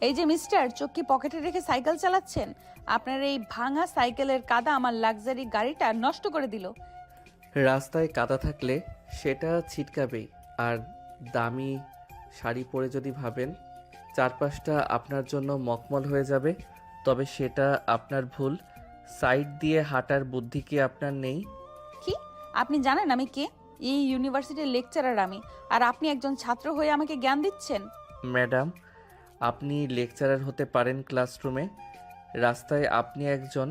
এই যে মিস্টার, চোখ কি পকেটে রেখে সাইকেল চালাচ্ছেন? আপনার এই ভাঙা সাইকেলের কাদা আমার লাক্সারি গাড়িটা নষ্ট করে দিল। রাস্তায় কাদা থাকলে সেটা ছিটকাবেই। আর দামি শাড়ি পরে যদি ভাবেন চারপাশটা আপনার জন্য মখমল হয়ে যাবে, তবে সেটা আপনার ভুল। সাইড দিয়ে হাঁটার বুদ্ধি কি আপনার নেই? কি? আপনি জানেন আমি কে? এই ইউনিভার্সিটির লেকচারার আমি, আর আপনি একজন ছাত্র হয়ে আমাকে জ্ঞান দিচ্ছেন? ম্যাডাম, আপনি লেকচারার হতে পারেন ক্লাসরুমে, রাস্তায় আপনি একজন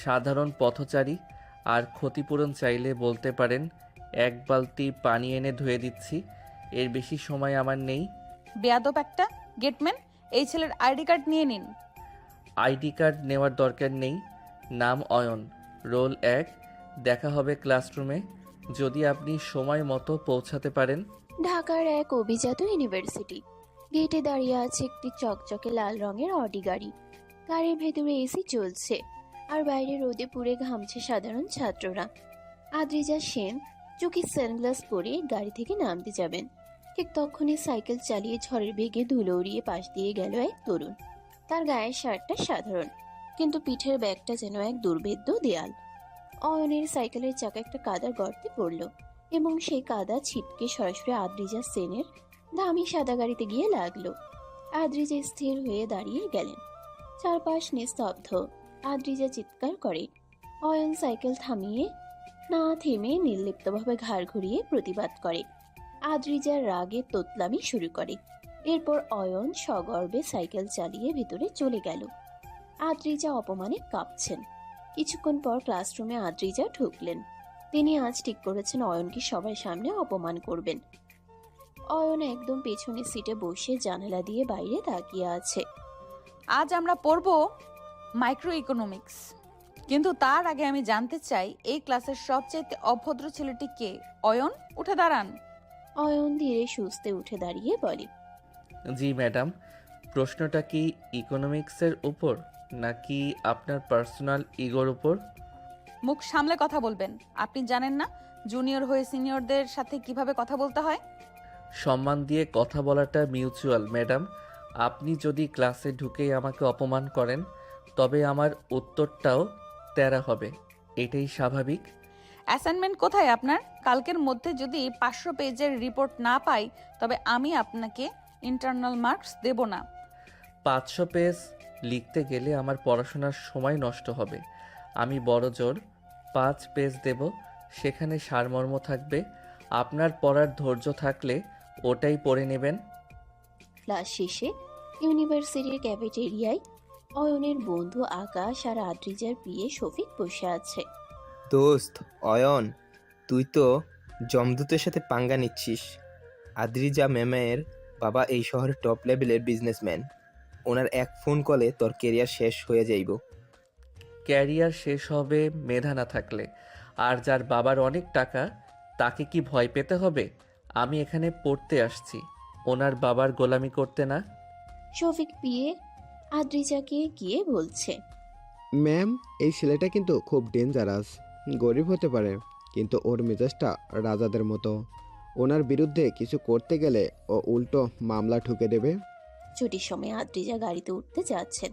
সাধারণ পথচারী। আর ক্ষতিপূরণ চাইলে বলতে পারেন 1 বালতি পানি এনে ধুয়ে দিচ্ছি। এর বেশি সময় আমার নেই। বেয়াদব একটা! গেটম্যান, এই ছেলের আইডি কার্ড নিয়ে নিন। আইডি কার্ড নেওয়ার দরকার নেই। নাম অয়ন, রোল 1। দেখা হবে ক্লাসরুমে, যদি আপনি সময় মতো পৌঁছাতে পারেন। ঢাকার এক অভিজাত ইউনিভার্সিটি। গেটে দাঁড়িয়ে আছে একটি চকচকে লাল রঙের অডি গাড়ি। গাড়ির ভেতরে এসি চলছে, আর বাইরে রোদে পুড়ে ঘামছে সাধারণ ছাত্ররা। আদ্রিজা সেন চোখে সানগ্লাস পরে গাড়ি থেকে নামতে যাবেন, ঠিক তখনই সাইকেল চালিয়ে ঝড়ের বেগে ধুলো উড়িয়ে পাশ দিয়ে গেল এক তরুণ। তার গায়ের শার্টটা সাধারণ, কিন্তু পিঠের ব্যাগটা যেন এক দুর্ভেদ্য দেয়াল। অয়নের সাইকেলের চাকা একটা কাদার গর্তে পড়ল, এবং সেই কাদা ছিটকে সরাসরি আদ্রিজা সেনের দামি সাদা গাড়িতে গিয়ে লাগলো। আদ্রিজা স্থির হয়ে দাঁড়িয়ে গেলেন, চারপাশ নিস্তব্ধ। আদ্রিজা চিৎকার করে। অয়ন সাইকেল থামিয়ে না থেমে নির্লিপ্তভাবে ঘাড় ঘুরিয়ে প্রতিবাদ করে। আদ্রিজার রাগে তোতলামি শুরু করে। এরপর অয়ন সগর্বে সাইকেল চালিয়ে ভিতরে চলে গেল। আদ্রিজা অপমানে কাঁপছেন। কিছুক্ষণ পর ক্লাসরুমে আদ্রিজা ঢুকলেন। তিনি আজ ঠিক করেছেন অয়নকে সবার সামনে অপমান করবেন। অয়ন একদম পেছনের সিটে বসে জানালা দিয়ে বাইরে তাকিয়ে আছে। আজ আমরা পড়ব মাইক্রো ইকোনমিক্স, কিন্তু তার আগে আমি জানতে চাই এই ক্লাসের সবচেয়ে অভদ্র ছেলেটি কে? অয়ন, উঠে দাঁড়ান। অয়ন ধীরে সুস্থে উঠে দাঁড়িয়ে বলে, জি ম্যাডাম, প্রশ্নটা কি ইকোনমিক্সের উপর নাকি আপনার পার্সোনাল ইগোর উপর? মুখ সামলে কথা বলবেন। আপনি জানেন না জুনিয়র হয়ে সিনিয়রদের সাথে কিভাবে কথা বলতে হয়? সম্মান দিয়ে কথা বলাটা মিউচুয়াল ম্যাডাম। আপনি যদি ক্লাসে ঢুকেই আমাকে অপমান করেন, তবে আমার উত্তরটাও তেড়া হবে। এটাই স্বাভাবিক। অ্যাসাইনমেন্ট কোথায় আপনার? কালকের মধ্যে যদি 500 পেজের রিপোর্ট না পাই, তবে আমি আপনাকে ইন্টারনাল মার্কস দেব না। 500 পেজ লিখতে গেলে আমার পড়াশোনার সময় নষ্ট হবে। আমি বড় জোর 5 পেজ দেব, সেখানে সারমর্ম থাকবে। আপনার পড়ার ধৈর্য থাকলে ওটাই পড়ে নেবেন। ক্লাস শেষে ইউনিভার্সিটির ক্যাফেটেরিয়ায় অয়নের বন্ধু আকাশ আর আদ্রিজার বিয়ে শফিক বসে আছে। দোস্ত অয়ন, তুই তো জমদূতের সাথে পাঙ্গা নিচ্ছিস। আদ্রিজা ম্যামের বাবা এই শহরের টপ লেভেলের বিজনেসম্যান। ওনার এক ফোন কলে তোর কেরিয়ার শেষ হয়ে যাইব। ক্যারিয়ার শেষ হবে মেধা না থাকলে। আর যার বাবার অনেক টাকা, তাকে কি ভয় পেতে হবে? আমি এখানে পড়তে আসছি, ওনার বাবার গোলামি করতে না। শফিক বিয়ে আদ্রিজাকে গিয়ে বলছে, ম্যাম, এই ছেলেটা কিন্তু খুব ডেঞ্জারাস। গরিব হতে পারে, কিন্তু ওর মেজাজটা রাজাদের মতো। ওনার বিরুদ্ধে কিছু করতে গেলে ও উল্টো মামলা ঠুকে দেবে। ছুটির সময় আদ্রিজা গাড়িতে উঠতে যাচ্ছেন।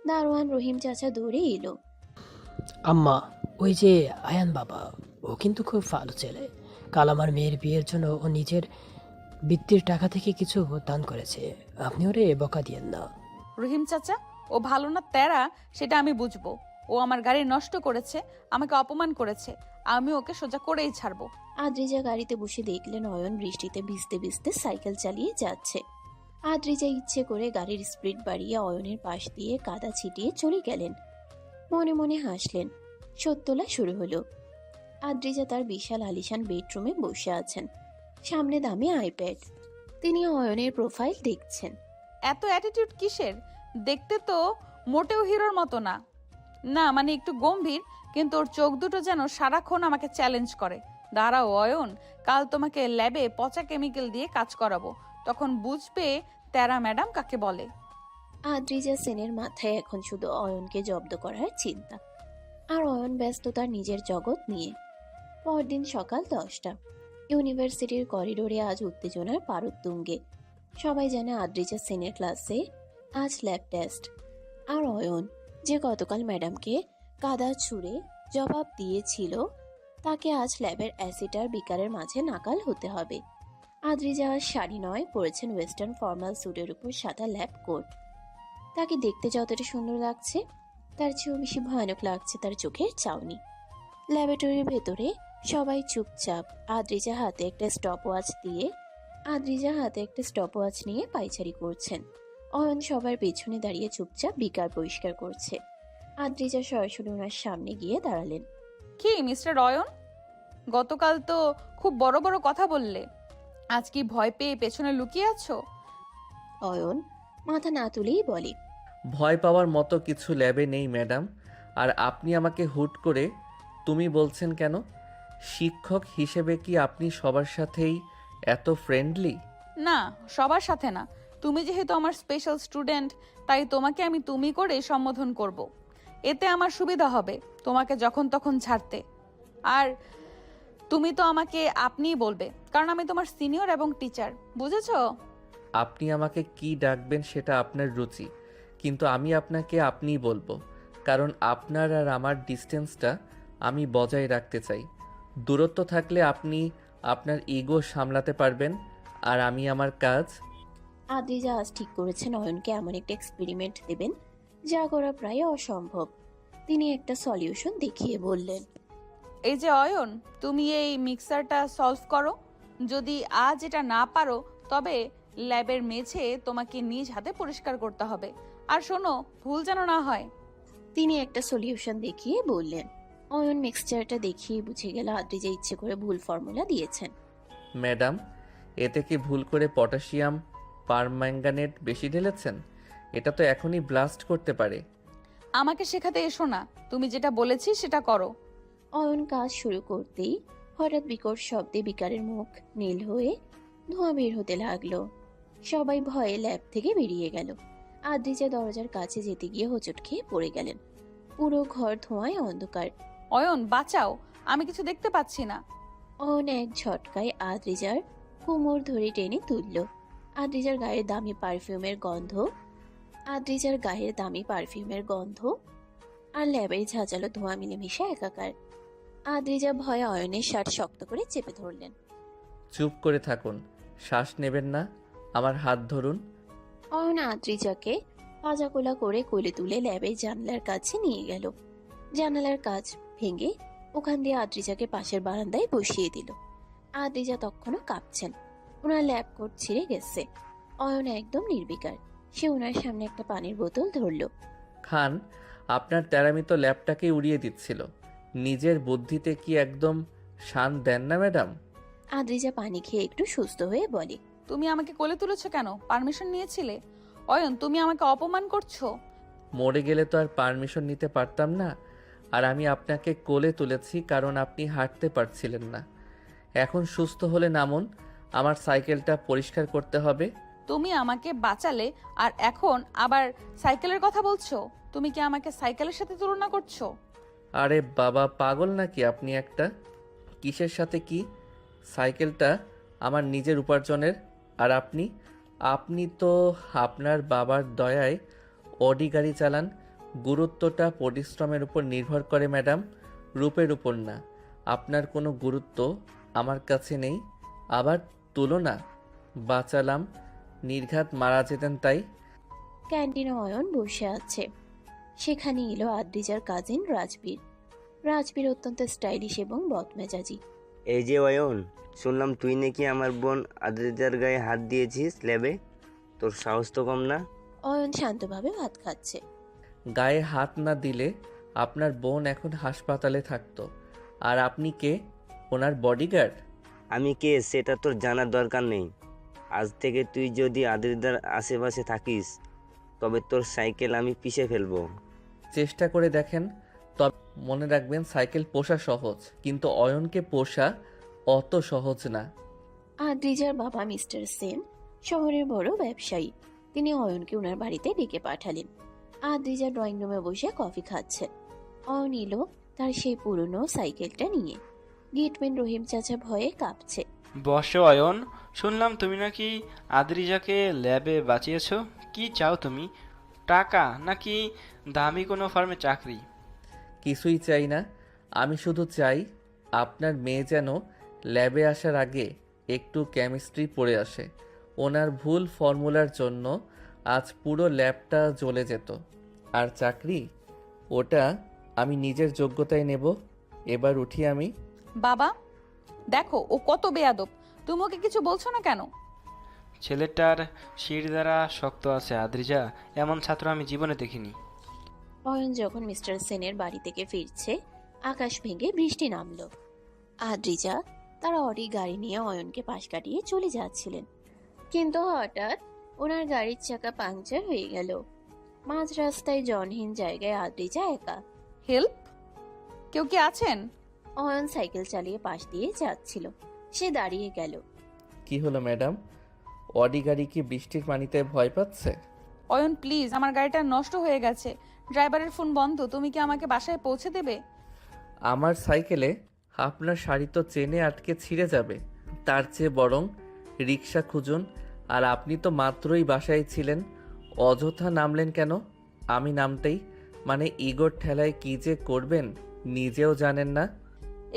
দারোয়ান রহিম চাচা দৌড়ে এলো। আম্মা, ওই যে আয়ান বাবা, ও কিন্তু খুব ভালো ছেলে। কাল আমার মেয়ের বিয়ের জন্য ও নিজের বৃত্তির টাকা থেকে কিছু দান করেছে। আপনি ওরে বকা দিয়েন না। রহিম চাচা, ও ভালো না তেরা সেটা আমি বুঝবো। ও আমার গাড়ি নষ্ট করেছে, আমাকে অপমান করেছে, আমি ওকে সোজা করেই ছাড়বো। আদ্রিজা গাড়িতে বসে দেখলেন অয়ন বৃষ্টিতে ভিজতে ভিজতে সাইকেল চালিয়ে যাচ্ছে। আদ্রিজা ইচ্ছে করে গাড়ির স্পিড বাড়িয়ে অয়নের পাশ দিয়ে কাদা ছিটিয়ে চলে গেলেন। মনে মনে হাসলেন। সত্যলা শুরু হলো। আদ্রিজা তার বিশাল আলিশান বেডরুমে বসে আছেন, সামনে দামি আইপ্যাড। তিনি অয়নের প্রোফাইল দেখছেন। এত অ্যাটিটিউড কিসের? দেখতে তো মোটেও হিরোর মতো না। না মানে একটু গম্ভীর, কিন্তু ওর চোখ দুটো যেন সারাক্ষণ আমাকে চ্যালেঞ্জ করে। দাঁড়াও অয়ন, কাল তোমাকে ল্যাবে পচা কেমিক্যাল দিয়ে কাজ করাবো, তখন বুঝবে তেরা ম্যাডাম কাকে বলে। আদ্রিজা সেনের মাথায় এখন শুধু অয়নকে জব্দ করার চিন্তা, আর অয়ন ব্যস্ত তার নিজের জগৎ নিয়ে। পরদিন সকাল 10টা। ইউনিভার্সিটির করিডোরে আজ উত্তেজনার পারদ তুঙ্গে। সবাই জানে আদ্রিজা সেনের ক্লাসে আজ ল্যাব টেস্ট। আর অয়ন, যে গতকাল ম্যাডামকে কাদা ছুঁড়ে জবাব দিয়েছিল, তাকে আজ ল্যাবের অ্যাসিড আর বিকারের মাঝে নাকাল হতে হবে। আদ্রিজা আজ শাড়ি নয়, পরেছেন ওয়েস্টার্ন ফর্মাল স্যুটের উপর সাদা ল্যাব কোট। তাকে দেখতে যতটা সুন্দর লাগছে, তার চেয়েও বেশি ভয়ানক লাগছে তার চোখের চাউনি। ল্যাবরেটরির ভেতরে সবাই চুপচাপ। আদ্রিজা হাতে একটা স্টপওয়াচ নিয়ে পায়চারি করছেন। অয়ন সবার পেছনে দাঁড়িয়ে চুপচাপ বিকার পরিষ্কার করছে। আদ্রিজা সরাসরি ওনার সামনে গিয়ে দাঁড়ালেন। কি মিস্টার অয়ন, গতকাল তো খুব বড় বড় কথা বললে, আজ কি ভয় পেয়ে পেছনে লুকিয়ে আছো? অয়ন মাথা না তুলেই বলে, ভয় পাওয়ার মতো কিছু ল্যাবে নেই ম্যাডাম। আর আপনি আমাকে হুট করে তুমি বলছেন কেন? শিক্ষক হিসেবে কি আপনি সবার সাথেই এত ফ্রেন্ডলি? না, সবার সাথে না। তুমি যেহেতু আমার স্পেশাল স্টুডেন্ট, তাই তোমাকে আমি তুমি করে সম্বোধন করব। এতে আমার সুবিধা হবে তোমাকে যখন তখন ছাড়তে। আর তুমি তো আমাকে আপনিই বলবে, কারণ আমি তোমার সিনিয়র এবং টিচার, বুঝেছো? আপনি আমাকে কি ডাকবেন সেটা আপনার রুচি, কিন্তু আমি আপনাকে আপনিই বলবো, কারণ আপনার আর আমার ডিস্টেন্সটা আমি বজায় রাখতে চাই। দূরত্ব থাকলে আপনি আপনার ইগো সামলাতে পারবেন, আর আমি আমার কাজ। আদ্রিজা আজ ঠিক করেছেন অয়নকে এমন একটা এক্সপেরিমেন্ট দেবেন যা করা প্রায় অসম্ভব। তিনি একটা সলিউশন দেখিয়ে বললেন, এই যে অয়ন, তুমি এই মিক্সারটা সলভ করো। যদি আজ এটা না পারো, তবে ল্যাবের মেঝে তোমাকে নিজ হাতে পরিষ্কার করতে হবে। আর শোনো, ভুল যেন না হয়। তিনি একটা সলিউশন দেখিয়ে বললেন। অয়ন মিক্সচারটা দেখিয়ে বুঝে গেল আদ্রিজা ইচ্ছে করে ভুল ফর্মুলা দিয়েছেন। ম্যাডাম, এতে কি ভুল করে পটাশিয়াম পারম্যাঙ্গানেট বেশি ঢেলেছেন? এটা তো এখনই ব্লাস্ট করতে পারে। আমাকে শেখাতে এসো না, তুমি যেটা বলেছি সেটা করো। অয়ন কাজ শুরু করতেই হঠাৎ বিকট শব্দে বিকারের মুখ নীল হয়ে ধোঁয়া বের হতে লাগলো। সবাই ভয়ে ল্যাব থেকে বেরিয়ে গেল। আদ্রিজা দরজার কাছে যেতে গিয়ে হোঁচট খেয়ে পড়ে গেলেন। পুরো ঘর ধোঁয়ায় অন্ধকার। অয়ন, বাঁচাও, আমি কিছু দেখতে পাচ্ছি না। অয়ন এক ঝটকায় আদ্রিজার কোমর ধরে টেনে তুলল। আদ্রিজার গায়ের দামি পারফিউমের গন্ধ আর ল্যাবের ঝাঁঝালো ধোঁয়া মিলেমিশে একাকার। আদ্রিজা ভয়ে অয়নের শার্ট শক্ত করে চেপে ধরলেন। চুপ করে থাকুন, শ্বাস নেবেন না, আমার হাত ধরুন। অয়ন আদ্রিজাকে পাজাকোলা করে কোলে তুলে ল্যাবের জানালার কাছে নিয়ে গেল। জানালার কাচ ভেঙে ওখান দিয়ে আদ্রিজাকে পাশের বারান্দায় বসিয়ে দিল। আদ্রিজা তখনও কাঁপছেন। ওনার ল্যাব কোট ছিঁড়ে গেছে। অয়ন একদম নির্বিকার। সে ওনার সামনে একটা পানির বোতল ধরলো। খান, আপনার তেরামি তো ল্যাপটাকেই উড়িয়ে দিচ্ছিল। নিজের বুদ্ধিতে কি একদম শান দেন না ম্যাডাম? আদ্রিজা পানি খেয়ে একটু সুস্থ হয়ে বলে, তুমি আমাকে কোলে তুলেছো কেন? পারমিশন নিয়েছিলে? অয়ন, তুমি আমাকে অপমান করছো। মরে গেলে তো আর পারমিশন নিতে পারতাম না। আর আমি আপনাকে কোলে তুলেছি কারণ আপনি হাঁটতে পারছিলেন না। এখন সুস্থ হলে নামুন, আমার সাইকেলটা পরিষ্কার করতে হবে। তুমি আমাকে বাঁচালে, আর এখন আবার সাইকেলের কথা বলছো? তুমি কি আমাকে সাইকেলের সাথে তুলনা করছো? আরে বাবা, পাগল নাকি আপনি একটা? কিসের সাথে কি? সাইকেলটা আমার নিজের উপার্জনের। আর আপনি তো আপনার বাবার দয়ায় অডি গাড়ি চালান। গুরুত্বটা পরিশ্রমের উপর নির্ভর করে ম্যাডাম, রূপের উপর না। আপনার কোনো গুরুত্ব আমার কাছে নেই। আবার তুলনা? বাঁচালাম, নির্ঘাত মারা যেতেন তাই। ক্যান্টিনে অয়ন বসে আছে। সেখানে এলো আদ্রিজার কাজিন রাজবীর। রাজবীর অত্যন্ত স্টাইলিশ এবং বদমেজাজি। এই যে অয়ন, শুনলাম তুই নাকি আমার বোন আদ্রিজার গায়ে হাত দিয়েছিস ল্যাবে। তোর সাহস তো কম না। অয়ন শান্তভাবে ভাত খাচ্ছে। গায়ে হাত না দিলে আপনার বোন এখন হাসপাতালে থাকতো। আর আপনি কে? ওনার বডিগার্ড? আমি কে সেটা তোর জানার দরকার নেই। আজ থেকে তুই যদি আদ্রিজার আশেপাশে থাকিস, তবে তোর সাইকেল আমি পিষে ফেলবো। চেষ্টা করে দেখেন। তবে মনে রাখবেন, সাইকেল পোষা সহজ, কিন্তু অয়নকে পোষা অত সহজ না। আদ্রিজার বাবা মিস্টার সেন শহরের বড় ব্যবসায়ী। তিনি অয়নকে ওনার বাড়িতে ডেকে পাঠালেন। আদ্রিজা ড্রয়িং রুমে বসে কফি খাচ্ছেন। অয়ন এলো তার সেই পুরনো সাইকেলটা নিয়ে। গেটম্যান রহিম চাচা ভয়ে কাঁপছে। বসো অয়ন, শুনলাম তুমি নাকি আদ্রিজাকে ল্যাবে বাঁচিয়েছো। কি চাও তুমি? টাকা নাকি দামি কোনো ফার্মে চাকরি? কিছুই চাই না, আমি শুধু চাই আপনার মেয়ে যেন ল্যাবে আসার আগে একটু কেমিস্ট্রি পড়ে আসে। ওনার ভুল ফর্মুলার জন্য আজ পুরো ল্যাবটা জ্বলে যেত। আর চাকরি, ওটা আমি নিজের যোগ্যতায় নেব। এবার উঠি আমি। বাবা দেখো ও কত বেয়াদব, তুমি ওকে কিছু বলছো না কেন? ছেলেটার শির দ্বারা শক্ত আছে আদ্রিজা, এমন ছাত্র আমি জীবনে দেখিনি। অয়ন যখন মিস্টার সেনের বাড়ি থেকে ফিরছে, আকাশ ভেঙে বৃষ্টি নামলো। আদ্রিজা তার অডি গাড়ি নিয়ে অয়নকে পাশ কাটিয়ে চলে যাচ্ছিলেন, কিন্তু হঠাৎ ওনার গাড়ির চাকা পাংচার হয়ে গেল। মাঝ রাস্তায় জনহীন জায়গায় আদ্রিজা একা। হেল্প, কেউ কি আছেন? অয়ন সাইকেল চালিয়ে পাশ দিয়ে যাচ্ছিল, সে দাঁড়িয়ে গেল। কি হলো ম্যাডাম, অডি গাড়ি কি বৃষ্টির পানিতে ভয় পাচ্ছে? অয়ন প্লিজ, আমার গাড়িটা নষ্ট হয়ে গেছে, ড্রাইভারের ফোন বন্ধ, তুমি কি আমাকে বাসায় পৌঁছে দেবে? আমার সাইকেলে আপনার শাড়ি তো চেনে আটকে ছিঁড়ে যাবে। তার চেয়ে বরং রিক্সা খুঁজুন। আর আপনি তো মাত্রই বাসায় ছিলেন, অযথা নামলেন কেন? আমি নামতেই মানে ইগোর ঠেলায় কি যে করবেন নিজেও জানেন না।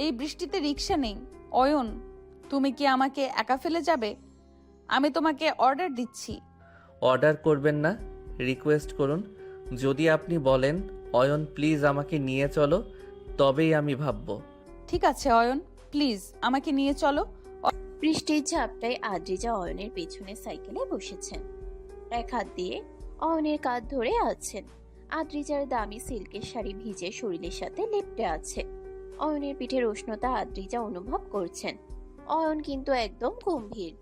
এই বৃষ্টিতে রিক্সা নেই। অয়ন, তুমি কি আমাকে একা ফেলে যাবে? আমি তোমাকে অর্ডার দিচ্ছি। অর্ডার করবেন না, রিকোয়েস্ট করুন। যদি আপনি বলেন অয়ন প্লিজ আমাকে নিয়ে চলো, তবেই আমি ভাববো। ঠিক আছে অয়ন, প্লিজ আমাকে নিয়ে চলো। বৃষ্টির ঝাপটায় আদ্রিজা অয়নের পেছনে সাইকেলে বসেছেন, এক হাত দিয়ে অয়নের কাঁধ ধরে আছেন। আদ্রিজার দামি সিল্কের শাড়ি ভিজে শরীরের সাথে লেপ্টে আছে। অয়নের পিঠের উষ্ণতা আদ্রিজা অনুভব করছেন। অয়ন কিন্তু একদম গম্ভীর,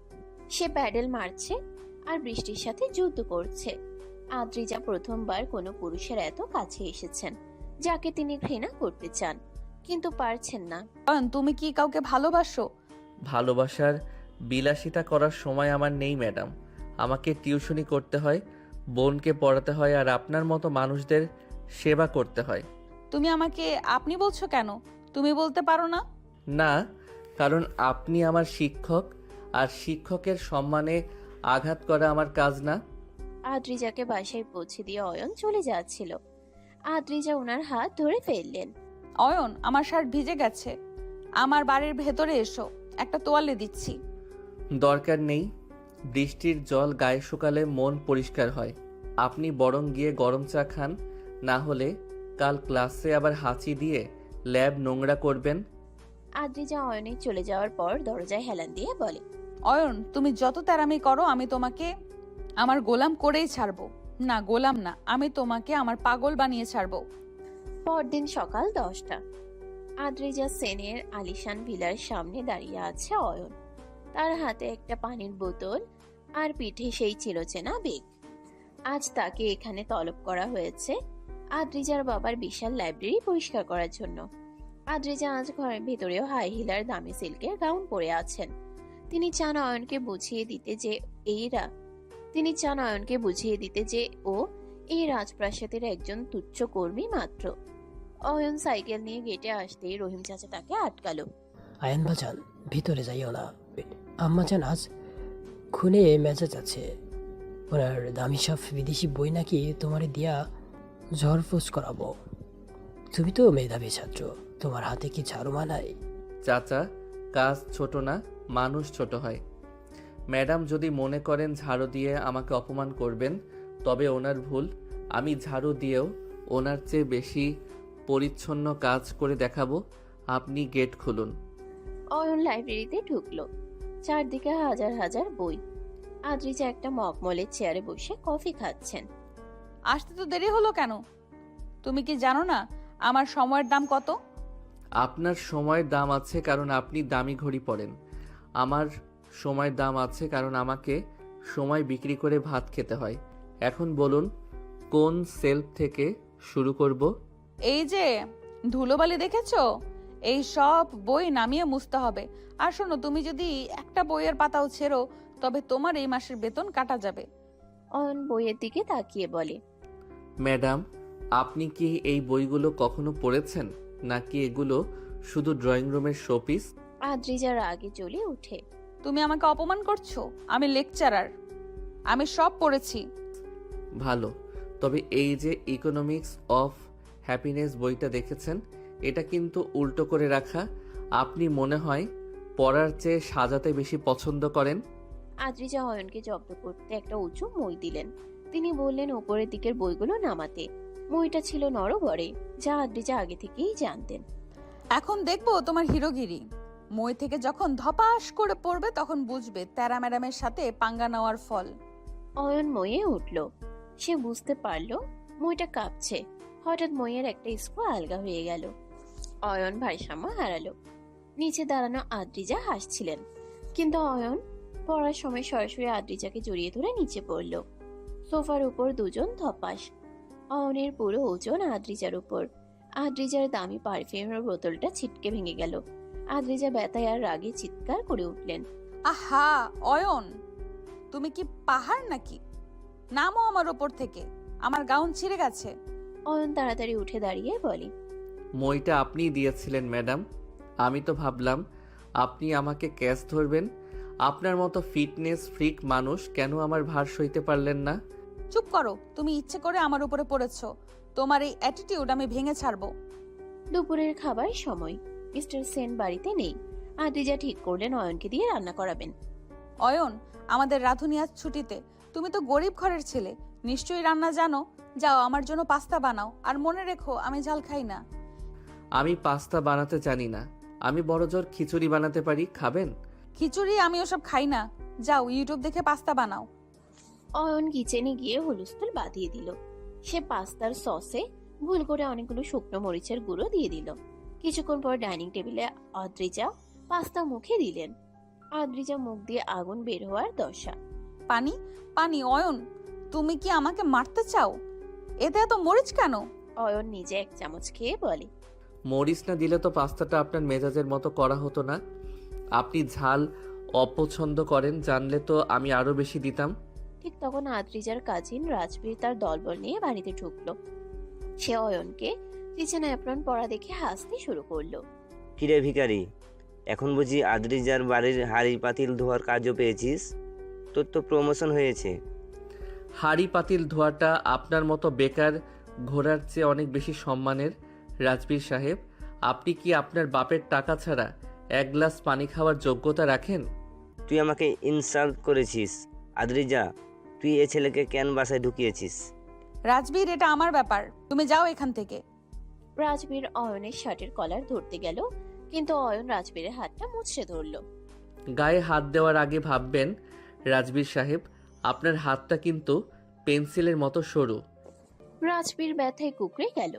সে প্যাডেল মারছে আর বৃষ্টির সাথে যুদ্ধ করছে। আদ্রিজা প্রথমবার কোনো পুরুষের এত কাছে এসেছেন যাকে তিনি ঘৃণা করতে চান, কিন্তু পারছেন না। অয়ন, তুমি কি কাউকে ভালোবাসো? ভালোবাসার বিলাসিতা করার সময় আমার নেই ম্যাডাম। আমাকে টিউশনি করতে হয়, বোনকে পড়াতে হয়, আর আপনার মতো মানুষদের সেবা করতে হয়। তুমি আমাকে আপনি বলছো কেন? তুমি বলতে পারো না? না, কারণ আপনি আমার শিক্ষক, আর শিক্ষকের সম্মানে আঘাত করা আমার কাজ না। আদ্রিজাকে বাসায় পৌঁছে দিয়ে অয়ন চলে যাচ্ছিল। আদ্রিজা ওনার হাত ধরে ফেললেন। অয়ন, আমার শার্ট ভিজে গেছে, আমার বাড়ির ভেতরে এসো, একটা তোয়ালে দিচ্ছি। দরকার নেই, বৃষ্টির জল গায়ে শুকালে মন পরিষ্কার হয়। আপনি বরং গিয়ে গরম চা খান, না হলে কাল ক্লাসে আবার হাঁচি দিয়ে ল্যাব নোংরা করবেন। আদ্রিজা অয়নের চলে যাওয়ার পর দরজায় হেলান দিয়ে বলে, অয়ন, তুমি যত তেরামি করো আমি তোমাকে আমার গোলাম করেই ছাড়বো। না, গোলাম না, আমি তোমাকে আমার পাগল বানিয়ে ছাড়বো। পরদিন সকাল 10টা। আদ্রিজা সেনের আলিশান ভিলার সামনে দাঁড়িয়ে আছে অয়ন। তার হাতে একটা পানির বোতল আর পিঠে সেই চিরচেনা বেগ। আজ তাকে এখানে তলব করা হয়েছে আদ্রিজার বাবার বিশাল লাইব্রেরি পরিষ্কার করার জন্য। আদ্রিজা আজ ঘরের ভেতরেও হাই হিলার দামি সিল্কের গাউন পরে আছেন। তিনি চান অয়নকে বুঝিয়ে দিতে যে ও এই রাজপ্রাসাদের একজন তুচ্ছ কর্মী মাত্র। অয়ন সাইকেল নিয়ে গেটে আসতেই রহিম চাচা তাকে আটকালো। আয়ান বাজান, ভিতরে যাইও না। আম্মাজান আজ খুনে মেজাজ আছে। ওনার দামি সব বিদেশি বই নাকি তোমারে দিয়া ঝড়ফুস করাবো। তুমি তো মেধাবী ছাত্র, তোমার হাতে কি ঝাড়ু মানায়? চাচা, কাজ ছোট না, মানুষ ছোট হয়। ম্যাডাম যদি মনে করেন ঝাড়ু দিয়ে আমাকে অপমান করবেন, তবে ওনার ভুল। আমি ঝাড়ু দিয়েও ওনার চেয়ে বেশি পরিচ্ছন্ন কাজ করে দেখাবো। আপনি গেট খুলুন। অয়ন লাইব্রেরিতে ঢুকলো। চারদিকে হাজার হাজার বই। আদ্রিজা একটা মকমলের চেয়ারে বসে কফি খাচ্ছেন। আসতে তো দেরি হলো কেন? তুমি কি জানো না আমার সময়ের দাম কত? আপনার সময়ের দাম আছে কারণ আপনি দামি ঘড়ি পরেন। আমার সময়ের দাম আছে কারণ আমাকে সময় বিক্রি করে ভাত খেতে হয়। এখন বলুন, কোন সেলফ থেকে শুরু করব? এই যে ধুলোবালি দেখেছো, এই সব বই নামিয়ে মুছতে হবে। আর শোনো, তুমি যদি একটা বইয়ের পাতাও ছেড়ো তবে তোমার এই মাসের বেতন কাটা যাবে। অয়ন বইয়ের দিকে তাকিয়ে বলে, ম্যাডাম, আপনি কি এই বইগুলো কখনো পড়েছেন, নাকি এগুলো শুধু ড্রয়িং রুমের শোপিস? আদ্রিজা রাগে জ্বলে উঠে। তুমি আমাকে অপমান করছো? আমি লেকচারার, আমি সব পড়েছি। ভালো। তবে এই যে ইকোনমিক্স অফ হ্যাপিনেস বইটা দেখেছেন, এটা কিন্তু উল্টো করে রাখা। আপনি মনে হয় পড়ার চেয়ে সাজাতে বেশি পছন্দ করেন। আদ্রিজা অয়নকে জব্দ করতে একটা উঁচু মই দিলেন। তিনি বললেন উপরের দিকের বইগুলো নামাতে। মইটা ছিল নরবরে, যা আদ্রিজা আগে থেকেই জানতেন। এখন দেখবো তোমার হিরোগিরি। মই থেকে যখন ধপাস করে পড়বে তখন বুঝবে তেরা ম্যাডামের সাথে পাঙ্গা নেওয়ার ফল। অয়ন মইয়ে উঠল। সে বুঝতে পারল মইটা কাঁপছে। হঠাৎ মইয়ের একটা স্ক্রু আলগা হয়ে গেল। অয়ন ভারসাম্য হারালো। নিচে দাঁড়ানো আদ্রিজা হাসছিলেন, কিন্তু অয়ন পড়ার সময় সরাসরি আদ্রিজাকে জড়িয়ে ধরে নিচে পড়ল। সোফার উপর দুজন ধপাস। অয়নের পুরো ওজন আদ্রিজার উপর। আদ্রিজার দামি পারফিউমের বোতলটা ছিটকে ভেঙে গেল। আদ্রিজা ব্যথায় আর রাগে চিৎকার করে উঠলেন। আহা অয়ন, তুমি কি পাহাড় নাকি? নামো আমার ওপর থেকে, আমার গাউন ছিঁড়ে গেছে। অয়ন তাড়াতাড়ি উঠে দাঁড়িয়ে বলে, মইটা আপনিই দিয়েছিলেন ম্যাডাম। আমি তো ভাবলাম আপনি আমাকে ক্যাচ ধরবেন। আপনার মতো ফিটনেস ফ্রিক মানুষ কেন আমার ভার সইতে পারলেন না? চুপ করো, তুমি ইচ্ছে করে আমার উপরে পড়েছো। তোমার এই অ্যাটিটিউড আমি ভেঙে ছাড়বো। দুপুরের খাবার সময়। মিস্টার সেন বাড়িতে নেই। আদ্রিজা ঠিক করলেন অয়নকে দিয়ে রান্না করাবেন। অয়ন, আমাদের রাধুনি আজ ছুটিতে। তুমি তো গরিব ঘরের ছেলে, নিশ্চয়ই রান্না জানো। যাও আমার জন্য পাস্তা বানাও, আর মনে রেখো আমি ঝাল খাই না। আমি পাস্তা বানাতে জানি না। আমি বড়জোর খিচুড়ি বানাতে পারি, খাবেন? খিচুড়ি আমি ওসব খাই না। যাও ইউটিউব দেখে পাস্তা বানাও। অয়ন কিচেনে গিয়ে হুলস্থুল বাঁধিয়ে দিল। সে পাস্তার সসে ভুল করে অনেকগুলো শুকনো মরিচের গুঁড়ো দিয়ে দিল। কিছুক্ষণ পর ডাইনিং টেবিলে আদ্রিজা পাস্তা মুখে দিলেন। আদ্রিজা মুখ দিয়ে আগুন বের হওয়ার দশা। পানি পানি। অয়ন, তুমি কি আমাকে মারতে চাও? এতে এত মরিচ কেন? অয়ন নিজে এক চামচ খেয়ে বলে, মরিচ না দিলে তো পাস্তাটা আপনার মেজাজের মতো করা হতো না। আপনি ঝাল অপছন্দ করেন জানলে তো আমি আরো বেশি দিতাম। ঠিক তখন আদ্রিজার কাজিন রাজবীর তার দলবল নিয়ে বাড়িতে ঢুকলো। সে অয়নকে কিচেনে অ্যাপ্রন পরা দেখে হাসতে শুরু করলো। কিরে ভিখারি, এখন বুঝি আদ্রিজার বাড়ির হাঁড়ি পাতিল ধোয়ার কাজও পেয়েছিস? তোর তো প্রমোশন হয়েছে। হাঁড়ি পাতিল ধোয়াটা আপনার মতো বেকার ঘোড়ার চেয়ে অনেক বেশি সম্মানের। রাজবীর সাহেব, আপনি কি আপনার বাপের টাকা ছাড়া এক গ্লাস পানি খাওয়ার যোগ্যতা রাখেন? তুই আমাকে ইনসাল্ট করেছিস। আদ্রিজা, তুই এ ছেলেকে কেন বাসায় ঢুকিয়েছিস? রাজবীর, এটা আমার ব্যাপার, তুমি যাও এখান থেকে। রাজবীর অয়নের শার্টের কলার ধরতে গেল, কিন্তু অয়ন রাজবীরের হাতটা মুচড়ে ধরলো। গায়ে হাত দেওয়ার আগে ভাববেন রাজবীর সাহেব, আপনার হাতটা কিন্তু পেন্সিলের মতো সরু। রাজবীর ব্যথায় কুকড়ে গেল।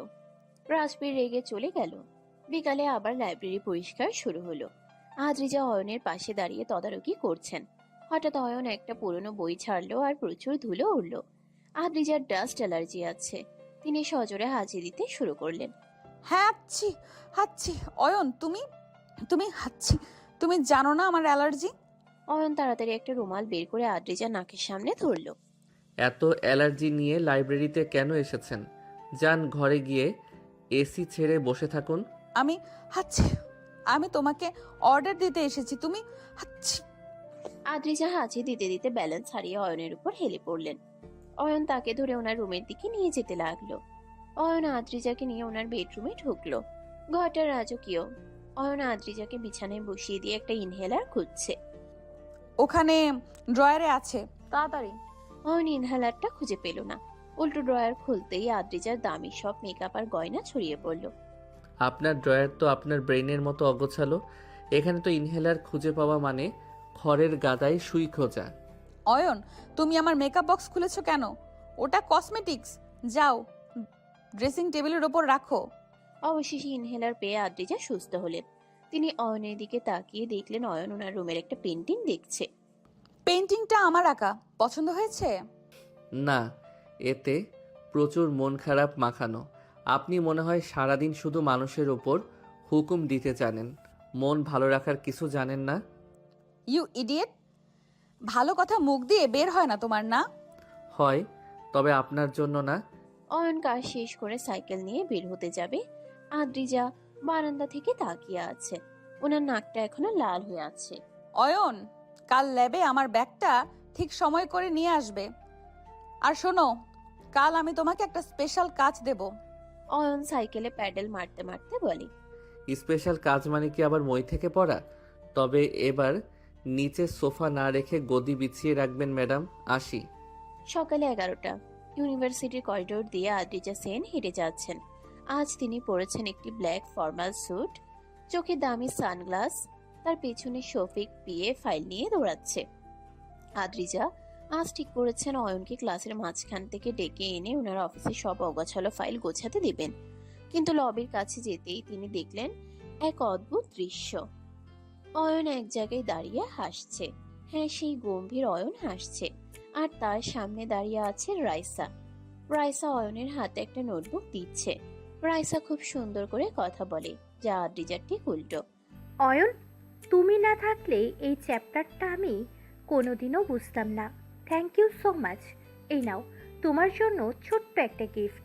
রাজবীর রেগে চলে গেল। বিকালে আবার লাইব্রেরি পরিষ্কার শুরু হলো। আদ্রিজা অয়নের পাশে দাঁড়িয়ে তদারকি করছেন। হঠাৎ অয়ন একটা পুরনো বই ছাড়লো আর প্রচুর ধুলো উড়লো। আদ্রিজার ডাস্ট অ্যালার্জি আছে। তিনি সজোরে হাঁচি দিতে শুরু করলেন। হ্যাঁ, হাচ্ছি হাচ্ছি। অয়ন, তুমি তুমি হাচ্ছি। তুমি জানো না আমার অ্যালার্জি। অয়ন তাড়াতাড়ি একটা রুমাল বের করে আদ্রিজার নাকের সামনে ধরলো। এত অ্যালার্জি নিয়ে লাইব্রেরিতে কেন এসেছেন? যান ঘরে গিয়ে এসি ছেড়ে বসে থাকুন। আমি হাচ্ছি। আমি তোমাকে অর্ডার দিতে এসেছি, তুমি হাচ্ছি। আদ্রিজা হাঁচি দিতে দিতে ব্যালেন্স হারিয়ে অয়নের উপর হেলে পড়লেন। অয়ন তাকে ধরে ওনার রুমের দিকে নিয়ে যেতে লাগলো। অয়ন আদ্রিজাকে নিয়ে ওনার বেডরুমে ঢুকলো। ঘরটা রাজকীয়। অয়ন আদ্রিজাকে বিছানায় বসিয়ে দিয়ে একটা ইনহেলার খুঁজছে। ওখানে ড্রয়ারে আছে, তাড়াতাড়ি। অয়ন ইনহেলারটা খুঁজে পেল না। উল্টো ড্রয়ার খুলতেই আদ্রিজার দামি সব মেকআপ আর গয়না ছড়িয়ে পড়ল। আপনার ড্রয়ার তো আপনার ব্রেইনের মতো অগোছালো। এখানে তো ইনহেলার খুঁজে পাওয়া মানে খড়ের গাদায় সুই খোঁজা। অয়ন, তুমি আমার মেকআপ বক্স খুলেছো কেন? ওটা কসমেটিক্স। যাও ড্রেসিং টেবিলের ওপর রাখো। অবশেষে ইনহেলার পেয়ে আদ্রিজা সুস্থ হলেন। তিনি অয়নের দিকে তাকিয়ে দেখলেন অয়ন ওনার রুমের একটা পেন্টিং দেখছে। পেন্টিংটা আমার আঁকা, পছন্দ হয়েছে? না, এতে প্রচুর মন খারাপ মাখানো। আপনি মনে হয় সারাদিন শুধু মানুষের ওপর হুকুম দিতে জানেন, মন ভালো রাখার কিছু জানেন না। You idiot! ভালো কথা মুখ দিয়ে বের হয় না তোমার, না? হয়, তবে আপনার জন্য না। অয়ন কাজ শেষ করে সাইকেল নিয়ে বের হতে যাবে। আদ্রিজা বারান্দা থেকে তাকিয়ে আছে। ওনার নাকটা এখনো লাল হয়ে আছে। অয়ন, কাল ল্যাবে আমার ব্যাগটা ঠিক সময় করে নিয়ে আসবে। আর শোনো, কাল আমি তোমাকে একটা স্পেশাল কাজ দেব। অয়ন সাইকেলে প্যাডেল মারতে মারতে বলে। স্পেশাল কাজ মানে কি আবার মই থেকে পড়া? তবে এবার নিচে সোফা না রেখে গদি বিছিয়ে রাখবেন ম্যাডাম। আসি। সকালে 11টা। ইউনিভার্সিটির করিডোর দিয়ে আদ্রিজা সেন হেঁটে যাচ্ছেন। আজ তিনি পরেছেন একটি ব্ল্যাক ফর্মাল স্যুট, চোখে দামি সানগ্লাস। তার পেছনে শফিক পিএ ফাইল নিয়ে দৌড়াচ্ছে। আদ্রিজা আজ ঠিক করেছেন অয়নকে ক্লাসের মাঝখান থেকে ডেকে এনে ওনার অফিসে সব অগোছালো ফাইল গোছাতে দিবেন। কিন্তু লবির কাছে যেতেই তিনি দেখলেন এক অদ্ভুত দৃশ্য। অয়ন এক জায়গায় দাঁড়িয়ে হাসছে। হ্যাঁ, সেই গম্ভীর অয়ন হাসছে। আর তার সামনে দাঁড়িয়ে আছে রাইসা। রাইসা অয়নের হাতে একটা নোটবুক দিচ্ছে। রাইসা খুব সুন্দর করে কথা বলে, যা আদ্রিজার ঠিক উল্টো। অয়ন, তুমি না থাকলে এই চ্যাপ্টারটা আমি কোনোদিনও বুঝতাম না। Thank you so much. এই নাও তোমার জন্য ছোট্ট একটা গিফট।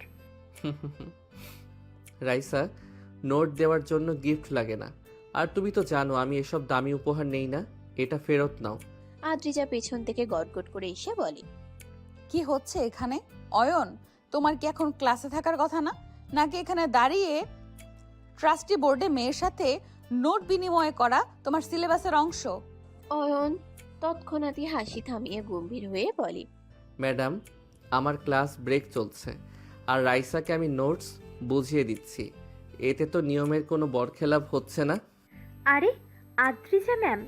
রাইসা, নোট দেওয়ার জন্য গিফট লাগে না। আর তুমি তো জানো আমি এসব দামি উপহার নেই না। এটা ফেরত নাও। আদ্রিজা পেছন থেকে গটগট করে এসে বলে। কি হচ্ছে এখানে? অয়ন, তোমার কি এখন ক্লাসে থাকার কথা না, নাকি এখানে দাঁড়িয়ে ট্রাস্টি বোর্ডে মেয়ের সাথে নোট বিনিময় করা তোমার সিলেবাসের অংশ? অয়ন তৎক্ষণাৎই হাসি থামিয়ে গম্ভীর হয়ে বলে। ম্যাডাম, আমার ক্লাস ব্রেক চলছে আর রাইসাকে আমি নোটস বুঝিয়ে দিচ্ছি। এতে তো নিয়মের কোনো বরখেলাপ হচ্ছে না। আরে আদ্রিজা ম্যাম,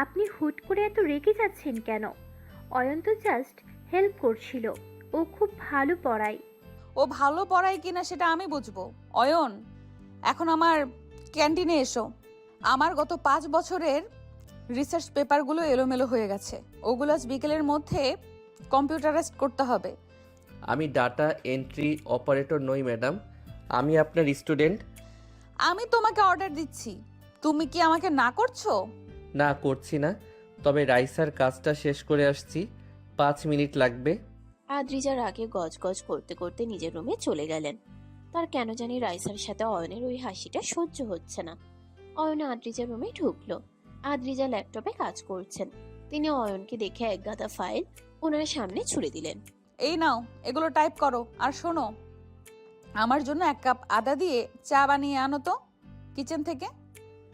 আপনি হুট করে এত রেগে যাচ্ছেন কেন? অয়ন তো জাস্ট হেল্প করছিল। ও খুব ভালো পড়ায়। ও ভালো পড়ায় কিনা সেটা আমি বুঝবো। অয়ন, এখন আমার ক্যান্টিনে এসো। আমার গত 5 বছরের রিসার্চ পেপারগুলো এলোমেলো হয়ে গেছে। ওগুলো আজ বিকেলের মধ্যে কম্পিউটারাইজড করতে হবে। আমি ডাটা এন্ট্রি অপারেটর নই ম্যাডাম, আমি আপনার স্টুডেন্ট। আমি তোমাকে অর্ডার দিচ্ছি, তুমি কি আমাকে না করছো? না, করছি না। তবে রাইসার কাজটা শেষ করে আসছি, 5 মিনিট লাগবে। আদ্রিজার আগে গজগজ করতে করতে নিজের রুমে চলে গেলেন। তার কেন জানি রাইসার সাথে অয়নের ওই হাসিটা সহ্য হচ্ছে না। অয়ন আদ্রিজার রুমে ঢুকলো। আদ্রিজা ল্যাপটপে কাজ করছেন। তিনি অয়নকে দেখে এক গাদা ফাইল ওনার সামনে ছুড়ে দিলেন। এই নাও, এগুলো টাইপ করো। আর শোনো, আমার জন্য 1 কাপ আদা দিয়ে চা বানিয়ে আনো তো কিচেন থেকে।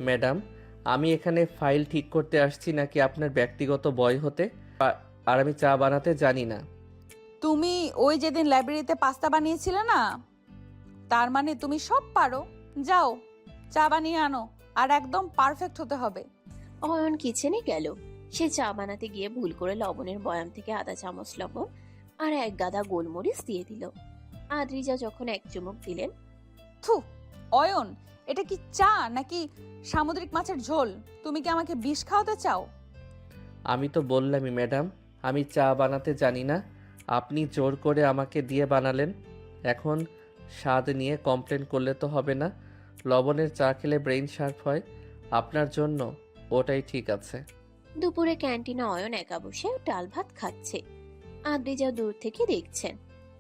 ম্যাডাম, আমি এখানে ফাইল ঠিক করতে আসছি নাকি আপনার ব্যক্তিগত বয় হতে? আর আমি চা বানাতে জানি না। তুমি ওই যেদিন লাইব্রেরিতে পাস্তা বানিয়েছিলে না, তার মানে তুমি সব পারো। যাও, চা বানিয়ে আনো, আর একদম পারফেক্ট হতে হবে। অয়ন কিচেনে গেল। সে চা বানাতে গিয়ে ভুল করে লবণের বয়াম থেকে আধা চামচ লবণ আর 1 গাদা গোলমরিচ দিয়ে দিল। আদ্রিজা যখন এক চুমুক দিলেন। থু, অয়ন, এটা কি চা নাকি সামুদ্রিক মাছের ঝোল? তুমি কি আমাকে বিষ খাওয়াতে চাও? আমি তো বললামই ম্যাডাম, আমি চা বানাতে জানি না। আপনি জোর করে আমাকে দিয়ে বানালেন। এখন স্বাদ নিয়ে কমপ্লেন করলে তো হবে না। লবণের চা খেলে ব্রেইন শার্প হয়, আপনার জন্য ওটাই ঠিক আছে। দুপুরে ক্যান্টিনে অয়ন একা বসে ডাল ভাত খাচ্ছে। আদ্রিজা দূর থেকে দেখছেন।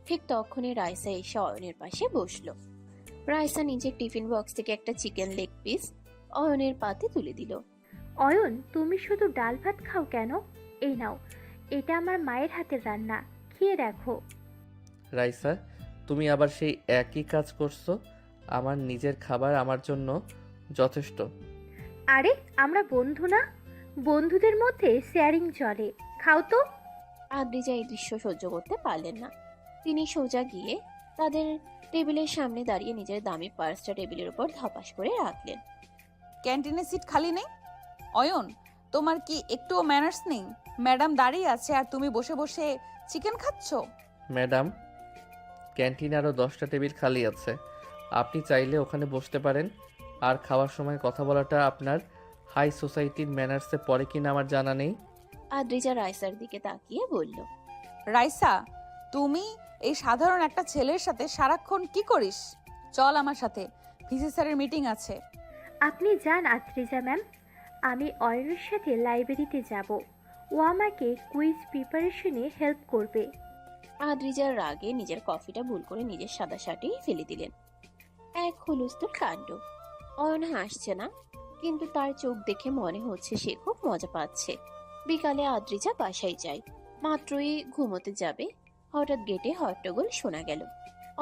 ঠিক তখনই রাইসা এসে অয়নের পাশে বসলো। রাইসা নিজের টিফিন বক্স থেকে একটা চিকেন লেগ পিস অয়নের পাতে তুলে দিল। অয়ন, তুমি শুধু ডাল ভাত খাও কেন? এই নাও, এটা আমার মায়ের হাতের রান্না, খেয়ে দেখো। রাইসা, তুমি আবার সেই একই কাজ করছো। আমার নিজের খাবার আমার জন্য যথেষ্ট। আরে আমরা বন্ধু না? বন্ধুদের মধ্যে শেয়ারিং চলে। খাও তো। আদ্রিজা এই দৃশ্য সহ্য করতে পারলেন না। তিনি সোজা গিয়ে তাদের টেবিলের সামনে দাঁড়িয়ে নিজের দামি পার্সটা টেবিলের উপর ধপাস করে রাখলেন। ক্যান্টিনে সিট খালি নেই? অয়ন, তোমার কি একটুও ম্যানার্স নেই? ম্যাডাম দাঁড়িয়ে আছে আর তুমি বসে বসে চিকেন খাচ্ছো। ম্যাডাম, ক্যান্টিনে আরও 10টা টেবিল খালি আছে, আপনি চাইলে ওখানে বসতে পারেন। আর খাওয়ার সময় কথা বলাটা আপনার হাই সোসাইটির ম্যানার্সে পড়ে কিনা আমার জানা নেই। আদ্রিজা রাইসার দিকে তাকিয়ে বলল। রাইসা, তুমি এই সাধারণ একটা ছেলের সাথে সারাক্ষণ কি করিস? চল আমার সাথে, ভিসি স্যারের মিটিং আছে। আপনি যান আদ্রিজা ম্যাম, আমি অয়নের সাথে লাইব্রেরিতে যাব। ও আমাকে কুইজ প্রিপারেশনে হেল্প করবে। আদ্রিজার রাগে নিজের কফিটা ভুল করে নিজের সাদা শার্টেই ফেলে দিলেন। এক হুলস্থুল কাণ্ড। অয়ন হাসছে না, কিন্তু তার চোখ দেখে মনে হচ্ছে সে খুব মজা পাচ্ছে। বিকালে আদ্রিজা বাসায় যায়। মাত্রই ঘুমোতে যাবে, হঠাৎ গেটে হট্টগোল শোনা গেল।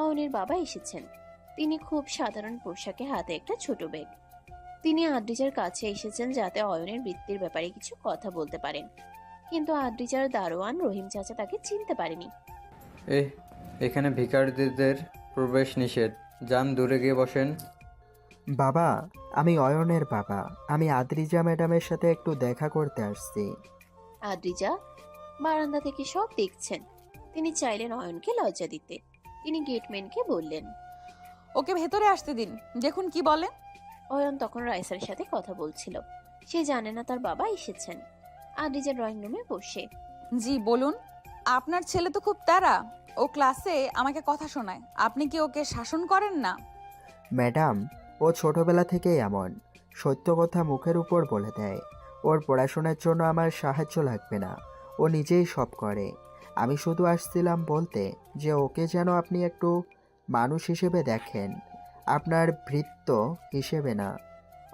অয়নের বাবা এসেছেন। তিনি খুব সাধারণ পোশাকে, হাতে একটা ছোট ব্যাগ। তিনি আদ্রিজার কাছে এসেছেন যাতে অয়নের বৃত্তির ব্যাপারে কিছু কথা বলতে পারেন, কিন্তু আদ্রিজার দারোয়ান রহিম চাচা তাকে চিনতে পারেনি। এখানে ভিখারিদের প্রবেশ নিষেধ, যান দূরে গিয়ে বসেন। বাবা, আমি অয়নের বাবা। আমি আদ্রিজা ম্যাডামের সাথে একটু দেখা করতে আসছি। আদ্রিজা বারান্দা থেকে সব দেখছেন। তিনি চাইলেন অয়নকে লজ্জা দিতে। তিনি গেটম্যানকে বললেন, ওকে ভেতরে আসতে দিন, দেখুন কি বলে। অয়ন তখন রাইসার সাথে কথা বলছিল। সে জানে না তার বাবা এসেছেন। আদ্রিজা ড্রয়িং রুমে বসে। জি বলুন। আপনার ছেলে তো খুব তাড়া, ও ক্লাসে আমাকে কথা শোনায়। আপনি কি ওকে শাসন করেন না? ম্যাডাম, ও ছোটবেলা থেকেই এমন, সত্য কথা মুখের উপর বলে দেয়। ওর পড়াশোনার জন্য আমার সাহায্য লাগবে না, ও নিজেই সব করে। আমি শুধু আসছিলাম বলতে যে ওকে যেন আপনি একটু মানুষ হিসেবে দেখেন, আপনার ভৃত্য হিসেবে না।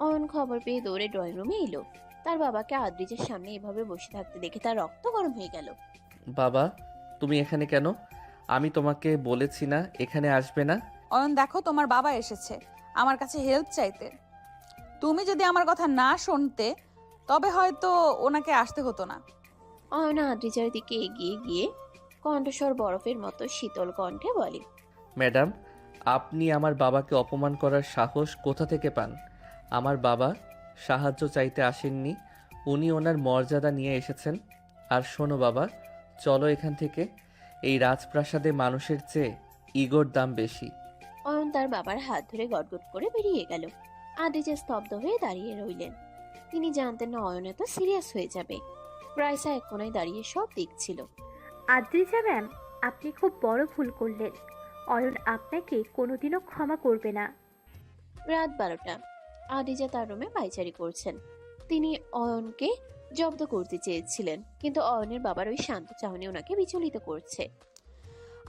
অয়ন খবর পেয়ে দৌড়ে ড্রয়িং রুমে এলো। তার বাবাকে আদ্রিজের সামনে এভাবে বসে থাকতে দেখে তার রক্ত গরম হয়ে গেল। বাবা, তুমি এখানে কেন? আমি তোমাকে বলেছি না এখানে আসবে না? অয়ন দেখো, তোমার বাবা এসেছে আমার কাছে হেল্প চাইতে। তুমি যদি আমার কথা না শুনতে তবে হয়তো ওনাকে আসতে হতো না। অয়ন আদ্রিজার দিকে এগিয়ে গিয়ে কণ্ঠস্বর বরফের মতো শীতল কণ্ঠে বলে, ম্যাডাম, আপনি আমার বাবাকে অপমান করার সাহস কোথা থেকে পান? আমার বাবা সাহায্য চাইতে আসেননি, উনি ওনার মর্যাদা নিয়ে এসেছেন। আর শোনো বাবা, চলো এখান থেকে। এই রাজপ্রাসাদে মানুষের চেয়ে ইগোর দাম বেশি। অয়ন তার বাবার হাত ধরে গটগট করে বেরিয়ে গেল। আদ্রিজা স্তব্ধ হয়ে দাঁড়িয়ে রইলেন। তিনি জানতেন না অয়ন এত সিরিয়াস হয়ে যাবে। রাইসা এক কোনায় দাঁড়িয়ে সব দেখছিল। আদ্রিজা ম্যাম, আপনি খুব বড় ভুল করলেন। অয়ন আপনাকে কোনোদিনও ক্ষমা করবে না। রাত 12টা। আদ্রিজা তার রুমে পায়চারি করছেন। তিনি অয়নকে জব্দ করতে চেয়েছিলেন, কিন্তু অয়নের বাবার ওই শান্ত চাহনি ওনাকে বিচলিত করছে।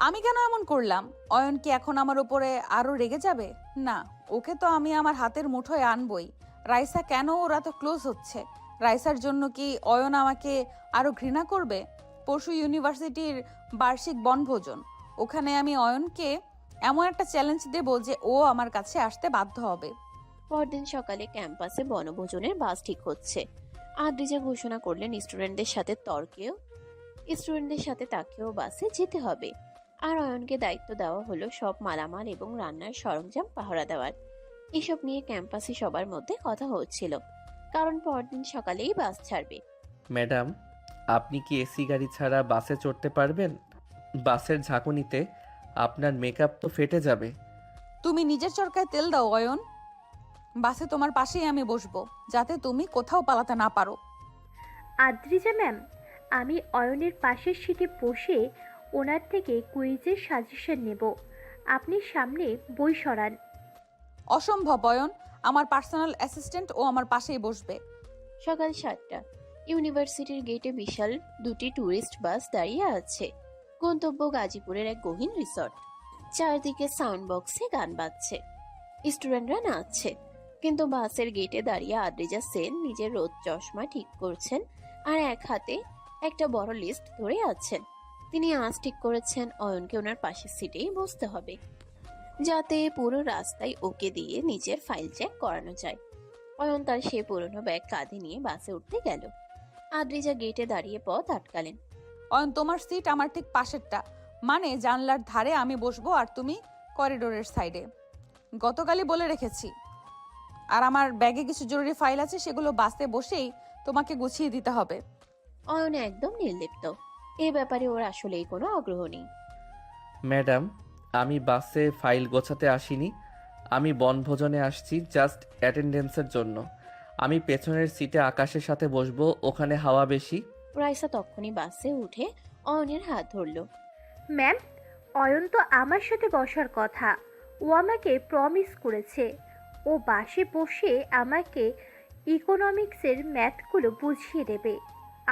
আমি কেন এমন করলাম? অয়ন কি এখন আমার উপরে আরো রেগে যাবে? না, ওকে তো আমি আমার হাতের মুঠোয় আনবই। রাইসা কেন ওরা তো ক্লোজ হচ্ছে? রাইসার জন্য কি অয়ন আমাকে আরো ঘৃণা করবে? পরশু ইউনিভার্সিটির বার্ষিক বনভোজন, ওখানে আমি অয়নকে এমন একটা চ্যালেঞ্জ দেব যে ও আমার কাছে আসতে বাধ্য হবে। পরদিন সকালে ক্যাম্পাসে বনভোজনের বাস ঠিক হচ্ছে। আদ্রিজা ঘোষণা করলেন স্টুডেন্টদের সাথে তাকেও বাসে যেতে হবে। আর অয়নকে দায়িত্ব দেওয়া হলো সব মালামাল এবং রান্নার সরঞ্জাম পাহারা দেওয়ার। এসব নিয়ে ক্যাম্পাসে সবার মধ্যে কথা হচ্ছিল, কারণ পরদিন সকালেই বাস ছাড়বে। ম্যাডাম, আপনি কি এসি গাড়ি ছাড়া বাসে চড়তে পারবেন? বাসের ঝাঁকুনিতে আপনার মেকআপ তো ফেটে যাবে। তুমি নিজের চরকায় তেল দাও অয়ন। বাসে তোমার পাশেই আমি বসবো, যাতে তুমি কোথাও পালাতে না পারো। আদ্রিজা ম্যাম, আমি অয়নের পাশের সিটে বসে ওনার থেকে কুইজের সাজেশন নেব। আপনি সামনে বই সরান। অসম্ভব অয়ন, আমার পার্সোনাল অ্যাসিস্ট্যান্ট ও আমার পাশেই বসবে। সকাল 7টা। ইউনিভার্সিটির গেটে বিশাল দুটি ট্যুরিস্ট বাস দাঁড়িয়ে আছে। গন্তব্য গাজীপুরের এক গহীন রিসর্ট। চারদিকে সাউন্ড বক্সে গান বাজছে, স্টুডেন্টরা নাচছে। কিন্তু বাসের গেটে দাঁড়িয়ে আদ্রিজা সেন নিজের রোদ চশমা ঠিক করছেন আর এক হাতে একটা বড় লিস্ট ধরে আছেন। তিনি আজ ঠিক করেছেন অয়নকে ওনার পাশের সিটেই বসতে হবে, যাতে পুরো রাস্তায় ওকে দিয়ে নিজের ফাইল চেক করানো যায়। অয়ন তার সেই পুরনো ব্যাগ কাঁধে নিয়ে বাসে উঠতে গেল। আদ্রিজা গেটে দাঁড়িয়ে পথ আটকালেন। অয়ন, তোমার সিট আমার ঠিক পাশেরটা, মানে জানলার ধারে আমি বসবো আর তুমি করিডোরের সাইডে। গতকালই বলে রেখেছি। আর আমার ব্যাগে কিছু জরুরি ফাইল আছে, সেগুলো বাসে বসেই তোমাকে গুছিয়ে দিতে হবে। অয়ন একদম নির্লিপ্ত। এ ব্যাপারে ওর আসলেই কোনো আগ্রহ নেই। ম্যাডাম, আমি বাসে ফাইল গোছাতে আসিনি। আমি বনভোজনে আসছি জাস্ট অ্যাটেন্ডেন্সের জন্য। আমি পেছনের সিটে আকাশের সাথে বসবো, ওখানে হাওয়া বেশি। রাইসা তখনই বাসে উঠে অয়নের হাত ধরল। ম্যাম, অয়ন তো আমার সাথে বসার কথা। ও আমাকে প্রমিস করেছে ও বাসে বসে আমাকে ইকোনমিক্সের ম্যাথগুলো বুঝিয়ে দেবে।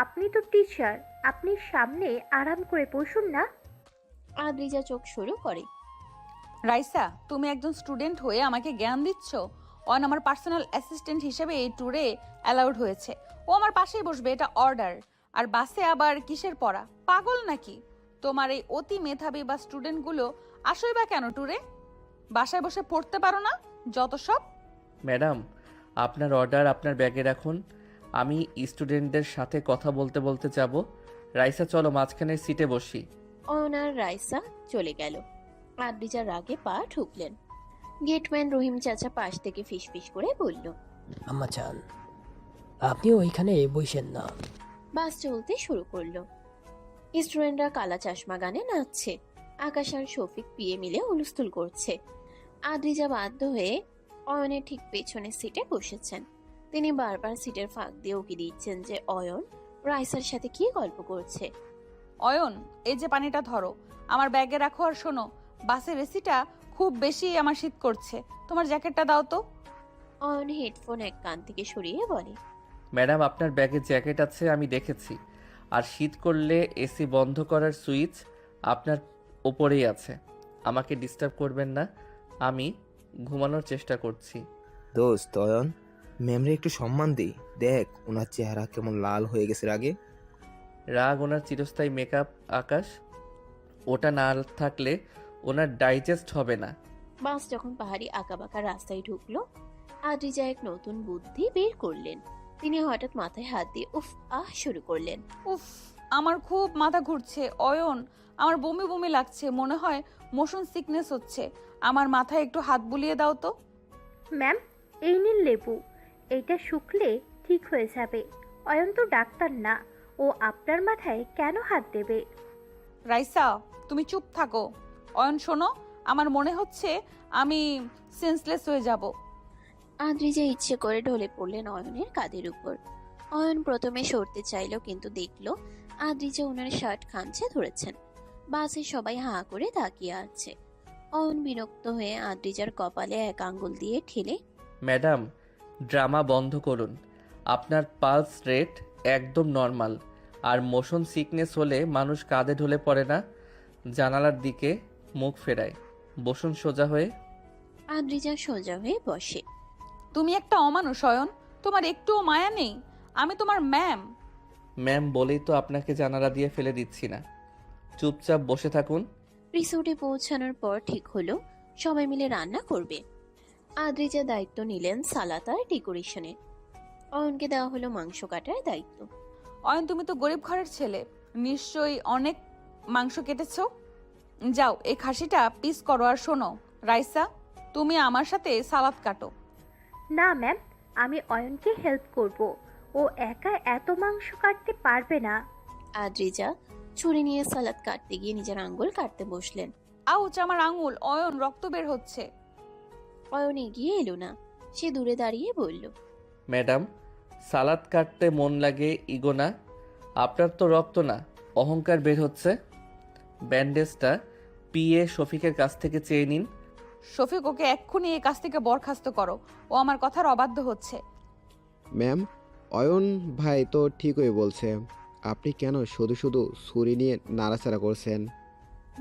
আপনি তো টিচার, আপনি সামনে আরাম করে বসুন না। আদ্রিজা চোখ শুরু করে। রাইসা, তুমি একজন স্টুডেন্ট হয়ে আমাকে জ্ঞান দিচ্ছ? অয়ন আমার পার্সোনাল অ্যাসিস্ট্যান্ট হিসেবে এই ট্যুরে অ্যালাউড হয়েছে। ও আমার পাশেই বসবে, এটা অর্ডার। আর বাসে আবার কিসের পড়া? পাগল নাকি? তোমার এই অতি মেধাবী বা স্টুডেন্টগুলো আসোই বা কেন ট্যুরে? বাসায় বসে পড়তে পারো না? যত সব। ম্যাডাম, আপনার অর্ডার আপনার ব্যাগে রাখুন। আমি স্টুডেন্টদের সাথে কথা বলতে বলতে যাব। রাইসা, চলো মাঝখানের সিটে বসি। অয়ন আর রাইসা চলে গেল। আদ্রিজা রাগে পা ঠুকলেন। গেটম্যান রহিম চাচা পাশ থেকে ফিসফিস করে বলল, আম্মা চান আপনিও ওইখানে বসেন না। বাস চলতে শুরু করলো। স্টুডেন্টরা কালা চশমা গানে নাচছে। আকাশ আর শফিক পিয়ে মিলে হুলস্থুল করছে। আদ্রিজা বাধ্য হয়ে অয়নের ঠিক পেছনের সিটে বসেছেন। তিনি বারবার সিটের ফাঁক দিয়ে উকি দিচ্ছেন যে অয়ন রাইসার সাথে কি গল্প করছে। অয়ন, এই যে পানিটা ধরো, আমার ব্যাগে রাখো। আর শোনো, বাসের এসিটা খুব বেশি আমার শীত করছে, তোমার জ্যাকেটটা দাও তো। অয়ন হেডফোন এক কান থেকে সরিয়ে বলে, ম্যাডাম, আপনার ব্যাগে জ্যাকেট আছে, আমি দেখেছি। আর শীত করলে এসি বন্ধ করার সুইচ আপনার ওপরেই আছে। আমাকে ডিস্টার্ব করবেন না, আমি ঘুমানোর চেষ্টা করছি। দোস্ত অয়ন, ম্যামরে একটু সম্মান দিই। দেখ ওনার চেহারা কেমন লাল হয়ে গেছে রাগে। রাগ ওনার চিরস্থায়ী মেকআপ আকাশ, ওটা না থাকলে ওনার ডাইজেস্ট হবে না। বাস যখন পাহাড়ি আঁকাবাঁকা রাস্তায় ঢুকলো, আদ্রিজা এক নতুন বুদ্ধি বের করলেন। তিনি হঠাৎ মাথায় হাত দিয়ে উফ আহ শুরু করলেন। উফ, আমার খুব মাথা ঘুরছে অয়ন, আমার বমি বমি লাগছে, মনে হয় মোশন সিকনেস হচ্ছে। আমার মাথায় একটু হাত বুলিয়ে দাও তো। ম্যাম, এই নিন লেবু, এইটা শুকলে ঠিক হয়ে যাবে। অয়ন তো ডাক্তার না, ও আপনার মাথায় কেন হাত দেবে? রাইসা, তুমি চুপ থাকো। অয়ন শোনো, আমার মনে হচ্ছে আমি সেন্সলেস হয়ে যাব। আদ্রিজা ইচ্ছে করে ঢলে পড়লেন অয়নের কাঁধের উপর। অয়ন প্রথমে সরতে চাইল, কিন্তু দেখলো আদ্রিজা ওনার শার্ট খামচে ধরেছেন। বাসে সবাই হাঁ করে তাকিয়ে আছে। অয়ন বিরক্ত হয়ে আদ্রিজার কপালে এক আঙ্গুল দিয়ে ঠেলে, ম্যাডাম, ড্রামা বন্ধ করুন। আপনার পালস রেট একদম নর্মাল। আর মোশন সিকনেস হলে মানুষ কাঁধে ঢলে পড়ে না, জানালার দিকে মুখ ফেরায়। বসুন সোজা হয়ে। আদ্রিজা সোজা হয়ে বসে। তুমি একটা অমানুষ অয়ন, তোমার একটুও মায়া নেই। আমি তোমার ম্যাম। ম্যাম বলেই তো আপনাকে জানালা দিয়ে ফেলে দিচ্ছি না। চুপচাপ বসে থাকুন। রিসোর্টে পৌঁছানোর পর ঠিক হলো সবাই মিলে রান্না করবে। আদ্রিজা দায়িত্ব নিলেন সালাদ আর ডেকোরেশনের। অয়নকে দেওয়া হলো মাংস কাটার দায়িত্ব। অয়ন, তুমি তো গরিব ঘরের ছেলে, নিশ্চয়ই অনেক মাংস কেটেছো। যাও, এই খাসিটা পিস করো। আর শোনো রাইসা, তুমি আমার সাথে সালাদ কাটো। না ম্যাম, আমি অয়নকে হেল্প করব। ও একা এত মাংস কাটতে পারবে না। আদ্রিজা ছুরি নিয়ে সালাদ কাটতে গিয়ে নিজের আঙ্গুল কাটতে বসলেন। আউচ, আমার আঙুল। অয়ন, রক্ত বের হচ্ছে। অয়ন এগিয়ে এলো না, সে দূরে দাঁড়িয়ে বলল, ম্যাডাম, সালাদ কাটতে মন লাগে, ইগো না। আপনার তো রক্ত না, অহংকার বের হচ্ছে। ব্যান্ডেজটা পিএ শফিকের কাছ থেকে চেয়ে নিন। শফিক, ওকে এক্ষুনি এই কাজ থেকে বরখাস্ত করো। ও আমার কথার অবাধ্য হচ্ছে। ম্যাম, অয়ন ভাই তো ঠিকই বলছে। আপনি কেন শুধু শুধু ছুরি নিয়ে নাড়াচাড়া করছেন?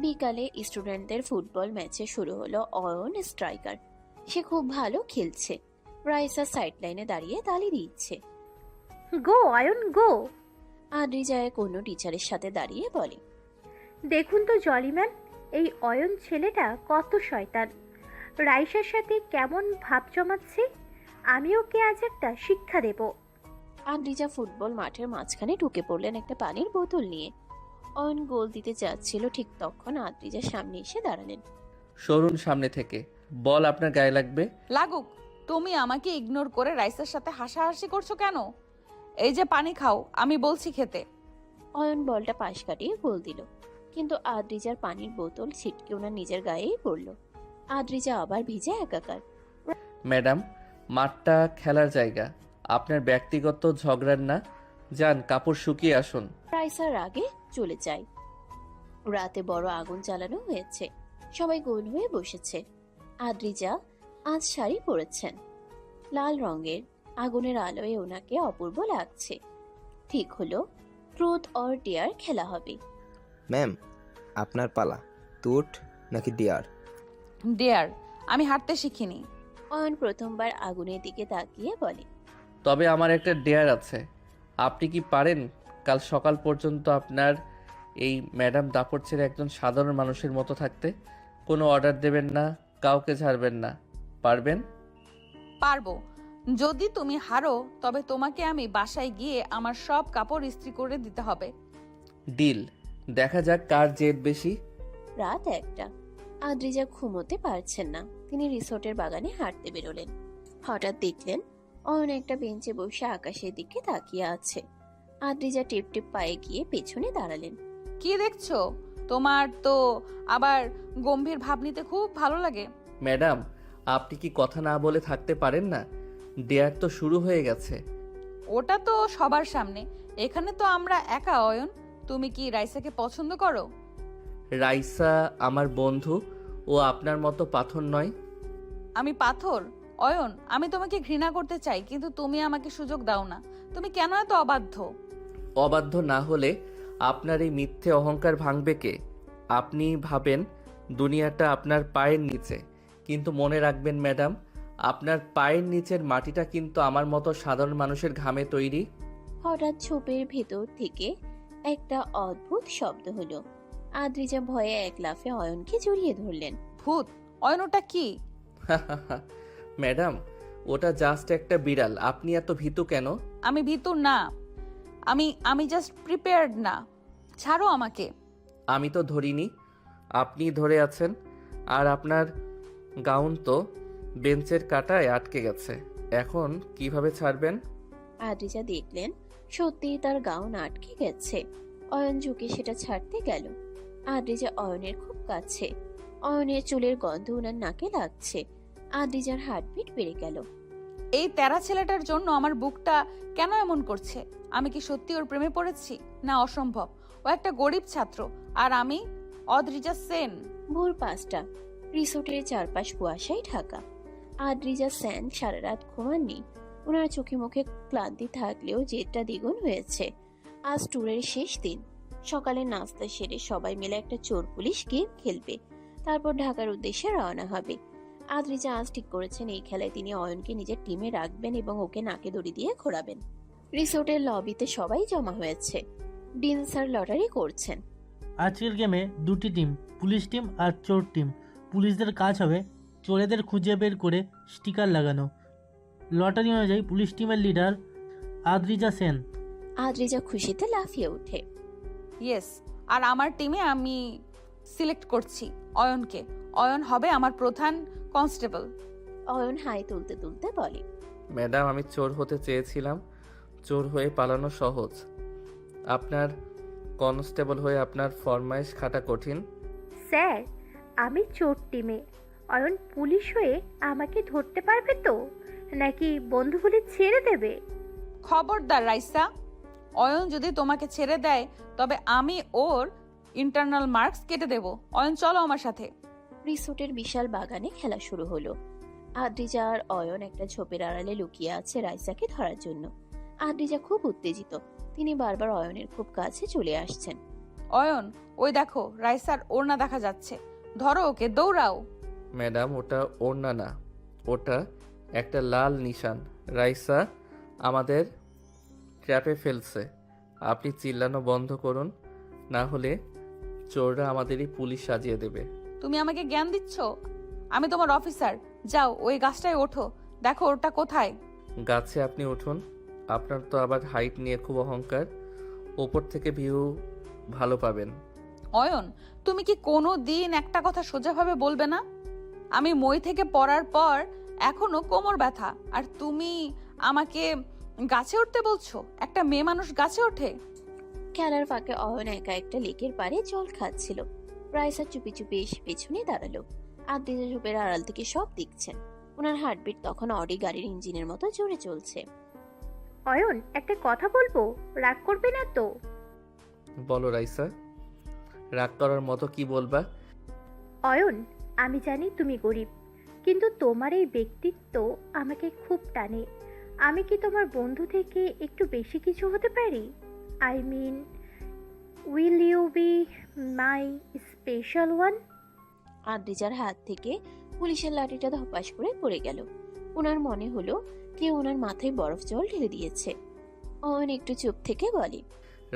বিকালে স্টুডেন্টদের ফুটবল ম্যাচে শুরু হলো। অয়ন স্ট্রাইকার, সে খুব ভালো খেলছে। রাইসা সাইড লাইনে দাঁড়িয়ে তালি দিচ্ছে। গো অয়ন গো। আদ্রিজা কোনো টিচারের সাথে দাঁড়িয়ে বলে, দেখুন তো জলি ম্যাম, এই অয়ন ছেলেটা কত শয়তান। রাইসার সাথে কেমন ভাব জমাচ্ছে। আমি ওকে আজ একটা শিক্ষা দেব। আদ্রিজা ফুটবল মাঠের মাঝখানে ঢুকে পড়লেন একটা পানির বোতল নিয়ে। অয়ন গোল দিতে যাচ্ছিল, ঠিক তখন আদ্রিজার সামনে এসে দাঁড়ালেন। সরুন সামনে থেকে, বল আপনার গায়ে লাগবে। লাগুক। তুমি আমাকে ইগনোর করে রাইসার সাথে হাসাহাসি করছো কেন? এই যে পানি খাও, আমি বলছি খেতে। অয়ন বলটা পাশ কাটিয়ে গোল দিল, কিন্তু আদ্রিজার পানির বোতল ছিটকে ওনার নিজের গায়েই পড়ল। আদ্রিজা আবার ভিজে একাকার। ম্যাডাম, মাঠটা খেলার জায়গা, আপনার ব্যক্তিগত ঝগড়ার না। যান, কাপড় শুকিয়ে আসুন। রাইসার আগে চলে যায়। রাতে বড় আগুন জ্বালানো হয়েছে, সবাই গোল হয়ে বসেছে। আদ্রিজা আজ শাড়ি পরেছেন, লাল রঙের। আগুনের আলোয় ওনাকে অপূর্ব লাগছে। ঠিক হলো ট্রুথ অর ডেয়ার খেলা হবে। ম্যাম, আপনার পালা। তুট নাকি ডিয়ার? ডেয়ার। আমি হাঁটতে শিখিনি। অয়ন প্রথমবার আগুনের দিকে তাকিয়ে বলে, তবে আমার একটা ডেয়ার আছে। আপনি কি পারেন কাল সকাল পর্যন্ত আপনার এই ম্যাডাম দাপট ছেড়ে একজন সাধারণ মানুষের মতো থাকতে? কোনো অর্ডার দেবেন না, কাউকে ছাড়বেন না, পারবেন? পারবো। যদি তুমি হারো তবে তোমাকে আমি বাসায় গিয়ে আমার সব কাপড় ইস্ত্রি করে দিতে হবে। ডিল। দেখা যাক কার জেদ বেশি। রাত 1টা। আদ্রিজা ঘুমোতে পারছেন না। তিনি রিসোর্টের বাগানে হাঁটতে বেরোলেন। হঠাৎ দেখলেন অয়ন একটা বেঞ্চে বসে আকাশের দিকে তাকিয়ে আছে। আদ্রিজা টিপ টিপ পায়ে গিয়ে পেছনে দাঁড়ালেন। কি দেখছো? তোমার তো আবার গম্ভীর ভাব নিতে খুব ভালো লাগে। ম্যাডাম, আপনি কি কথা না বলে থাকতে পারেন না? ডেয়ার তো শুরু হয়ে গেছে। ওটা তো সবার সামনে, এখানে তো আমরা একা। অয়ন, তুমি কি রাইসাকে পছন্দ করো? রাইসা আমার বন্ধু, ও আপনার মতো পাথর নয়। আমি পাথর? অয়ন, আমি তোমাকে ঘৃণা করতে চাই, কিন্তু তুমি আমাকে সুযোগ দাও না। তুমি কেন এত অবাধ্য? অবাধ্য না হলে আপনার এই মিথ্যে অহংকার ভাঙবে কে? আপনি ভাবেন দুনিয়াটা আপনার পায়ের নিচে, কিন্তু মনে রাখবেন ম্যাডাম, আপনার পায়ের নিচের মাটিটা কিন্তু আমার মতো সাধারণ মানুষের ঘামে তৈরি। হঠাৎ ঝোপের ভেতর থেকে একটা অদ্ভুত শব্দ হলো। আদ্রিজা ভয়ে এক লাফে অয়নকে জড়িয়ে ধরলেন। ভূত? অয়ন, ওটা কি? ম্যাডাম, ওটা জাস্ট একটা বিড়াল। আপনি এত ভীতু কেন? আমি ভীতু না, আমি জাস্ট প্রিপেয়ার্ড না। ছাড়ো আমাকে। আমি তো ধরিনি, আপনি ধরে আছেন। আর আপনার গাউন তো বেঞ্চের কাঁটায় আটকে গেছে, এখন কিভাবে ছাড়বেন? আদ্রিজা দেখলেন সত্যিই তার গাউন আটকে গেছে। অয়ন ঝুঁকে সেটা ছাড়তে গেল। আদ্রিজা অয়নের খুব কাছে। অয়নের চুলের গন্ধ ওনার নাকে লাগছে। আদ্রিজার হার্টবিট বেড়ে গেল। এই তেরা ছেলেটার জন্য আমার বুকটা কেন এমন করছে? আমি কি সত্যি ওর প্রেমে পড়েছি? না, অসম্ভব। ও একটা গরিব ছাত্র, আর আমি অদ্রিজা সেন। ভোর 5টা। রিসোর্টের চারপাশ কুয়াশায় ঢাকা। আদ্রিজা সেন সারা রাত ঘুমাননি। ওনার চোখে মুখে ক্লান্তি থাকলেও জেদটা দ্বিগুণ হয়েছে। আজ ট্যুরের শেষ দিন। সকালে নাস্তা সেরে সবাই মিলে একটা চোর পুলিশ গেম খেলবে, তারপর ঢাকার উদ্দেশ্যে রওনা হবে। আদ্রিজা আজ ঠিক করেছেন এই খেলায় তিনি অয়নকে নিজের টিমে রাখবেন এবং ওকে নাকে দড়ি দিয়ে ঘোরাবেন। রিসোর্টের লবিতে সবাই জমা হয়েছে। ডিন স্যার লটারি করছেন। আজকের গেমে 2টি টিম, পুলিশ টিম আর চোর টিম। পুলিশদের কাজ হবে চোরেদের খুঁজে বের করে স্টিকার লাগানো। লটারি অনুযায়ী পুলিশ টিমের লিডার আদ্রিজা সেন। আদ্রিজা খুশিতে লাফিয়ে ওঠে। ইয়েস, আর আমার টিমে আমি সিলেক্ট করছি অয়নকে। অয়ন হবে আমার প্রধান কনস্টেবল। অয়ন হাই তুলতে তুলতে বলে, ম্যাডাম, আমি চোর হতে চেয়েছিলাম। চোর হয়ে পালানো সহজ, আপনার কনস্টেবল হয়ে আপনার ফরমাইশ খাটা কঠিন। স্যার, আমি চোর টিমে। অয়ন পুলিশ হয়ে আমাকে ধরতে পারবে তো, নাকি বন্ধু বলে ছেড়ে দেবে? খবরদার রাইসা, অয়ন যদি তোমাকে ছেড়ে দেয় তবে আমি ওর ইন্টারনাল মার্কস কেটে দেব। অয়ন, চলো আমার সাথে। রিসোর্টের বিশাল বাগানে খেলা শুরু হলো। আদ্রিজা আর অয়ন একটা ঝোপের আড়ালে লুকিয়ে আছে রাইসাকে ধরার জন্য। আদ্রিজা খুব উত্তেজিত। তিনি বারবার অয়নের খুব কাছে চলে আসছেন। অয়ন, ওই দেখো রাইসার ওড়না দেখা যাচ্ছে, ধরো ওকে, দৌড়াও। ম্যাডাম, ওটা ওড়না না, ওটা একটা লাল নিশান। রাইসা আমাদের ট্র্যাপে ফেলছে। আপনি চিল্লানো বন্ধ করুন, না হলে চোররা আমাদেরই পুলিশ সাজিয়ে দেবে। তুমি আমাকে জ্ঞান দিচ্ছ? আমি তোমার অফিসার। যাও ওই গাছটায় ওঠো, দেখো ওটা কোথায়। গাছে আপনি উঠুন, আপনার তো আবার হাইট নিয়ে খুব অহংকার। ওপর থেকে ভিউ ভালো পাবেন। অয়ন, তুমি কি কোনো দিন একটা কথা সোজাভাবে বলবে না? আমি মই থেকে পড়ার পর এখনো কোমর ব্যথা, আর তুমি আমাকে গাছে উঠতে বলছো? একটা মেয়ে মানুষ গাছে ওঠে? খেলার ফাঁকে অয়ন একা একটা লেকের পাড়ে জল খাচ্ছিল। রাইসা চুপি চুপি এসে পেছনে দাঁড়ালো। আদ্রিজা ঝোপের আড়াল থেকে সব দেখছেন। ওনার হার্টবিট তখন অডি গাড়ির ইঞ্জিনের মতো জোরে চলছে। অয়ন, একটা কথা বলবো, রাগ করবে না তো? বলো রাইসা, রাগ করার মতো কি বলবা? অয়ন, আমি জানি তুমি গরিব, কিন্তু তোমার এই ব্যক্তিত্ব আমাকে খুব টানে। আমি কি তোমার বন্ধু থেকে একটু বেশি কিছু হতে পারি? I mean, will you be my special one? আদ্রিজার হাত থেকে পুলিশের লাঠিটা ধপাস করে পড়ে গেল। ওনার মনে হলো কেউ ওনার মাথায় বরফ জল ঢেলে দিয়েছে। অয়ন একটু চুপ থেকে বলে,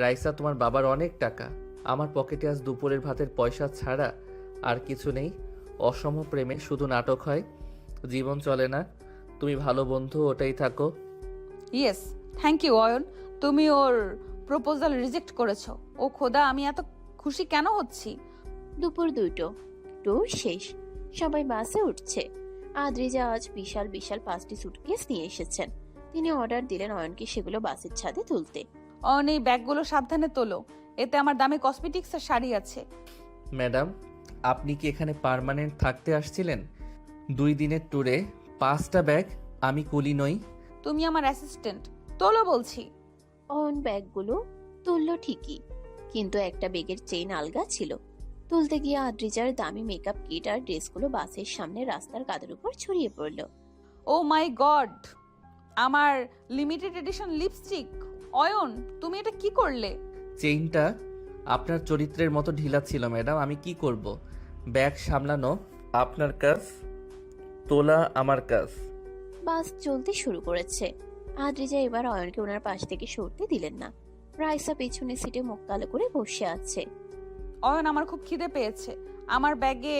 রাইসা, তোমার বাবার অনেক টাকা, আমার পকেটে আজ দুপুরের ভাতের পয়সা ছাড়া আর কিছু নেই। অসম প্রেমে শুধু নাটক হয়, জীবন চলে না। তুমি ভালো বন্ধু, ওটাই থাকো। Yes, thank you Ayan. তুমি ওর প্রপোজাল রিজেক্ট করেছো। ও খোদা, আমি এত খুশি কেন হচ্ছি। দুপুর 2টো, ট্যুর শেষ, সবাই বাসে উঠছে। আদ্রিজা আজ বিশাল বিশাল 5টি সুটকেস নিয়ে এসেছেন। তিনি অর্ডার দিলেন অয়নকে সেগুলো বাসের ছাদে তুলতে। অয়ন, এই ব্যাগগুলো সাবধানে তোলো, এতে আমার দামি কসমেটিক্সের শাড়ি আছে। ম্যাডাম, আপনি কি এখানে পার্মানেন্ট থাকতে আসছিলেন? 2 দিনের ট্যুরে 5টা ব্যাগ? আমি কুলি নই। তুমি আমার অ্যাসিস্ট্যান্ট, তোলো বলছি। অয়ন ব্যাগগুলো তুললো ঠিকই, কিন্তু একটা ব্যাগের চেইন আলগা ছিল। তুলতে গিয়ে আদ্রিজার দামি মেকআপ কিট আর ড্রেসগুলো বাসের সামনে রাস্তার কাদের উপর ছড়িয়ে পড়ল। ও মাই গড, আমার লিমিটেড এডিশন লিপস্টিক। অয়ন, তুমি এটা কি করলে? চেইনটা আপনার চরিত্রের মতো ঢিলা ছিল ম্যাডাম, আমি কি করব? ব্যাগ সামলানো আপনার কাজ, তোলা আমার কাজ। বাস চলতে শুরু করেছে। আদ্রিজা এবার অয়নকে ওনার পাশ থেকে সরতে দিলেন না। রাইসা পেছনের সিটে মুখ কালো করে বসে আছে। অয়ন, আমার খুব খিদে পেয়েছে, আমার ব্যাগে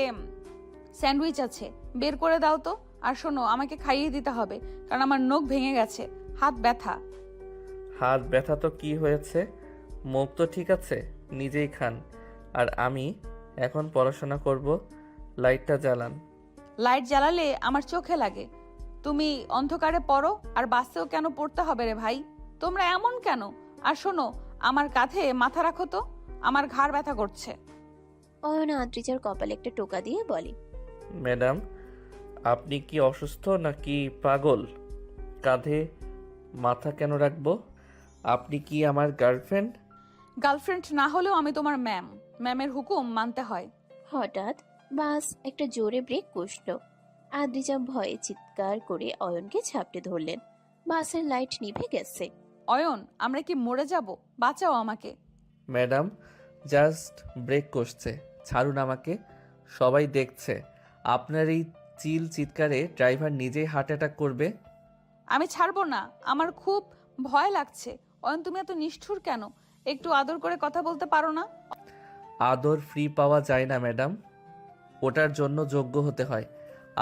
স্যান্ডউইচ আছে, বের করে দাও তো। আর শোনো, আমাকে খাইয়ে দিতে হবে, কারণ আমার নখ ভেঙে গেছে, হাত ব্যথা। হাত ব্যথা তো কি হয়েছে, মুখ তো ঠিক আছে, নিজেই খান। আর আমি এখন পড়াশোনা করব। লাইটটা জ্বালান। লাইট জ্বালালে আমার চোখে লাগে। তুমি অন্ধকারে পড়ো, আর বাসেও কেন পড়তে হবে রে ভাই? তোমরা এমন কেন? আর শোনো, আমার কাঁধে মাথা রাখো তো, আমার ঘাড় ব্যথা করছে। অয়ন আদ্রিজার কপালে একটা টোকা দিয়ে বলে, ম্যাডাম, আপনি কি অসুস্থ নাকি পাগল? কাঁধে মাথা কেন রাখবো? আপনি কি আমার গার্লফ্রেন্ড? গার্লফ্রেন্ড না হলেও আমি তোমার ম্যাম, ম্যামের হুকুম মানতে হয়। হঠাৎ বাস একটা জোরে ব্রেক কষল। আদ্রিজা ভয়ে চিৎকার করে অয়নকে ঝাপটে ধরলেন। বাসের লাইট নিভে গেছে। অয়ন, আমরা কি মরে যাব? বাঁচাও আমাকে। ম্যাডাম, জাস্ট ব্রেক করছে, ছাড়ুন আমাকে। সবাই দেখছে, আপনার এই চিৎকারে ড্রাইভার নিজেই হার্ট অ্যাটাক করবে। আমি ছাড়বো না, আমার খুব ভয় লাগছে। অয়ন, তুমি এত নিষ্ঠুর কেন? একটু আদর করে কথা বলতে পারো না? আদর ফ্রি পাওয়া যায় না ম্যাডাম, ওটার জন্য যোগ্য হতে হয়।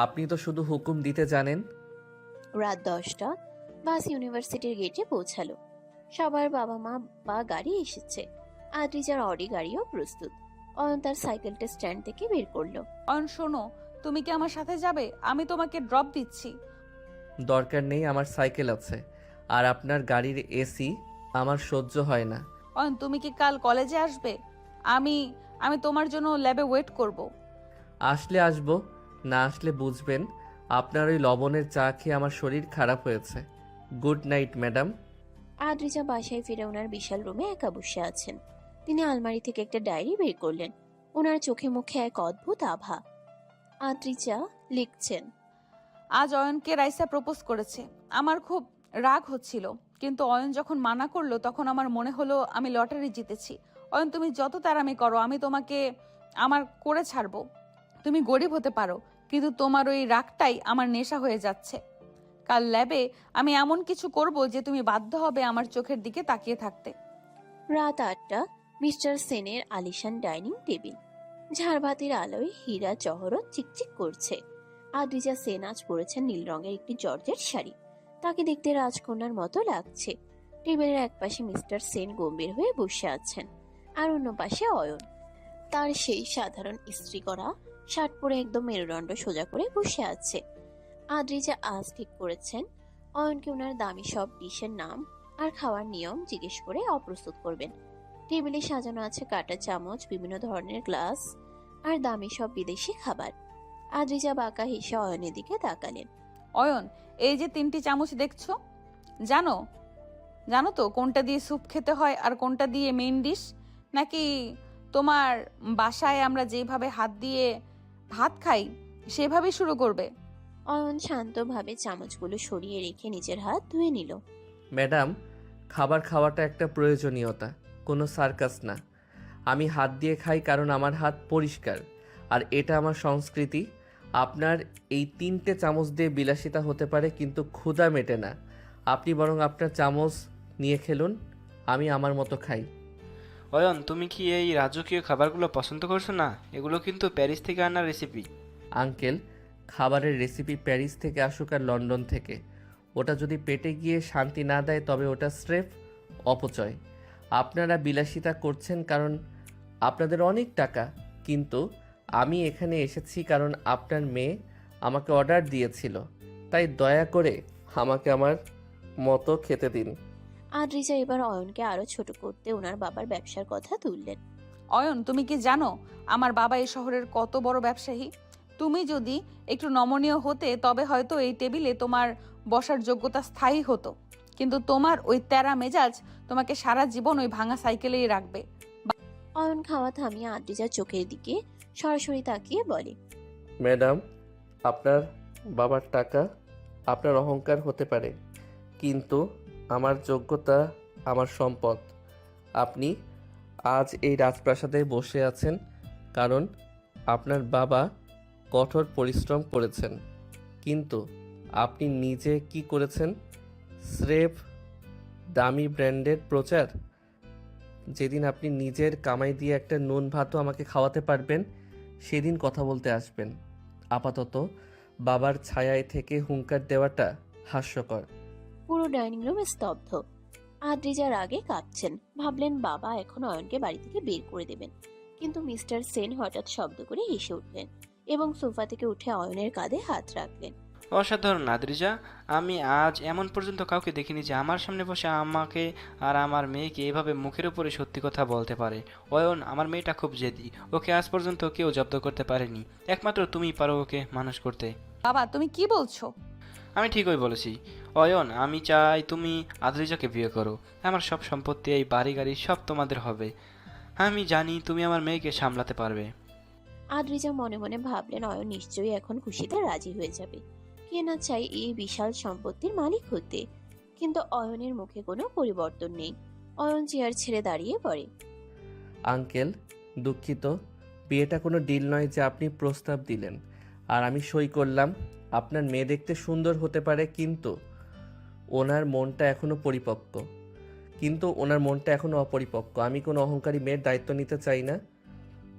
আপনি তো শুধু হুকুম দিতে জানেন। রাত 10টা, বাস ইউনিভার্সিটির গেটে পৌঁছালো। সবার বাবা মা বা গাড়ি এসেছে। আদ্রিজার অডি গাড়িও প্রস্তুত। অয়ন তার সাইকেলটা স্ট্যান্ড থেকে বের করলো। অয়ন শোনো, তুমি কি আমার সাথে যাবে? আমি তোমাকে ড্রপ দিচ্ছি। দরকার নেই, আমার সাইকেল আছে। আর আপনার গাড়ির এসি আমার সহ্য হয় না। অয়ন, তুমি কি কাল কলেজে আসবে? আমি আমি তোমার জন্য ল্যাবে ওয়েট করব। আসলে আসবো, না আসলে বুঝবেন আপনার ওই লবণের চা খেয়ে আমার শরীর খারাপ হয়েছে। Good night madam. আদ্রিজা বাসায় ফিরে ওনার বিশাল রুমে একা বসে আছেন। তিনি আলমারি থেকে একটা ডায়েরি বের করলেন। ওনার চোখে মুখে এক অদ্ভুত আভা। আদ্রিজা লিখছেন, আজ অয়নকে রাইসা প্রপোজ করেছে। আমার খুব রাগ হচ্ছিল, কিন্তু অয়ন যখন মানা করলো তখন আমার মনে হলো আমি লটারি জিতেছি। অয়ন, তুমি যত তাড়ামি করো, আমি তোমাকে আমার করে ছাড়বো। তুমি গরিব হতে পারো, কিন্তু তোমার ওই রাগটাই আমার নেশা হয়ে যাচ্ছে। কাল ল্যাবে আমি এমন কিছু করব যে তুমি বাধ্য হবে আমার চোখের দিকে তাকিয়ে থাকতে। রাত 8টা, মিস্টার সেনের আলিশান ডাইনিং টেবিল। ঝাড়বাতির আলোয় হীরা জহরত চিকচিক করছে। আদ্রিজা সেন আজ পরেছেন নীল রঙের একটি জর্জেট শাড়ি। তাকে দেখতে রাজকন্যার মতো লাগছে। টেবিলের এক পাশে মিস্টার সেন গম্ভীর হয়ে বসে আছেন, আর অন্য পাশে অয়ন। তার সেই সাধারণ ইস্ত্রি করা শার্ট পরে একদম মেরুদণ্ড সোজা করে বসে আছে। আদ্রিজা আজ ঠিক করেছেন অয়নকে ওনার দামি সব ডিশের নাম আর খাওয়ার নিয়ম জিজ্ঞেস করে অপ্রস্তুত করবেন। টেবিলে সাজানো আছে কাঁটা চামচ, বিভিন্ন ধরনের গ্লাস আর দামি সব বিদেশি খাবার। আদ্রিজা বাঁকা হেসে অয়নের দিকে তাকালেন। অয়ন, এই যে 3টি চামচ দেখছো, জানো জানো তো কোনটা দিয়ে স্যুপ খেতে হয় আর কোনটা দিয়ে মেইন ডিশ? নাকি তোমার বাসায় আমরা যেভাবে হাত দিয়ে ভাত খাই সেভাবেই শুরু করবে? অয়ন শান্তভাবে চামচগুলো সরিয়ে রেখে নিজের হাত ধুয়ে নিল। ম্যাডাম, খাবার খাওয়াটা একটা প্রয়োজনীয়তা, কোনো সার্কাস না। আমি হাত দিয়ে খাই কারণ আমার হাত পরিষ্কার, আর এটা আমার সংস্কৃতি। আপনার এই 3টে চামচ দিয়ে বিলাসিতা হতে পারে, কিন্তু ক্ষুধা মেটে না। আপনি বরং আপনার চামচ নিয়ে খেলুন, আমি আমার মতো খাই। অয়ন, তুমি কি এই রাজকীয় খাবারগুলো পছন্দ করছো না? এগুলো কিন্তু প্যারিস থেকে আনা রেসিপি। আঙ্কেল, খাবারের রেসিপি প্যারিস থেকে আসুক আর লন্ডন থেকে, ওটা যদি পেটে গিয়ে শান্তি না দেয় তবে ওটা স্রেফ অপচয়। আপনারা বিলাসিতা করছেন কারণ আপনাদের অনেক টাকা, কিন্তু আমি এখানে এসেছি কারণ আপনার মেয়ে আমাকে অর্ডার দিয়েছিল। তাই দয়া করে আমাকে আমার মতো খেতে দিন। আদ্রিজা এবার অয়নকে আরো ছোট করতে ওনার বাবার ব্যবসার কথা তুললেন। অয়ন, তুমি কি জানো আমার বাবা এই শহরের কত বড় ব্যবসায়ী? তুমি যদি একটু নমনীয় হতে তবে হয়তো এই টেবিলে তোমার বসার যোগ্যতা স্থায়ী হতো, কিন্তু তোমার ওই তেরা মেজাজ তোমাকে সারা জীবন ওই ভাঙা সাইকেলেই রাখবে। অয়ন খাওয়া থামিয়ে আদ্রিজার চোখের দিকে সরাসরি তাকিয়ে বলে, ম্যাডাম, আপনার বাবার টাকা আপনার অহংকার হতে পারে, কিন্তু আমার যোগ্যতা আমার সম্পদ। আপনি আজ এই রাজপ্রাসাদে বসে আছেন কারণ আপনার বাবা কঠোর পরিশ্রম করেছেন, কিন্তু আপনি নিজে কি করেছেন? স্রেফ দামি ব্র্যান্ডের প্রচার। যেদিন আপনি নিজের কামাই দিয়ে একটা নুন ভাতও আমাকে খাওয়াতে পারবেন সেদিন কথা বলতে আসবেন। আপাতত বাবার ছায়ায় থেকে হুঙ্কার দেওয়াটা হাস্যকর। পুরো ডাইনিং রুম স্তব্ধ। আদ্রিজার আগে কাঁপছেন, ভাবলেন বাবা এখন অয়নকে বাড়ি থেকে বের করে দেবেন, কিন্তু মিস্টার সেন হঠাৎ শব্দ করে হেসে উঠলেন এবং সোফা থেকে উঠে অয়নের কাঁধে হাত রাখলেন। অসাধারণ আদ্রিজা, আমি আজ এমন পর্যন্ত কাউকে দেখিনি যে আমার সামনে বসে আমাকে আর আমার মেয়েকে এভাবে মুখের উপরে সত্যি কথা বলতে পারে। অয়ন, আমার মেয়েটা খুব জেদি, ওকে আজ পর্যন্ত কেউ জব্দ করতে পারেনি, একমাত্র তুমিই পারো ওকে মানুষ করতে। বাবা, তুমি কি বলছো? আমি ঠিকই বলেছি অয়ন, আমি চাই তুমি আদ্রিজাকে বিয়ে করো। আমার সব সম্পত্তি, এই বাড়ি গাড়ি সব তোমাদের হবে। আমি জানি তুমি আমার মেয়েকে সামলাতে পারবে। আদ্রিজা মনে মনে ভাবলেন অয়ন নিশ্চয়ই এখন খুশিতে রাজি হয়ে যাবে, কে না চাই এই বিশাল সম্পত্তির মালিক হতে। কিন্তু অয়নের মুখে কোনো পরিবর্তন নেই। অয়ন চেয়ার ছেড়ে দাঁড়িয়ে পড়ে। আঙ্কেল, দুঃখিত, বিয়েটা কোনো ডিল নয় যে আপনি প্রস্তাব দিলেন আর আমি সই করলাম। আপনার মেয়ে দেখতে সুন্দর হতে পারে, কিন্তু ওনার মনটা এখনো অপরিপক্ক। আমি কোনো অহংকারী মেয়ের দায়িত্ব নিতে চাই না,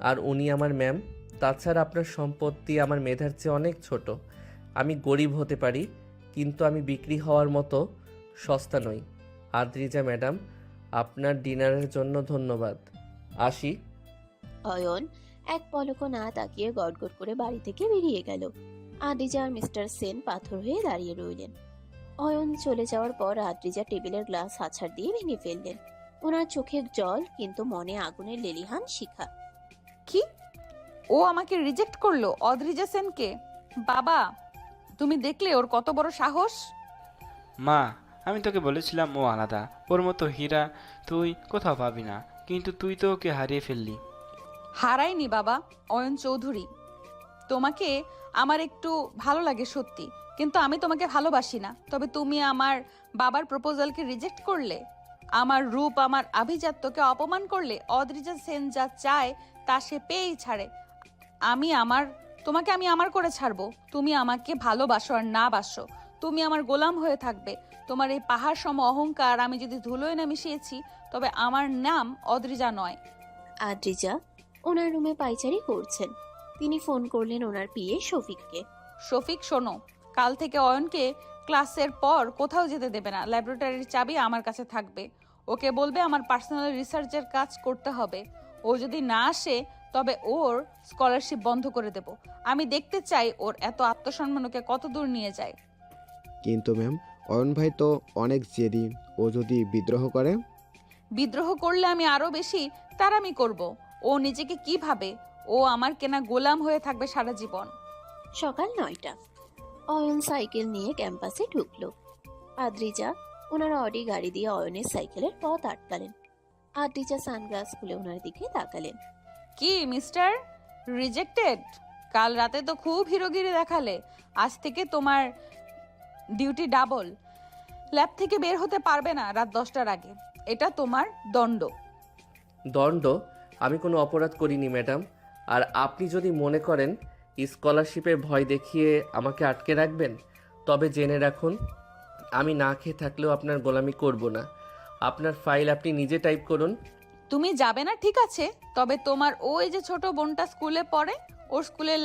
আর উনি আমার ম্যাম। তাছাড়া আপনার সম্পত্তি আমার মেধার চেয়ে অনেক ছোট। আমি গরিব হতে পারি, কিন্তু আমি বিক্রি হওয়ার মতো সস্তা নই। আদ্রিজা ম্যাডাম, আপনার ডিনারের জন্য ধন্যবাদ। আসি। অয়ন এক পলকও না তাকিয়ে গটগট করে বাড়ি থেকে বেরিয়ে গেল। আদ্রিজা আর মিস্টার সেন পাথর হয়ে দাঁড়িয়ে রইলেন। অয়ন চলে যাওয়ার পর আদ্রিজা টেবিলের গ্লাস হাছাড় দিয়ে ভেঙে ফেললেন। ওনার চোখে জল, কিন্তু মনে আগুনের লেলিহান শিখা। কি? ও আমাকে রিজেক্ট করলো? অদ্রিজা সেনকে? বাবা, তুমি দেখলে ওর কত বড় সাহস? মা, আমি তোকে বলেছিলাম ও আলাদা, ওর মতো হীরা তুই কোথাও পাবি না, কিন্তু তুই তো ওকে হারিয়ে ফেললি। হারাইনি বাবা, অয়ন চৌধুরী। তোমাকে আমার একটু ভালো লাগে সত্যি, কিন্তু আমি তোমাকে ভালোবাসি না। তবে তুমি আমার বাবার প্রপোজালকে রিজেক্ট করলে, আমার রূপ, আমার আভিজাত্যকে অপমান করলে। অদ্রিজা সেন যা চায় তা সে পেয়েই ছাড়ে। তোমাকে আমি আমার করে ছাড়বো। তুমি আমাকে ভালোবাসো আর না বাসো, তুমি আমার গোলাম হয়ে থাকবে। তোমার এই পাহাড় সম অহংকার আমি যদি ধুলোয় না মিশিয়েছি, তবে আমার নাম অদ্রিজা নয়। আদ্রিজা ওনার রুমে পাইচারি করছেন। তিনি ফোন করলেন ওনার পিএ শফিককে। শফিক, শোনো, কাল থেকে অয়নকে ক্লাসের পর কোথাও যেতে দেবে না। ল্যাবরেটরির চাবি আমার কাছে থাকবে। ওকে বলবে আমার পার্সোনাল রিসার্চের কাজ করতে হবে। ও যদি না আসে তবে ওর স্কলারশিপ বন্ধ করে দেব। আমি দেখতে চাই ওর এত আত্মসম্মান ওকে কত দূর নিয়ে যায়। কিন্তু ম্যাম, অয়ন ভাই তো অনেক জেদি, ও যদি বিদ্রোহ করে? বিদ্রোহ করলে আমি আরো বেশি তারামি করব। ও নিজেকে কি ভাবে? ও আমার কেনা গোলাম হয়ে থাকবে সারা জীবন। সকাল 9টা। অয়ন সাইকেল নিয়ে ক্যাম্পাসে ঢুকলো। আদ্রিজা ওনার অডি গাড়ি দিয়ে অয়নের সাইকেলের পথ আটকালেন। আদ্রিজা সানগ্লাস খুলে ওনার দিকে তাকালেন। কি মিস্টার রিজেক্টেড? কাল রাতে তো খুব হিরোগিরি দেখালে। আজ থেকে তোমার ডিউটি ডাবল। ল্যাব থেকে বের হতে পারবে না রাত 10টার আগে। এটা তোমার দণ্ড। দণ্ড? আমি কোনো অপরাধ করিনি ম্যাডাম। আর আপনি যদি মনে করেন স্কলারশিপের ভয় দেখিয়ে আমাকে আটকে রাখবেন, তবে জেনে রাখুন আমি না খেয়ে থাকলেও আপনার গোলামি করব না। আপনার ফাইল আপনি নিজে টাইপ করুন। তুমি যাবে না ঠিক আছে, তবে তোমার ওই যে ছোট বোনটা স্কুলে পড়ে, ওর স্কুলের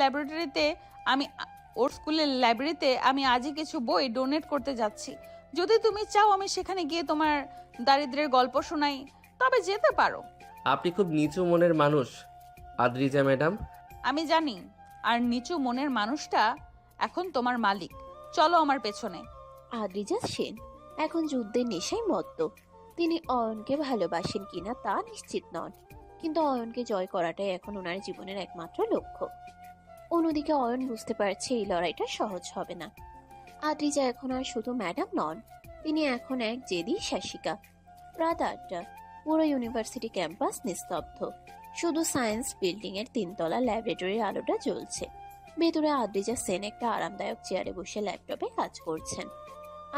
লাইব্রেরিতে আমি আজই কিছু বই ডোনেট করতে যাচ্ছি। যদি তুমি চাও আমি সেখানে গিয়ে তোমার দারিদ্র্যের গল্প শোনাই, তবে যেতে পারো। আপনি খুব নিচু মনের মানুষ আদ্রিজা ম্যাডাম। আমি জানি, আর নিচু মনের মানুষটা এখন তোমার মালিক। চলো আমার পেছনে। আদ্রিজা সেন এখন যুদ্ধের নেশায় মত্ত। তিনি অয়নকে ভালোবাসেন কিনা তা নিশ্চিত নন, কিন্তু অয়নকে জয় করাটাই এখন ওনার জীবনের একমাত্র লক্ষ্য। অন্যদিকে অয়ন বুঝতে পারছে এই লড়াইটা সহজ হবে না। আদ্রিজা এখন আর শুধু ম্যাডাম নন, তিনি এখন এক জেদি শাসিকা। রাত 8টা, পুরো ইউনিভার্সিটি ক্যাম্পাস নিস্তব্ধ। শুধু সায়েন্স বিল্ডিং এর 3তলা ল্যাবরেটরির আলোটা জ্বলছে। ভেতরে আদ্রিজা সেন একটা আরামদায়ক চেয়ারে বসে ল্যাপটপে কাজ করছেন,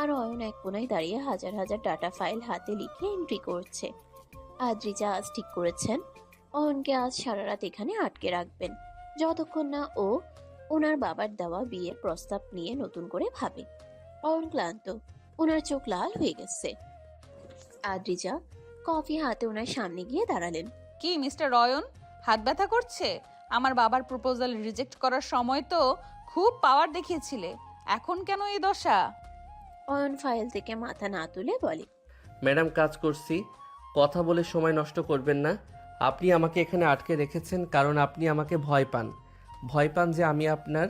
আর অয়ন এক কোনায় দাঁড়িয়ে হাজার হাজার ডাটা ফাইল হাতে লিখে এন্ট্রি করছে। আদ্রিজা আজ ঠিক করেছেন অয়নকে আজ সারা রাত এখানে আটকে রাখবেন, যতক্ষণ না ও ওনার বাবার দেওয়া বিয়ের প্রস্তাব নিয়ে নতুন করে ভাবে। অয়ন ক্লান্ত, ওনার চোখ লাল হয়ে গেছে। আদ্রিজা কফি হাতে ওনার সামনে গিয়ে দাঁড়ালেন। কি মিস্টার অয়ন, হাত ব্যথা করছে? আমার বাবার প্রপোজাল রিজেক্ট করার সময় তো খুব পাওয়ার দেখিয়েছিলে, এখন কেন এই দশা? অয়ন ফাইল থেকে মাথা না তুলে বলে, ম্যাডাম কাজ করছি, কথা বলে সময় নষ্ট করবেন না। আপনি আমাকে এখানে আটকে রেখেছেন কারণ আপনি আমাকে ভয় পান যে আমি আপনার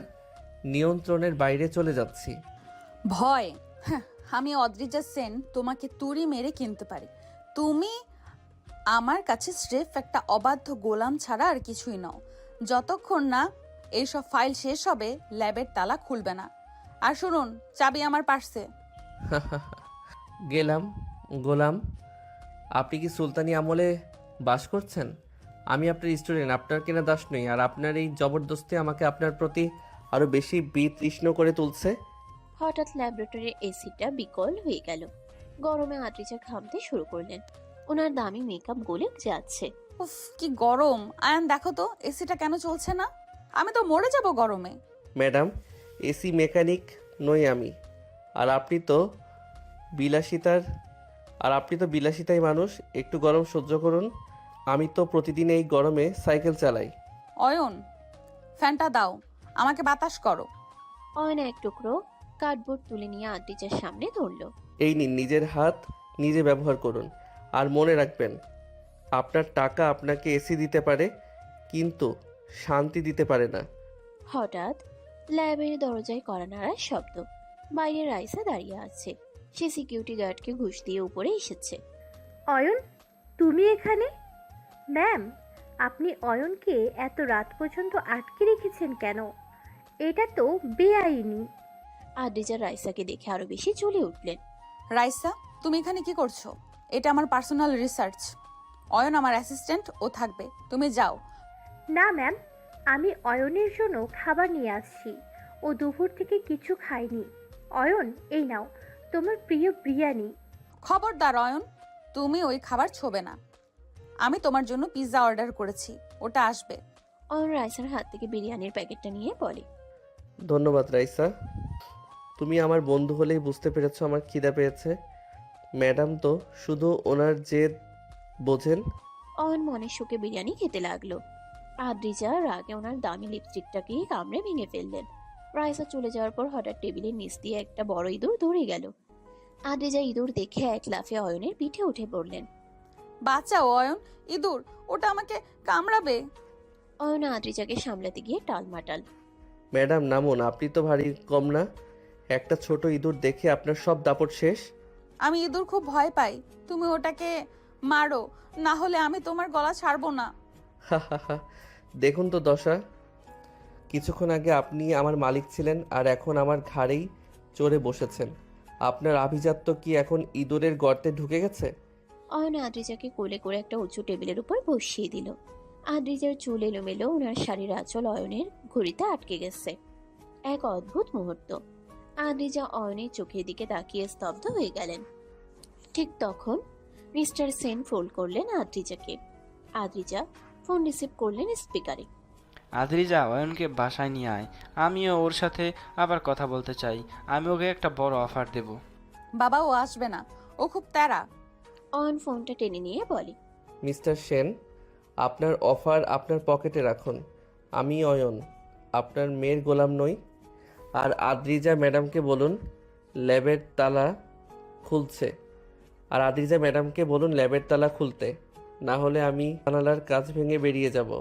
নিয়ন্ত্রণের বাইরে চলে যাচ্ছি। ভয়? হ্যাঁ, আমি অদ্রিজা সেন তোমাকে তুড়ি মেরে কিনতে পারি। তুমি আমার কাছে স্রেফ একটা অবাধ্য গোলাম ছাড়া আর কিছুই নও। যতক্ষণ না এইসব ফাইল শেষ হবে, ল্যাবের তালা খুলবে না। আর শুনুন, চাবি আমার পার্সে। গেলাম গোলাম, আপনি কি সুলতানি আমলে বাস করছেন? আমি আপনার স্টুডেন্ট, আপনার কেনা দাস নই। আর আপনার এই জবরদস্তি আমাকে আপনার প্রতি আরও বেশি বিতৃষ্ণ করে তুলছে। হঠাৎ ল্যাবরেটরির এসিটা বিকল হয়ে গেল। গরমে আদ্রিজা ঘামতে শুরু করলেন। ওনার দামি মেকআপ গলে যাচ্ছে। উফ, কি গরম! আয়ান দেখো তো এসিটা কেন চলছে না, আমি তো মরে যাব গরমে। ম্যাডাম, এসি মেকানিক নই আমি। আর আপনি তো বিলাসিতাই মানুষ, একটু গরম সহ্য করুন। আমি তো প্রতিদিন এই গরমে সাইকেল চালাই। অয়ন, ফ্যানটা দাও, আমাকে বাতাস করো। অয়ন এক টুকরো কার্ডবোর্ড তুলে নিয়ে আদ্রিজার সামনে ধরল। এই নিন, নিজের হাত নিজে ব্যবহার করুন। আর মনে রাখবেন, আপনার টাকা আপনাকে এসি দিতে পারে, কিন্তু শান্তি দিতে পারে না। হঠাৎ ল্যাবের দরজায় কড়া নাড়ার শব্দ। বাইরে রাইসা দাঁড়িয়ে আছে। সে সিকিউরিটি গার্ডকে ঘুষ দিয়ে উপরে এসেছে। অয়ন, তুমি এখানে? ম্যাম, আপনি অয়নকে এত রাত পর্যন্ত আটকে রেখেছেন কেন? এটা তো বেআইনি। আদ্রিজা রাইসাকে দেখে আরো বেশি জ্বলে উঠলেন। রাইসা, তুমি এখানে কি করছো? এটা আমার পার্সোনাল রিসার্চ। অয়ন আমার অ্যাসিস্ট্যান্ট, ও থাকবে, তুমি যাও। না ম্যাম, আমি অয়নের জন্য খাবার নিয়ে আসছি। ও দুপুর থেকে কিছু খায়নি। অয়ন, এই নাও তোমার প্রিয় বিরিয়ানি। খবরদার অয়ন, তুমি ওই খাবার ছোবে না। আমি তোমার জন্য পিৎজা অর্ডার করেছি, ওটা আসবে। অয়ন রাইসার হাত থেকে বিরিয়ানির প্যাকেটটা নিয়ে বলে, ধন্যবাদ রাইসা, তুমি আমার বন্ধু হলেই বুঝতে পেরেছো আমার খিদা পেয়েছে। ম্যাডাম তো শুধু ওনার জেদ বোঝেন। অয়ন মনের সুখে বিরিয়ানি খেতে লাগলো। আদ্রিজা রাগে ওনার দামি লিপস্টিকটাকে কামড়ে ভেঙে ফেললেন। রাইসা চলে যাওয়ার পর হঠাৎ টেবিলের নিচ দিয়ে একটা বড় ইঁদুর দৌড়ে গেল। আদ্রিজা ইঁদুর দেখে এক লাফে অয়নের পিঠে উঠে পড়লেন। বাঁচাও অয়ন, ইঁদুর, ওটা আমাকে কামড়াবে। অয়ন আদ্রিজাকে সামলাতে গিয়ে টালমাটাল। ম্যাডাম নামুন, আপনি তো ভারী কম না। একটা ছোট ইঁদুর দেখে আপনার সব দাপট শেষ। আমি ইঁদুর খুব ভয় পাই, তুমি ওটাকে মারো, না হলে আমি তোমার গলা ছাড়বো না। দেখুন তো দশা, কিছুক্ষণ আগে আপনি আমার মালিক ছিলেন, আর এখন আমার ঘাড়েই চড়ে বসেছেন। আপনার আভিজাত্য কি এখন ইঁদুরের গর্তে ঢুকে গেছে? অয়ন আদ্রিজাকে কোলে করে একটা উঁচু টেবিলের উপর বসিয়ে দিল। আদ্রিজার চুল এলোমেলো, ওনার শাড়ির আঁচল অয়নের ঘড়িতে আটকে গেছে। এক অদ্ভুত মুহূর্ত। আদ্রিজা অয়নের চোখের দিকে তাকিয়ে স্তব্ধ হয়ে গেলেন। ঠিক তখন মিস্টার সেন ফোন করলেন আদ্রিজাকে। আদ্রিজা ফোন রিসিভ করলেন স্পিকারে। আদ্রিজা, অয়নকে বাসায় নিয়ে আয়, আমিও ওর সাথে আবার কথা বলতে চাই। আমি ওকে একটা বড় অফার দেব। বাবা, ও আসবে না, ও খুব তেরা। অয়ন ফোনটা টেনে নিয়ে বলে, মিস্টার সেন, আপনার অফার আপনার পকেটে রাখুন। আমি অয়ন, আপনার মেয়ের গোলাম নই। আর আদ্রিজা ম্যাডামকে বলুন ল্যাবের তালা খুলতে, না হলে আমি জানালার কাজ ভেঙে বেরিয়ে যাব।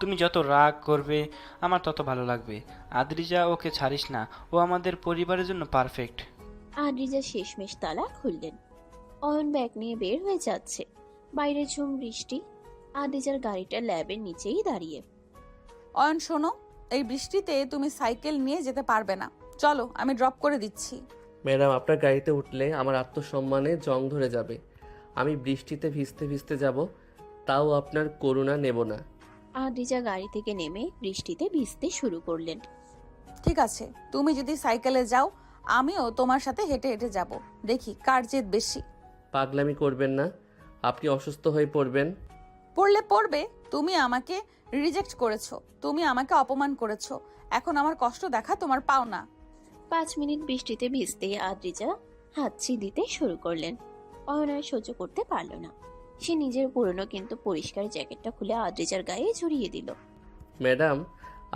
তুমি যত রাগ করবে আমার তত ভালো লাগবে। আদ্রিজা, ওকে ছাড়িস না, ও আমাদের পরিবারের জন্য পারফেক্ট। আদ্রিজা শেষমেশ তালা খুললেন। অয়ন ব্যাগ নিয়ে বের হয়ে যাচ্ছে। বাইরে ঝুম বৃষ্টি। আদ্রিজার গাড়িটা ল্যাবের নিচেই দাঁড়িয়ে। অয়ন শোনো, এই বৃষ্টিতে তুমি সাইকেল নিয়ে যেতে পারবে না। চলো, আমি ড্রপ করে দিচ্ছি। ম্যাডাম, আপনার গাড়িতে উঠলে আমার আত্মসম্মানে জং ধরে যাবে। আমি বৃষ্টিতে ভিজতে ভিজতে যাব, তাও আপনার করুণা নেব না। আদ্রিজা গাড়ি থেকে নেমে বৃষ্টিতে ভিজতে শুরু করলেন। ঠিক আছে, তুমি যদি সাইকেলে যাও, আমিও তোমার সাথে হেঁটে হেঁটে যাব। দেখি কার জেদ বেশি। পাগলামি করবেন না, আপনি অসুস্থ হয়ে পড়বেন। পড়বে। তুমি আমাকে রিজেক্ট করেছো, তুমি আমাকে অপমান করেছো। এখন আমার কষ্ট দেখা তোমার পাও না। 5 মিনিট বৃষ্টিতে ভিজতে আদ্রিজা হাঁচি দিতে শুরু করলেন। অয়ন আর সহ্য করতে পারল না। সে নিজের পুরনো কিন্তু পরিষ্কার জ্যাকেটটা খুলে আদ্রিজার গায়ে জড়িয়ে দিল। ম্যাডাম,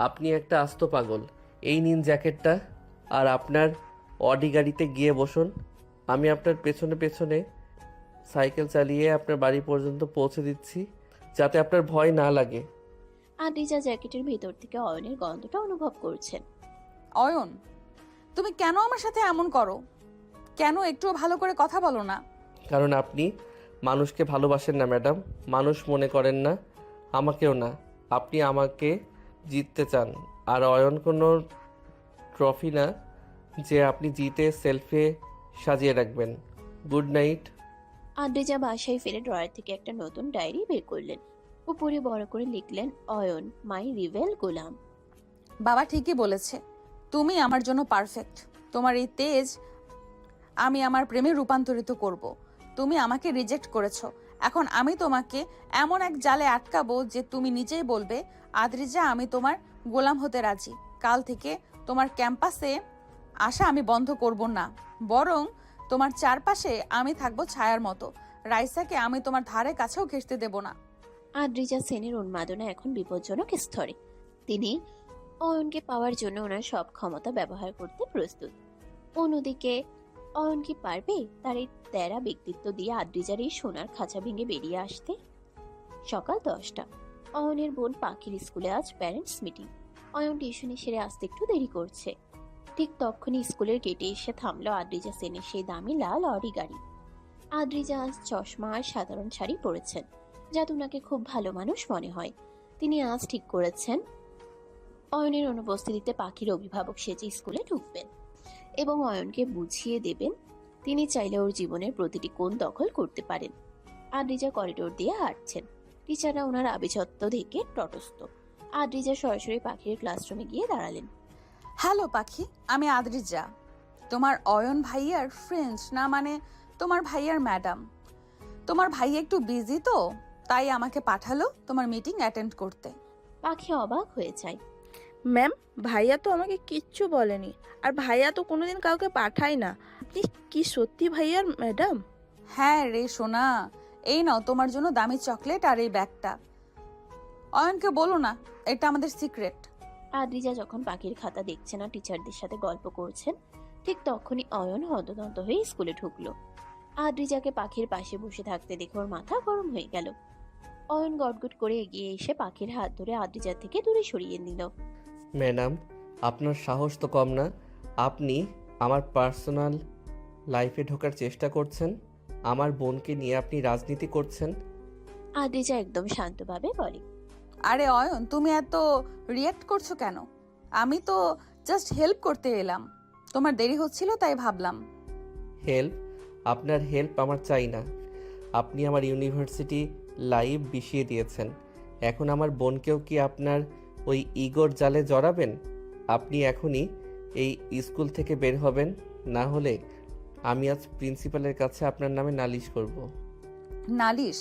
আপনি একটা আস্ত পাগল। এই নিন জ্যাকেটটা, আর আপনার অডি গাড়িতে গিয়ে বসুন। আমি আপনার পেছনে পেছনে সাইকেল চালিয়ে আপনার বাড়ি পর্যন্ত পৌঁছে দিচ্ছি, যাতে আপনার ভয় না লাগে। আদ্রিজা জ্যাকেটের ভেতর থেকে অয়নের গন্ধটা অনুভব করছেন। অয়ন, তুমি কেন আমার সাথে এমন করো? কেন একটুও ভালো করে কথা বলো না? কারণ আপনি মানুষকে ভালোবাসেন না ম্যাডাম, মানুষ মনে করেন না, আমাকেও না। আপনি আমাকে জিততে চান, আর অয়ন কোনো ট্রফি না যে আপনি জিতে সেলফে সাজিয়ে রাখবেন। Good night. আদ্রিজা বাসায় ফিরে ড্রয়ার থেকে একটা নতুন ডায়েরি বের করলেন। উপরে বড় করে লিখলেন, অয়ন মাই রিভেল গোলাম। বাবা ঠিকই বলেছে, তুমি আমার জন্য পারফেক্ট। তোমার এই তেজ আমি আমার প্রেমে রূপান্তরিত করব। তুমি আমাকে রিজেক্ট করেছো, এখন আমি তোমাকে এমন এক জালে আটকাবো যে তুমি নিজেই বলবে, আদ্রিজা আমি তোমার গোলাম হতে রাজি। কাল থেকে তোমার ক্যাম্পাসে আসা আমি বন্ধ করব না, বরং তোমার চারপাশে আমি থাকবো ছায়ার মতো। রাইসাকে আমি তোমার ধারে কাছেও ঘেঁষতে দেব না। আদ্রিজা সেনের উন্মাদনা এখন বিপজ্জনক স্তরে। তিনি অয়নকে পাওয়ার জন্য ওনার সব ক্ষমতা ব্যবহার করতে প্রস্তুত। অন্যদিকে অয়ন কি পারবে তার এই তেরা ব্যক্তিত্ব দিয়ে আদ্রিজার এই সোনার খাঁচা ভেঙে বেরিয়ে আসতে? সকাল 10টা। অয়নের বোন পাখির স্কুলে আজ প্যারেন্টস মিটিং। অয়ন টিউশনি সেরে আসতে একটু দেরি করছে। ঠিক তখনই স্কুলের গেটে এসে থামলো আদ্রিজা সেনের সেই দামি লাল অডি গাড়ি। আদ্রিজা আজ চশমা আর সাধারণ শাড়ি পরেছেন, যাতে ওনাকে খুব ভালো মানুষ মনে হয়। তিনি আজ ঠিক করেছেন অয়নের অনুপস্থিতিতে পাখির অভিভাবক সেজে স্কুলে ঢুকবেন এবং অয়নকে বুঝিয়ে দেবেন তিনি চাইলে ওর জীবনের প্রতিটি কোণ দখল করতে পারেন। আদ্রিজা করিডোর দিয়ে হাঁটছেন। টিচাররা ওনার আভিজাত্য দেখে তটস্থ। আদ্রিজা সরাসরি পাখির ক্লাসরুমে গিয়ে দাঁড়ালেন। হ্যালো পাখি, আমি আদ্রিজা, তোমার অয়ন ভাইয়ার ফ্রেন্ড, না মানে তোমার ভাইয়ার ম্যাডাম। তোমার ভাইয়া একটু বিজি তো, তাই আমাকে পাঠালো তোমার মিটিং অ্যাটেন্ড করতে। পাখি অবাক হয়ে যায়। ম্যাম, ভাইয়া তো আমাকে কিচ্ছু বলেনি, আর ভাইয়া তো কোনোদিন কাউকে পাঠায় না। আপনি কি সত্যি ভাইয়ার ম্যাডাম? হ্যাঁ রে সোনা, এই নাও তোমার জন্য দামি চকলেট আর এই ব্যাগটা। অয়নকে বলো না, এটা আমাদের সিক্রেট। আদ্রিজা যখন পাখির খাতা দেখছে না, টিচারদের সাথে গল্প করছেন, ঠিক তখনই অয়ন হন্তদন্ত হয়ে স্কুলে ঢুকলো। আদ্রিজাকে পাখির পাশে বসে থাকতে দেখে ওর মাথা গরম হয়ে গেল। অয়ন গটগট করে এগিয়ে এসে পাখির হাত ধরে আদ্রিজা থেকে দূরে সরিয়ে নিল। ম্যাডাম, আপনার সাহস তো কম না। আপনি আমার পার্সোনাল লাইফে ঢোকার চেষ্টা করছেন, আমার বোনকে নিয়ে আপনি রাজনীতি করছেন। আদ্রিজা একদম শান্তভাবে বলে, আরে অয়ন, তুমি এত রিয়্যাক্ট করছো কেন? আমি তো জাস্ট হেল্প করতে এলাম, তোমার দেরি হচ্ছিল তাই ভাবলাম। হেল্প? আপনার হেল্প আমার চাই না। আপনি আমার ইউনিভার্সিটি লাইফ বিষিয়ে দিয়েছেন, এখন আমার বোনকেও কি আপনার ওই ইগোর জালে জড়াবেন? আপনি এখনই এই স্কুল থেকে বের হবেন, না হলে আমি আজ প্রিন্সিপালের কাছে আপনার নামে নালিশ করব। নালিশ?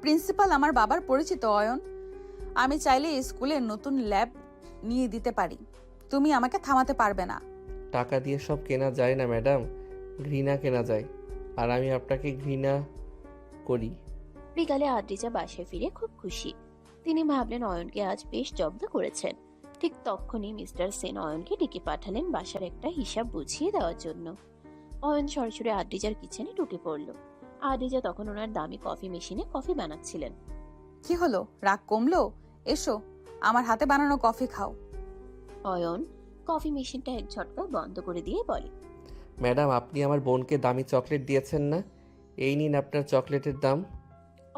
প্রিন্সিপাল আমার বাবার পরিচিত অয়ন, আমি চাইলে স্কুলে নতুন ল্যাব নিয়ে দিতে পারি, তুমি আমাকে থামাতে পারবে না। টাকা দিয়ে সব কেনা যায় না ম্যাডাম, ঘৃণা কেনা যায়, আর আমি আপনাকে ঘৃণা করি। বিকালে আদ্রিজা বাসায় ফিরে খুব খুশি। তিনি ভাবলেন অয়নকে আজ বেশ জব্দ করেছেন। ঠিক তখনই মিস্টার সেন অয়নকে ডেকে পাঠালেন বাসার একটা হিসাব বুঝিয়ে দেওয়ার জন্য। অয়ন সরাসরি আদ্রিজার কিচেনে ঢুকে পড়ল। আদ্রিজা তখন ওনার দামি কফি মেশিনে কফি বানাচ্ছিলেন। কি হলো, রাগ কমলো? এসো, আমার হাতে বানানো কফি খাও। অয়ন কফি মেশিনটা এক ঝটকায় বন্ধ করে দিয়ে বলে, ম্যাডাম, আপনি আমার বোনকে দামি চকলেট দিয়েছেন না? এই নিন আপনার চকলেটের দাম।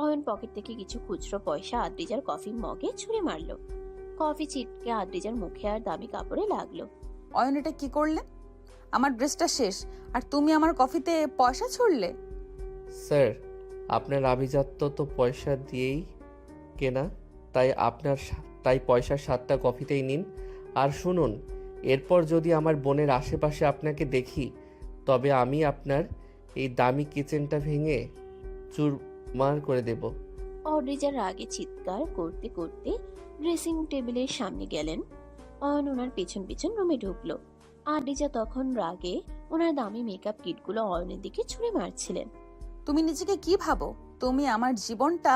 অয়ন পকেট থেকে কিছু খুচরো পয়সা আদ্রিজার কফি মগে ছুঁড়ে মারলো। কফি ছিটকে আদ্রিজার মুখে আর দামি কাপড়ে লাগলো। অয়ন, এটা কি করলে? আমার ড্রেসটা শেষ আর তুমি আমার কফিতে পয়সা ছুড়লে? স্যার, আপনার আভিজাত্য তো পয়সা দিয়েই কেনা, তাই পয়সার 7টা কফিতেই নিন। আর শুনুন, এরপর যদি আমার বোনের আশেপাশে আপনাকে দেখি, তবে আমি আপনার এই দামি কিচেনটা ভেঙে চুরমার করে দেব। আদ্রিজার রাগে চিৎকার করতে করতে ড্রেসিং টেবিলের সামনে গেলেন। অয়ন ওনার পেছন পেছন রুমে ঢুকলো। আদ্রিজা তখন রাগে ওনার দামি মেকআপ কিটগুলো অয়নের দিকে ছুঁড়ে মারছিলেন। তুমি নিজেকে কি ভাবো? তুমি আমার জীবনটা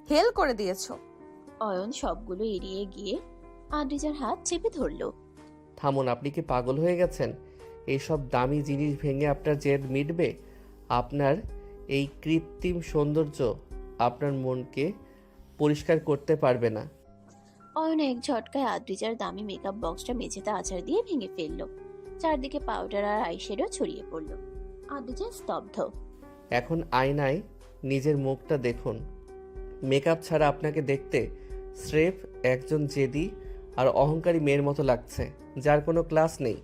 হেল করে দিয়েছো। অয়ন সবগুলো এড়িয়ে গিয়ে আদ্রিজার হাত চেপে ধরলো। থামুন, আপনি কি পাগল হয়ে গেছেন? এইসব দামি জিনিস ভেঙে আপনার জেদ মিটবে? আপনার এই কৃত্রিম সৌন্দর্য আপনার মনকে পরিষ্কার করতে পারবে না। অয়ন এক ঝটকায় আদ্রিজার দামি মেকআপ বক্সটা মেঝেতে আছাড় দিয়ে ভেঙে ফেললো। চারদিকে পাউডার আর আইশ্যাডো ছড়িয়ে পড়লো। আদ্রিজা স্তব্ধ। এখন আয়নায় নিজের মুখটা দেখুন। মেকআপ ছাড়া আপনাকে দেখতে স্রেফ একজন জেদি আর অহংকারী মেয়ের মতো লাগছে, যার কোনো ক্লাস নেই।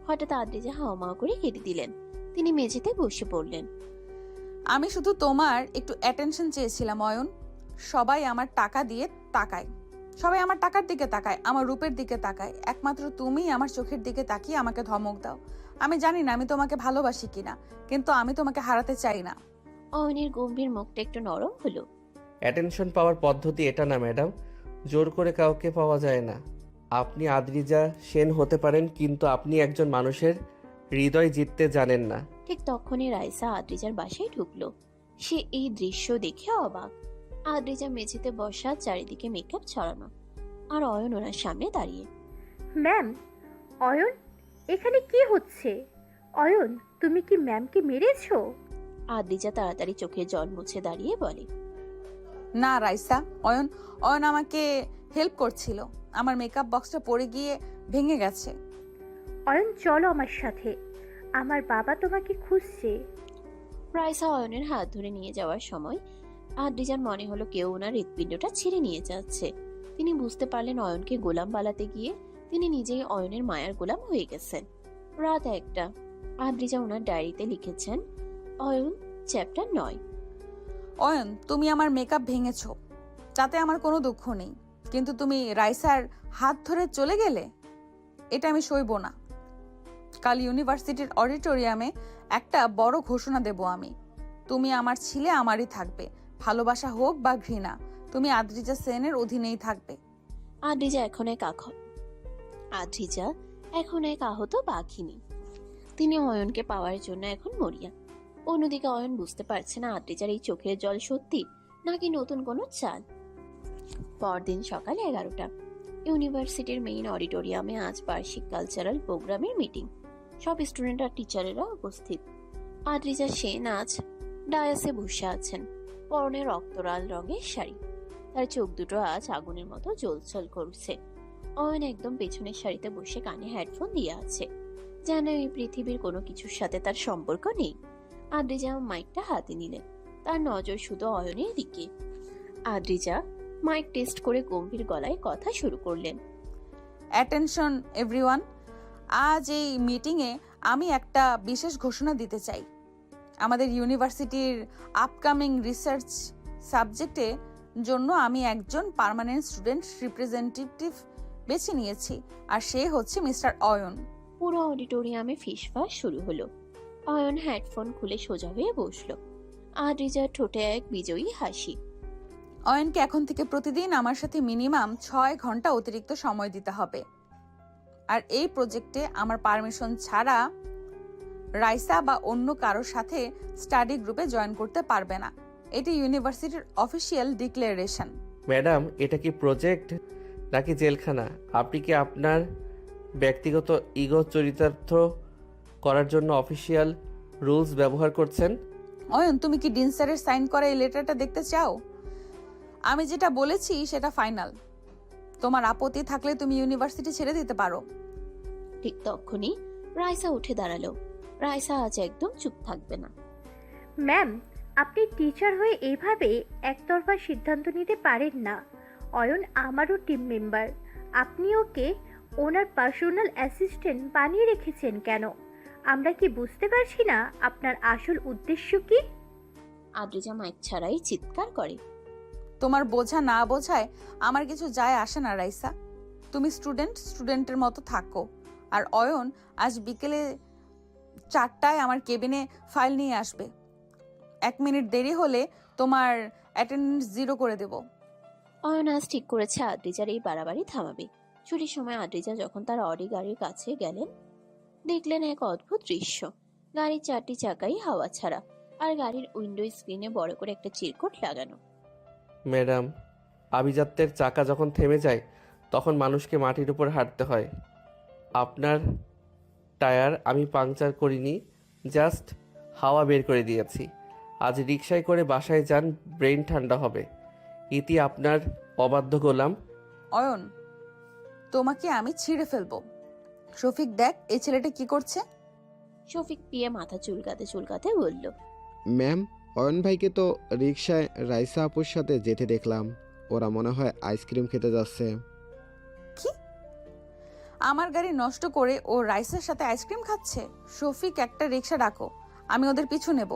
হঠাৎ আদ্রিজা হাওমাও করে কেটে দিলেন। তিনি মেঝেতে বসে পড়লেন। আমি শুধু তোমার একটু অ্যাটেনশন চেয়েছিলাম অয়ন। সবাই আমার টাকা দিয়ে তাকায়, সবাই আমার টাকার দিকে তাকায়, আমার রূপের দিকে তাকায়। একমাত্র তুমি আমার চোখের দিকে তাকিয়ে আমাকে ধমক দাও। আমি জানি না আমি তোমাকে ভালোবাসি কিনা, কিন্তু আমি তোমাকে হারাতে চাই না। অয়নের গম্ভীর মুখটা একটু নরম হলো। অ্যাটেনশন পাওয়ার পদ্ধতি এটা না ম্যাডাম, জোর করে কাউকে পাওয়া যায় না। আপনি আদ্রিজা সেন হতে পারেন, কিন্তু আপনি একজন মানুষের হৃদয় জিততে জানেন না। ঠিক তখনই রাইসা আদ্রিজার বাসায় ঢুকলো। সে এই দৃশ্য দেখে অবাক। আদ্রিজা মেঝেতে বসা, চারিদিকে মেকআপ ছড়ানো, আর অয়ন ওনার সামনে দাঁড়িয়ে। ম্যাম, অয়ন, এখানে কি হচ্ছে? অয়ন, তুমি কি ম্যামকে মেরেছো? আদ্রিজা তাড়াতাড়ি চোখে জল মুছে দাঁড়িয়ে বলে, না রাইসা, অয়ন অয়ন আমাকে হেল্প করছিল। আমার মেকআপ বক্সটা পড়ে গিয়ে ভেঙে গেছে। অয়ন, চলো আমার সাথে, আমার বাবা তোমাকে খুঁজছে। রাইসা অয়নের হাত ধরে নিয়ে যাওয়ার সময় আদ্রিজার মনে হলো কেউ ওনার হৃৎপিণ্ডটা ছিঁড়ে নিয়ে যাচ্ছে। তিনি বুঝতে পারলেন অয়নকে গোলাম বানাতে গিয়ে তিনি নিজেই অয়নের মায়ার গোলাম হয়ে গেছেন। রাত 1টা। আদ্রিজা ওনার ডায়েরিতে লিখেছেন, অয়ন, চ্যাপ্টার 9। অয়ন, তুমি আমার মেকআপ ভেঙেছো, তাতে আমার কোনো দুঃখ নেই, কিন্তু তুমি রাইসার হাত ধরে চলে গেলে, এটা আমি সইব না। কাল ইউনিভার্সিটির অডিটোরিয়ামে একটা বড় ঘোষণা দেব আমি। তুমি আমার ছিলে আমারই থাকবে, ভালোবাসা হোক বা ঘৃণা, তুমি আদ্রিজা সেনের অধীনেই থাকবে। আদ্রিজা এখন এক আহত বাঘিনী। তিনি অয়নকে পাওয়ার জন্য এখন মরিয়া। অন্যদিকে অয়ন বুঝতে পারছে না আদ্রিজার এই চোখের জল সত্যি নাকি নতুন কোনো চাল। পরদিন সকাল 11টা। ইউনিভার্সিটির মেইন অডিটোরিয়ামে আজ বার্ষিক কালচারাল প্রোগ্রামের মিটিং। সব স্টুডেন্ট আর টিচারেরা উপস্থিত। আদ্রিজা সেন আজ ডায়াসে বসে আছেন, পরনে রক্তলাল রঙের শাড়ি। তার চোখ দুটো আজ আগুনের মতো জ্বলছল করছে। অয়ন একদম পেছনের সারিতে বসে কানে হেডফোন দিয়ে আছে, যেন এই পৃথিবীর কোনো কিছুর সাথে তার সম্পর্ক নেই। আদ্রিজা মাইকটা হাতে নিলেন, তার নজর শুধু অয়নের দিকে। আদ্রিজা মাইক টেস্ট করে গম্ভীর গলায় কথা শুরু করলেন। অ্যাটেনশন এভরিওয়ান, আজ এই মিটিংয়ে আমি একটা বিশেষ ঘোষণা দিতে চাই। আমাদের ইউনিভার্সিটির আপকামিং রিসার্চ সাবজেক্টে জন্য আমি একজন পার্মানেন্ট স্টুডেন্ট রিপ্রেজেন্টেটিভ বেছে নিয়েছি, আর সে হচ্ছে মিস্টার অয়ন। পুরো অডিটোরিয়ামে ফিসফাস শুরু হলো। অয়ন হেডফোন খুলে সোজা হয়ে বসলো। আদ্রিজার ঠোঁটে এক বিজয়ী হাসি। অয়নকে এখন থেকে প্রতিদিন আমার সাথে মিনিমাম 6 ঘন্টা অতিরিক্ত সময় দিতে হবে, আর এই প্রজেক্টে আমার পারমিশন ছাড়া রাইসা বা অন্য কারোর সাথে স্টাডি গ্রুপে জয়েন করতে পারবে না। এটি ইউনিভার্সিটির অফিসিয়াল ডিক্লারেশন। ম্যাডাম, এটা কি প্রজেক্ট নাকি জেলখানা? আপনি কি আপনার ব্যক্তিগত ইগো চরিতার্থ করার জন্য অফিসিয়াল রুলস ব্যবহার করছেন? অয়ন, তুমি কি ডিন স্যারের সাইন করা এই লেটারটা দেখতে চাও? আমি যেটা বলেছি সেটা ফাইনাল। তোমার আপত্তি থাকলে তুমি ইউনিভার্সিটি ছেড়ে দিতে পারো। ঠিক তখনই রাইসা উঠে দাঁড়ালো। রাইসা আজ একদম চুপ থাকবে না। ম্যাম, আপনি টিচার হয়ে এইভাবে একতরফা সিদ্ধান্ত নিতে পারেন না। অয়ন আমারও টিম মেম্বার। আপনি ওকে ওনার পার্সোনাল অ্যাসিস্ট্যান্ট বানিয়ে রেখেছেন কেন? আমরা কি বুঝতে পারছি না আপনার আসল উদ্দেশ্য কি? আদ্রিজা মাইক ছাড়াই চিৎকার করে। তোমার বোঝা না বোঝায় আমার কিছু যায় আসে না রাইসা। তুমি স্টুডেন্টের মতো থাকো। আর অয়ন আজ বিকেলে 4টায় আমার কেবিনে ফাইল নিয়ে আসবে। 1 মিনিট দেরি হলে তোমার অ্যাটেন্ডেন্স 0 করে দেব। অয়ন আজ ঠিক করেছে আদ্রিজার এই বাড়াবাড়ি থামাবে। ছুটির সময় আদ্রিজা যখন তার অডি গাড়ির কাছে গেলেন, দেখলেন এক অদ্ভুত দৃশ্য। গাড়ির 4টি চাকাই হাওয়া ছাড়া, আর গাড়ির উইন্ডো স্ক্রিনে বড় করে একটা চিরকুট লাগানো। ম্যাডাম, আভিজাত্যের চাকা যখন থেমে যায় তখন মানুষকে মাটির উপর হাঁটতে হয়। আপনার টায়ার আমি পাংচার করিনি, জাস্ট হাওয়া বের করে দিয়েছি। আজ রিকশায় করে বাসায় যান, ব্রেন ঠান্ডা হবে। ইতি আপনার অবাধ্য গোলাম। অয়ন, তোমাকে আমি ছিঁড়ে ফেলবো। শফিক, দেখ এই ছেলেটা কি করছে। শফিক পিয়ে মাথা চুলকাতে চুলকাতে বলল, ম্যাম, অয়ন ভাইকে তো রিকশায় রাইসা আপুর সাথে যেতে দেখলাম। ওরা মনে হয় আইসক্রিম খেতে যাচ্ছে। কি? আমার গাড়ি নষ্ট করে ও রাইসের সাথে আইসক্রিম খাচ্ছে? শফিক, একটা রিকশা ডাকো, আমি ওদের পিছু নেব।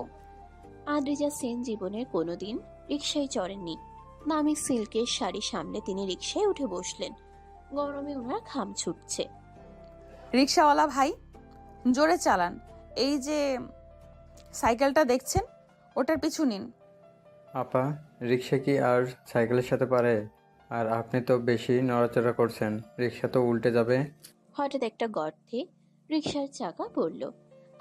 আদ্রিজা সেন জীবনের কোনোদিন রিকশায় চড়েননি। দামি সিল্কের শাড়ি সামনে তিনি রিকশায় উঠে বসলেন। গরমে ওনার ঘাম ছুটছে। রিকশাওয়ালা ভাই, জোরে চালান। এই যে সাইকেলটা দেখছেন, ওটার পিছু নিন। আপা, রিক্সা কি আর সাইকেলের সাথে পারে? আর আপনি তো বেশি নড়াচড়া করছেন, রিক্সা তো উল্টে যাবে। হঠাৎ একটা গর্তে রিকশার চাকা পড়ল,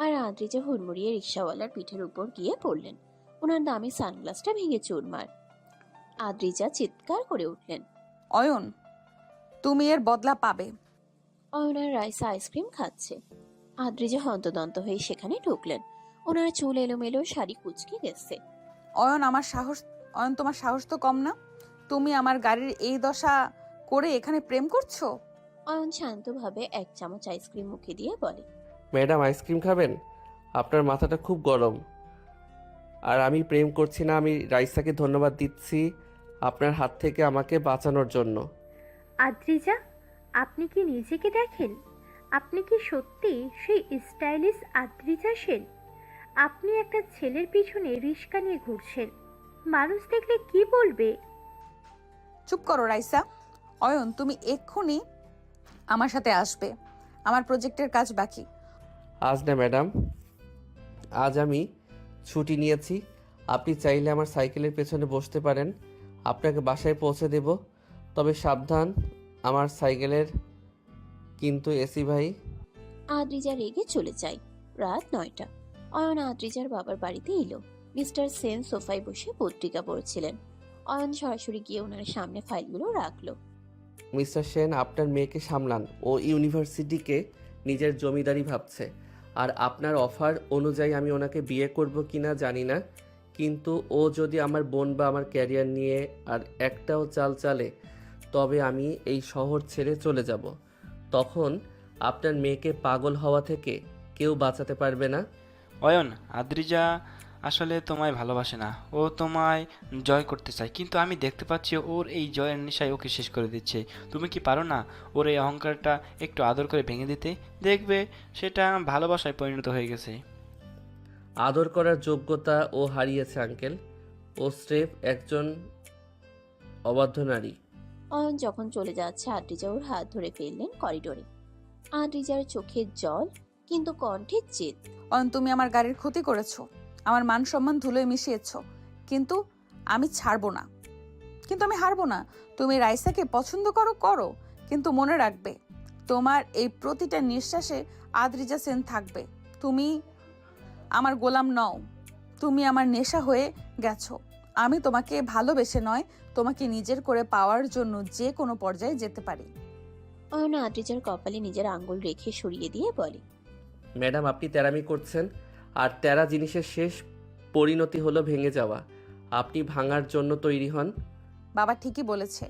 আর আদ্রিজা হুড়মুড়িয়ে রিকশাওয়ালার পিঠের উপর গিয়ে পড়লেন। ওনার দামি সানগ্লাসটা ভেঙে চুরমার। আদ্রিজা চিৎকার করে উঠলেন, অয়ন, তুমি এর বদলা পাবে। অয়ন আর রাইসা আইসক্রিম খাচ্ছে। আদ্রিজা হন্তদন্ত হয়ে সেখানে ঢুকলেন। ওনার চুল এলোমেলো, শাড়ি কুচকে গেছে। অয়ন, তোমার সাহস তো কম না। তুমি আমার গাড়ির এই দশা করে এখানে প্রেম করছো? অয়ন শান্তভাবে 1 চামচ আইসক্রিম মুখে দিয়ে বলে, ম্যাডাম, আইসক্রিম খাবেন? আপনার মাথাটা খুব গরম। আর আমি প্রেম করছি না, আমি রাইসাকে ধন্যবাদ দিচ্ছি আপনার হাত থেকে আমাকে বাঁচানোর জন্য। আদ্রিজা, আপনি কি নিজেকে দেখেন? আপনি কি সত্যি সেই স্টাইলিশ আদ্রিজা সেন? আপনি একটা ছেলের পিছনে রিস্কা নিয়ে ঘুরছেন। মানুষ দেখলে কি বলবে? চুপ করো রাইসা। অয়ন, তুমি এক্ষুনি আমার সাথে আসবে, আমার প্রজেক্টের কাজ বাকি। আজ না ম্যাডাম, আজ আমি ছুটি নিয়েছি। আপনি চাইলে আমার সাইকেলের পেছনে বসতে পারেন, আপনাকে বাসায় পৌঁছে দেব। তবে সাবধান, আমার সাইকেলের কিন্তু এসি ভাই। আদ্রিজা রেগে চলে যায়। রাত 9টা। অয়ন আদ্রিজার বাবার বাড়িতে এলো। মিস্টার সেন সোফায় বসে পত্রিকা পড়ছিলেন। অয়ন সরাসরি গিয়ে ওনার সামনে ফাইলগুলো রাখলো। মিস্টার সেন, আপনার মেয়েকে সামলান। ও ইউনিভার্সিটিকে নিজের জমিদারি ভাবছে। আর আপনার অফার অনুযায়ী আমি ওনাকে বিয়ে করব কিনা জানি না, কিন্তু ও যদি আমার বোন বা আমার ক্যারিয়ার নিয়ে আর একটাও চাল চালে, তবে আমি এই শহর ছেড়ে চলে যাব। তখন আপনার মেয়েকে পাগল হওয়া থেকে কেউ বাঁচাতে পারবে না। অয়ন, আদ্রিজা আসলে তোমায় ভালোবাসে না, ও তোমায় জয় করতে চায়, কিন্তু আমি দেখতে পাচ্ছি ওর এই জয়ের নেশায় ওকে শেষ করে দিচ্ছে। তুমি কি পারো না ওর এই অহংকারটা একটু আদর করে ভেঙে দিতে? দেখবে সেটা ভালোবাসায় পরিণত হয়ে গেছে। আদর করার যোগ্যতা ও হারিয়েছে আঙ্কেল। ও স্রেফ একজন অবাধ্য নারী। অয়ন যখন চলে যাচ্ছে আদ্রিজা ওর হাত ধরে ফেললেন করিডোরে। আদ্রিজার চোখের জল, কিন্তু কণ্ঠে জেদ। অয়ন, তুমি আমার গাড়ির ক্ষতি করেছো, আমার মান সম্মান ধুলোয় মিশিয়েছো, কিন্তু আমি ছাড়বো না, কিন্তু আমি হারবো না। তুমি রাইসাকে পছন্দ করো, কিন্তু মনে রাখবে তোমার এই প্রতিটা নিঃশ্বাসে আদ্রিজা সেন থাকবে। তুমি আমার গোলাম নও, তুমি আমার নেশা হয়ে গেছো। আমি তোমাকে ভালোবেসে নয়, তোমাকে নিজের করে পাওয়ার জন্য যে কোনো পর্যায়ে যেতে পারি। অয়ন আদ্রিজার কপালে নিজের আঙ্গুল রেখে সরিয়ে দিয়ে বলে, ম্যাডাম আপনি তেরামি করছেন, আর তেরা জিনিসের শেষ পরিণতি হলো ভেঙে যাওয়া। আপনি ভাঙার জন্য তৈরি হন। বাবা ঠিকই বলেছে,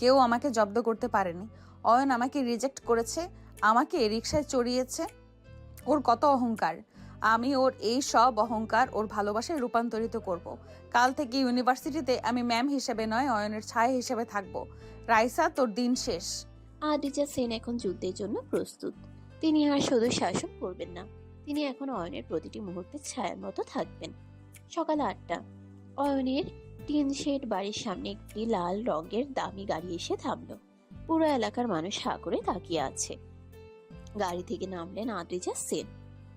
কেউ আমাকে জব্দ করতে পারেনি। অয়ন আমাকে রিজেক্ট করেছে, আমাকে রিকশায় চড়িয়েছে। ওর কত অহংকার। আমি ওর এই সব অহংকার ওর ভালোবাসায় রূপান্তরিত করব। কাল থেকে ইউনিভার্সিটিতে আমি ম্যাম হিসেবে নয়, অয়নের ছায়া হিসেবে থাকবো। রাইসা, তোর দিন শেষ। আদ্রিজা সেন এখন যুদ্ধের জন্য প্রস্তুত। তিনি আর শুধু শাসন করবেন না, তিনি এখন অয়নের প্রতিটি মুহূর্তে ছায়ার মতো থাকবেন। সকাল 8টা। অয়নের টিন শেড বাড়ির সামনে একটি লাল রঙের দামি গাড়ি এসে থামলো। পুরো এলাকার মানুষ হা করে তাকিয়ে আছে। গাড়ি থেকে নামলেন আদ্রিজা সেন।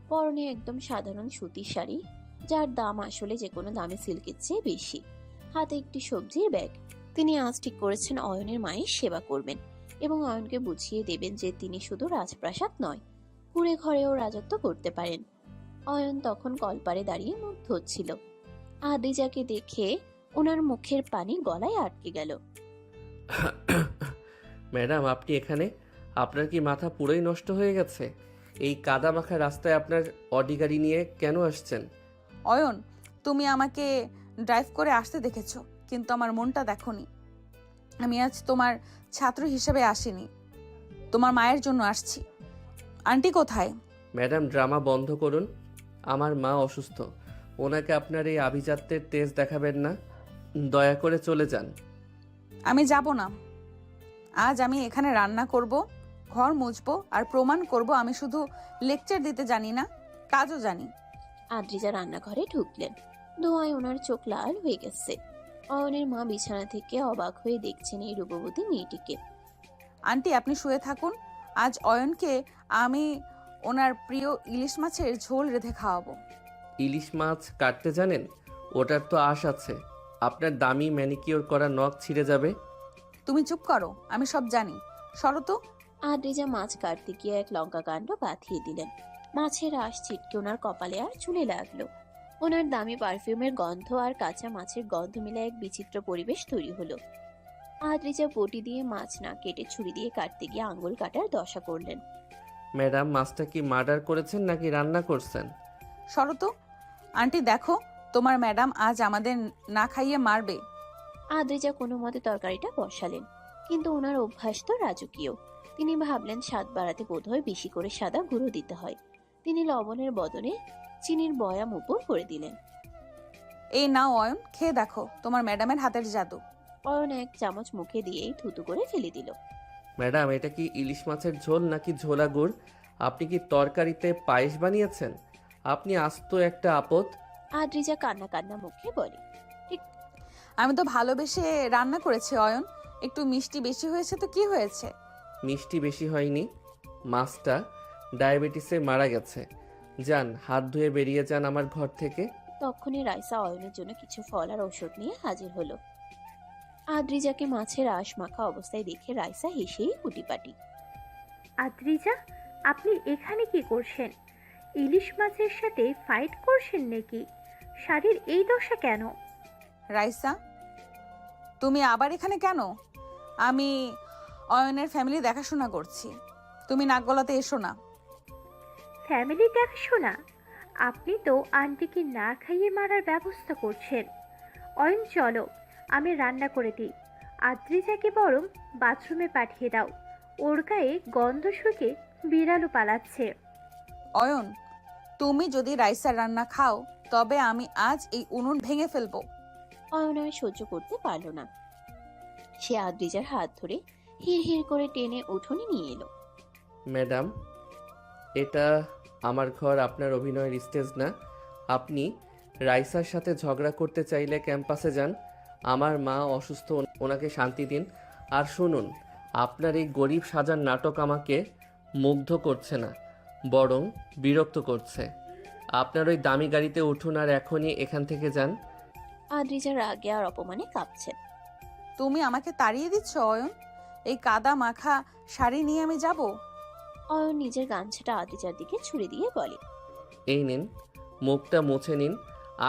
পরনে একদম সাধারণ সুতির শাড়ি, যার দাম আসলে যে কোনো দামি সিল্কের চেয়ে বেশি। হাতে একটি সবজির ব্যাগ। তিনি আজ ঠিক করেছেন অয়নের মায়ের সেবা করবেন এবং অয়নকে বুঝিয়ে দেবেন যে তিনি শুধু রাজপ্রাসাদ নয়, কুড়ে ঘরেও রাজত্ব করতে পারেন। অয়ন তখন কলপারে দাঁড়িয়ে মুগ্ধ হচ্ছিল। আদ্রিজাকে দেখে ওনার মুখের পানি গলায় আটকে গেল। ম্যাডাম আপনি এখানে? আপনার কি মাথা পুরোই নষ্ট হয়ে গেছে? এই কাদা মাখা রাস্তায় আপনার অডি গাড়ি নিয়ে কেন আসছেন? অয়ন, তুমি আমাকে ড্রাইভ করে আসতে দেখেছো, কিন্তু আমার মনটা দেখোনি। আমি আজ তোমার ছাত্র হিসেবে আসিনি, তোমার মায়ের জন্য আসছি। আন্টি কোথায়? ম্যাডাম ড্রামা বন্ধ করুন। আমার মা অসুস্থ, ওনাকে আপনার এই আভিজাত্যের তেজ দেখাবেন না। দয়া করে চলে যান। আমি যাব না। আজ আমি এখানে রান্না করব, ঘর মুছবো আর প্রমাণ করব আমি শুধু লেকচার দিতে জানি না, কাজও জানি। আদ্রিজা রান্নাঘরে ঢুকলেন। ধোঁয়ায় ওনার চোখ লাল হয়ে গেছে। অয়নের মা বিছানা থেকে অবাক হয়ে দেখছেন এই রূপবতী মেয়েটিকে। আন্টি আপনি শুয়ে থাকুন, আজ অয়নকে আমি ওনার প্রিয় ইলিশ মাছের ঝোল রেঁধে খাওয়াবো। ইলিশ মাছ কাটতে জানেন? ওটার তো আশ আছে, আপনার দামি ম্যানিকিওর করা নখ ছিঁড়ে যাবে। তুমি চুপ করো, আমি সব জানি। সরো তো। আদ্রিজা মাছ কাটতে গিয়ে এক লঙ্কা কাণ্ড বাঁধিয়ে দিলেন। মাছের আঁশ ছিটকে ওনার কপালে আর চুলে লাগলো। ওনার দামি পারফিউমের গন্ধ আর কাঁচা মাছের গন্ধ মিলে এক বিচিত্র পরিবেশ তৈরি হলো। আদ্রিজা বটি দিয়ে মাছ না কেটে ছুরি দিয়ে কাটতে গিয়ে আঙ্গুল কাটার দশা করলেন। ম্যাডাম মাছটা কি মার্ডার করেছেন নাকি রান্না করছেন? সরো তো। আন্টি দেখো, তোমার ম্যাডাম আজ আমাদের না খাইয়ে মারবে। আদ্রিজা কোনো মতে তরকারিটা বসালেন, কিন্তু ওনার অভ্যাস তো রাজকীয়। তিনি ভাবলেন স্বাদ বাড়াতে বোধহয় বেশি করে সাদা গুঁড়ো দিতে হয়। তিনি লবণের বদলে চিনির বয়াম উপর করে দিলেন। এই নাও অয়ন, খেয়ে দেখো তোমার ম্যাডামের হাতের জাদু। অয়ন এক চামচ মুখে দিয়েই থুতু করে ফেলে দিল। ম্যাডাম এটা কি ইলিশ মাছের ঝোল নাকি ঝোলা গুড়? আপনি কি তরকারিতে পায়েস বানিয়েছেন? আপনি আস্ত একটা আপদ। আদ্রিজা কান্না কান্না মুখে বলে, আমি তো ভালোবেসে রান্না করেছি অয়ন, একটু মিষ্টি বেশি হয়েছে তো কি হয়েছে? মিষ্টি বেশি হয়নি, মাছটা ডায়াবেটিসে মারা গেছে। যান হাত ধুয়ে বেরিয়ে যান আমার ঘর থেকে। তখনই রাইসা অয়নের জন্য কিছু ফল আর ঔষধ নিয়ে হাজির হলো। আদ্রিজাকে মাছের আঁশ মাখা অবস্থায় দেখে রাইসা হেসেই কুটিপাটি। আদ্রিজা, আপনি এখানে কি করছেন? ইলিশ মাছের সাথে ফাইট করছেন নাকি? শাড়ির এই দশা কেন? রাইসা, তুমি আবার এখানে কেন? আমি অয়নের ফ্যামিলি দেখাশোনা করছি, তুমি নাক গলাতে এসো না। ফ্যামিলি দেখাশোনা? আপনি তো আন্টিকে না খাইয়ে মারার ব্যবস্থা করছেন। অয়ন চলো, আমি রান্না করে দিই। আদ্রিজাকে বরং বাথরুমে পাঠিয়ে দাও, ওর গায়ে গন্ধ শুকে বিড়ালও পালাচ্ছে। অয়ন, তুমি যদি রাইসার রান্না খাও তবে আমি আজ এই উনুন ভেঙে ফেলবো। অয়ন আর সহ্য করতে পারল না। সে আদ্রিজার হাত ধরে হিড় হিড় করে টেনে উঠোনে নিয়ে এলো। ম্যাডাম এটা আমার ঘর, আপনার অভিনয়ের স্টেজ না। আপনি রাইসার সাথে ঝগড়া করতে চাইলে ক্যাম্পাসে যান। আমার মা অসুস্থ, ওনাকে শান্তি দিন। আর শুনুন, আপনার এই গরিব সাজার নাটক আমাকে মুগ্ধ করছে না, বরং বিরক্ত করছে। আপনার ওই দামি গাড়িতে উঠুন আর এখনই এখান থেকে যান। আদ্রিজা রাগে আর অপমানে কাঁপছেন। তুমি আমাকে তাড়িয়ে দিচ্ছ অয়ন? এই কাদা মাখা শাড়ি নিয়ে আমি যাব? অয়ন নিজের গামছাটা আদ্রিজার দিকে ছুড়ে দিয়ে বলে, এই নিন, মুখটা মুছে নিন।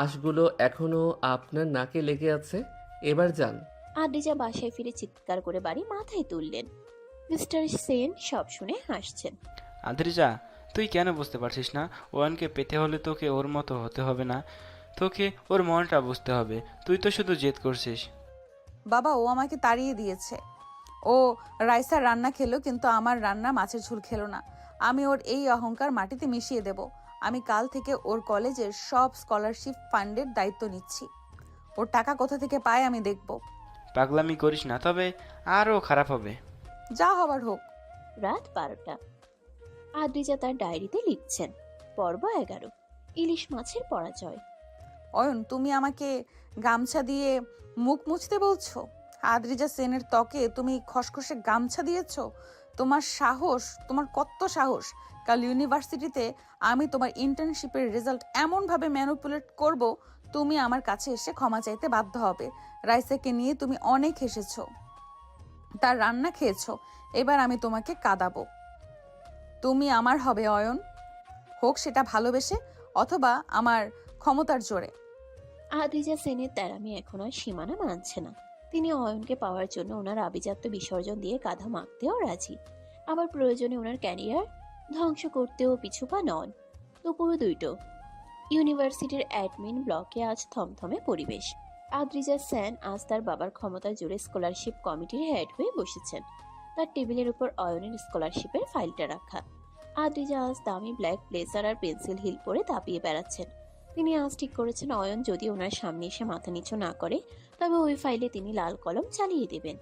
আঁশগুলো এখনো আপনার নাকে লেগে আছে, এবার যান। আদ্রিজা বাসায় ফিরে চিৎকার করে বাড়ি মাথায় তুললেন। মিস্টার সেন সব শুনে হাসছেন। আদ্রিজা, তুই কেন বুঝতে পারছিস না? ওয়ানকে পেতে হলে তোকে ওর মতো হতে হবে না, তোকে ওর মনটা বুঝতে হবে। তুই তো শুধু জেদ করছিস। বাবা, ও আমাকে তাড়িয়ে দিয়েছে। ও রাইসার রান্না খেলো, কিন্তু আমার রান্না মাছের ঝোল খেলো না। আমি ওর এই অহংকার মাটিতে মিশিয়ে দেব। আমি কাল থেকে ওর কলেজের সব স্কলারশিপ ফান্ডের দায়িত্ব নিচ্ছি। ওর টাকা কোথা থেকে পায় আমি দেখব। পাগলামি করিস না, তবে আরও খারাপ হবে। যা হবার হোক। রাত 12টা। আদ্রিজা তার ডায়েরিতে লিখছেন। পর্ব 11, ইলিশ মাছের পরাজয়। অয়ন, তুমি আমাকে গামছা দিয়ে মুখ মুছতে বলছো? আদ্রিজা সেনের ত্বকে তুমি খসখসে গামছা দিয়েছো? তোমার সাহস, তোমার কত সাহস! কাল ইউনিভার্সিটিতে আমি তোমার ইন্টার্নশিপের রেজাল্ট এমনভাবে ম্যানিপুলেট করব, তুমি আমার কাছে এসে ক্ষমা চাইতে বাধ্য হবে। রাইসাকে নিয়ে তুমি অনেক হেসেছো, তার রান্না খেয়েছো। এবার আমি তোমাকে কাঁদাবো। তুমি আমার হবে অয়ন, হোক সেটা ভালোবেসে অথবা আমার ক্ষমতার জোরে। আদ্রিজা সেনের তেরামি এখন আর সীমানা মানছে না। তিনি অয়নকে পাওয়ার জন্য ওনার আভিজাত্য বিসর্জন দিয়ে কাঁধা মাখতেও রাজি, আবার প্রয়োজনে ওনার ক্যারিয়ার ধ্বংস করতেও পিছুপা নন। দুপুর 2টো। ইউনিভার্সিটির অ্যাডমিন ব্লকে আজ থমথমে পরিবেশ। আদ্রিজা সেন আজ তার বাবার ক্ষমতার জোরে স্কলারশিপ কমিটির হেড হয়ে বসেছেন। তার টেবিলের উপর অয়নের স্কলারশিপের ফাইলটা রাখা। আদ্রিজা আজ দামি ব্ল্যাক ব্লেজার আর পেন্সিল হিল পরে তাপিয়ে বেড়াচ্ছেন। তিনি আজ ঠিক করেছেন অয়ন যদি ওনার সামনে এসে মাথা নিচু না করে, তবে ওই ফাইলে তিনি লাল কলম চালিয়ে দেবেন।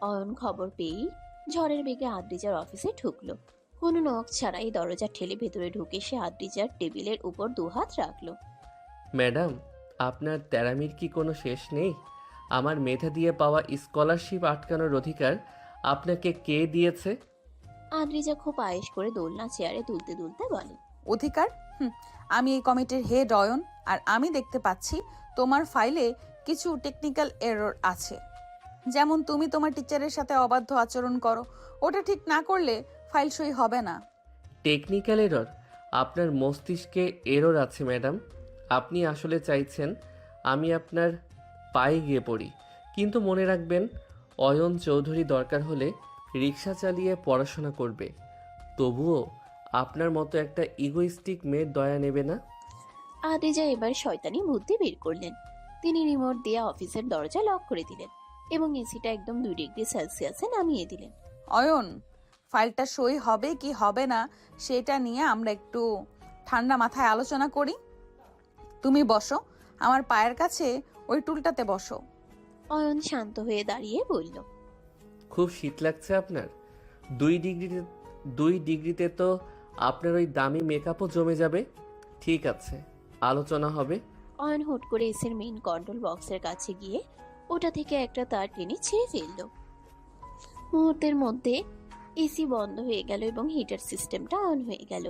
অয়ন খবর পেয়েই ঝড়ের বেগে আদ্রিজার অফিসে ঢুকলো। কোনো নখ ছাড়াই দরজা ঠেলে ভেতরে ঢুকে সে আদ্রিজার টেবিলের উপর 2 হাত রাখলো। ম্যাডাম, আপনার তেরামির কি কোনো শেষ নেই? আমার মেধা দিয়ে পাওয়া স্কলারশিপ আটকানোর অধিকার আপনাকে কে দিয়েছে? আদ্রিজা খুব আয়েশ করে দোলনা চেয়ারে দুলতে দুলতে বলে। অধিকার? আমি এই কমিটির হেড অয়ন, আর আমি দেখতে পাচ্ছি তোমার ফাইলে কিছু টেকনিক্যাল এরর আছে। যেমন তুমি তোমার টিচারের সাথে অবাধ্য আচরণ করো। ওটা ঠিক না করলে ফাইল সই হবে না। Technical error? আপনার মস্তিষ্কে এরর আছে ম্যাডাম। আপনি আসলে চাইছেন আমি আপনার পায়ে গিয়ে পড়ি। কিন্তু মনে রাখবেন, অয়ন চৌধুরী দরকার হলে রিক্সা চালিয়ে পড়াশোনা করবে, তবুও আপনার মতো একটা ইগোইস্টিক মেয়ের দয়া নেবে না। আদ্রিজা এবার শয়তানি বুদ্ধি বের করলেন। তিনি রিমোট দিয়ে অফিসের দরজা লক করে দিলেন এবং এসিটা একদম 2 ডিগ্রি সেলসিয়াসে নামিয়ে দিলেন। অয়ন, ফাইলটা সই হবে কি হবে না সেটা নিয়ে আমরা একটু ঠান্ডা মাথায় আলোচনা করি। তুমি বসো, আমার পায়ের কাছে ওই টুলটাতে বসো। অয়ন শান্ত হয়ে দাঁড়িয়ে বলল, খুব শীত লাগছে আপনার? 2 ডিগ্রিতে তো আপনার ওই দামি মেকআপও জমে যাবে। ঠিক আছে, আলোচনা হবে। অয়ন হুট করে এসির মেইন কন্ট্রোল বক্সের কাছে গিয়ে ওটা থেকে একটা তার টেনে ছিঁড়ে ফেলল। মুহূর্তের মধ্যে এসি বন্ধ হয়ে গেল এবং হিটার সিস্টেমটা অন হয়ে গেল।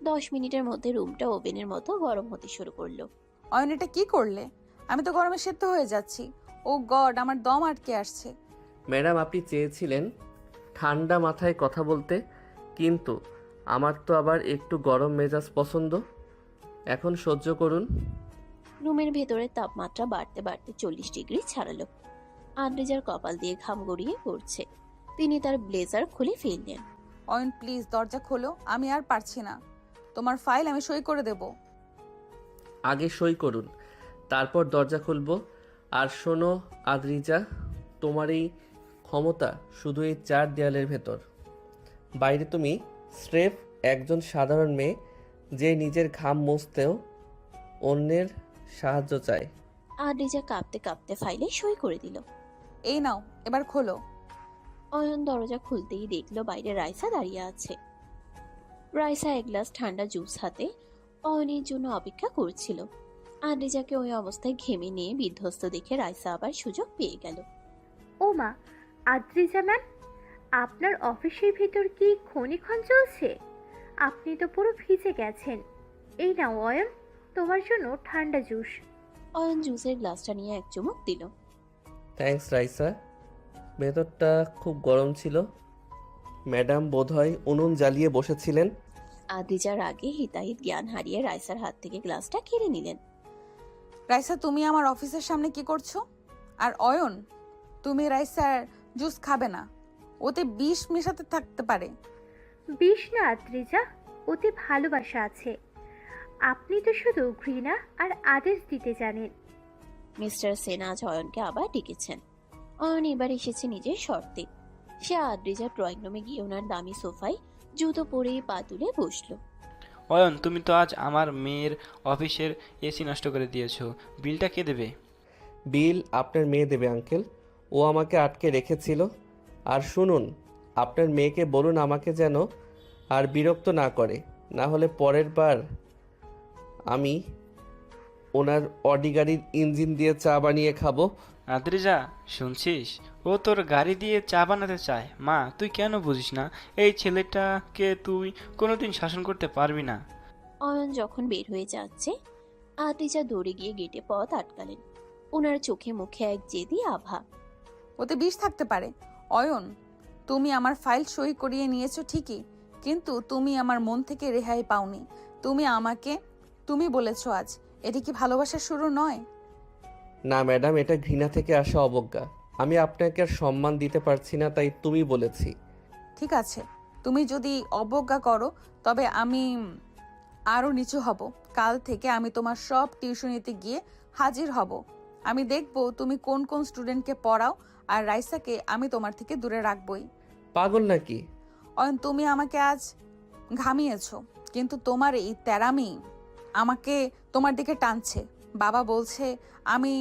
10 মিনিটের মধ্যে রুমটা ওভেনের মতো গরম হতে শুরু করলো। অয়ন, এটা কি করলে? আমি তো গরমে সেদ্ধ হয়ে যাচ্ছি। ও গড, আমার দম আটকে আসছে। ম্যাডাম, আপনি চেয়েছিলেন ঠান্ডা মাথায় কথা বলতে, কিন্তু আমার তো আবার একটু গরম মেজাজ পছন্দ। এখন সহ্য করুন। রুমের ভেতরে তাপমাত্রা বাড়তে বাড়তে 40 ডিগ্রি ছাড়ালো। আদ্রিজার কপাল দিয়ে ঘাম গড়িয়ে পড়ছে। তিনি তার ব্লেজার খুলে ফেললেন। অয়ন, প্লিজ দরজা খোলো, আমি আর পারছি না। তোমার ফাইল আমি সই করে দেব। আগে সই করুন, তারপর দরজা খুলবো। আর শোনো আদ্রিজা, তোমার এই ক্ষমতা শুধু এই 4 দেয়ালের ভেতর। বাইরে তুমি স্রেফ একজন সাধারণ মেয়ে যে নিজের ঘাম মুছতেও অন্যের সাহায্য চায়। আদ্রিজা কাঁপতে কাঁপতে ফাইলে সই করে দিল। এই নাও, এবার খোলো। অয়ন দরজা খুলতেই দেখলো বাইরে রাইসা দাঁড়িয়ে আছে। রাইসা এক গ্লাস ঠান্ডা জুস হাতে অয়নের জন্য অপেক্ষা করছিল। আদ্রিজাকে ওই অবস্থায় ঘেমে নিয়ে বিধ্বস্ত দেখে রাইসা আবার সুযোগ পেয়ে গেল। ও মা, আদ্রিজা ম্যাম, আপনার অফিসের ভিতর কি খনিখন চলছে? আপনি তো পুরো ভিজে গেছেন। এই নাও অয়ন, তোমার জন্য ঠান্ডা জুস। অয়ন জুসের গ্লাসটা নিয়ে এক চুমুক দিল। থ্যাঙ্কস রাইসা, ভেতরটা খুব গরম ছিল। ম্যাডাম বোধহয় উনুন জ্বালিয়ে বসেছিলেন। আদ্রিজার আগে হিতাহিত জ্ঞান হারিয়ে রাইসার হাত থেকে গ্লাসটা কেড়ে নিলেন। রাইসা তুমি আমার অফিসের সামনে কি করছো? আর অয়ন, তুমি রাইসার জুস খাবে না, ওতে বিষ মেশাতে থাকতে পারে। বিষ না আদ্রিজা, ওতে ভালোবাসা আছে। আপনি তো শুধু ঘৃণা আর আদেশ দিতে জানেন। মিস্টার সেন আজ অয়নকে আবার ডেকেছেন। অয়ন এবার এসেছে নিজের শর্তে। সে আদ্রিজার ড্রয়িং রুমে গিয়ে ওনার দামি সোফায় জুতো পরে পা তুলে বসলো। অয়ন, তুমি তো আজ আমার মেয়ের অফিসের এসি নষ্ট করে দিয়েছো, বিলটা কে দেবে? বিল আপনার মেয়ে দেবে আঙ্কেল, ও আমাকে আটকে রেখেছিল। আর শুনুন, আপনার মেয়েকে বলুন আমাকে যেন আর বিরক্ত না করে, না হলে পরের বার আমি ওনার অডি গাড়ির ইঞ্জিন দিয়ে চা বানিয়ে খাবো। আদ্রিজা, শুনছিস? ও তোর গাড়ি দিয়ে চা বানাতে চায়। মা, তুই কেন বুঝিস না? এই ছেলেটাকে তুই কোনোদিন শাসন করতে পারবি না। অয়ন যখন বের হয়ে যাচ্ছে, আদ্রিজা দৌড়ে গিয়ে গেটে পথ আটকালেন। ওনার চোখে মুখে এক জেদি আভা। ওতে বিষ থাকতে পারে। অয়ন, তুমি আমার ফাইল সই করিয়ে নিয়েছো ঠিকই, কিন্তু তুমি আমার মন থেকে রেহাই পাওনি। তুমি বলেছো আজ, এটা কি ভালোবাসার শুরু নয়? না ম্যাডাম, এটা ঘৃণা থেকে আসা অবজ্ঞা। আমি আপনাকে আর সম্মান দিতে পারছি না, তাই তুমি বলেছি। ঠিক আছে, তুমি যদি অবজ্ঞা করো তবে আমি আরও নিচু হব। কাল থেকে আমি তোমার সব টিউশনিতে গিয়ে হাজির হব। আমি দেখব তুমি কোন কোন স্টুডেন্টকে পড়াও, আর রাইসাকে আমি তোমার থেকে দূরে রাখবই। পাগল নাকি? অয়ন, তুমি আমাকে আজ ঘামিয়েছো, কিন্তু তোমার এই তেরামি আমাকে তোমার দিকে টানছে। বাবা বলছে আমি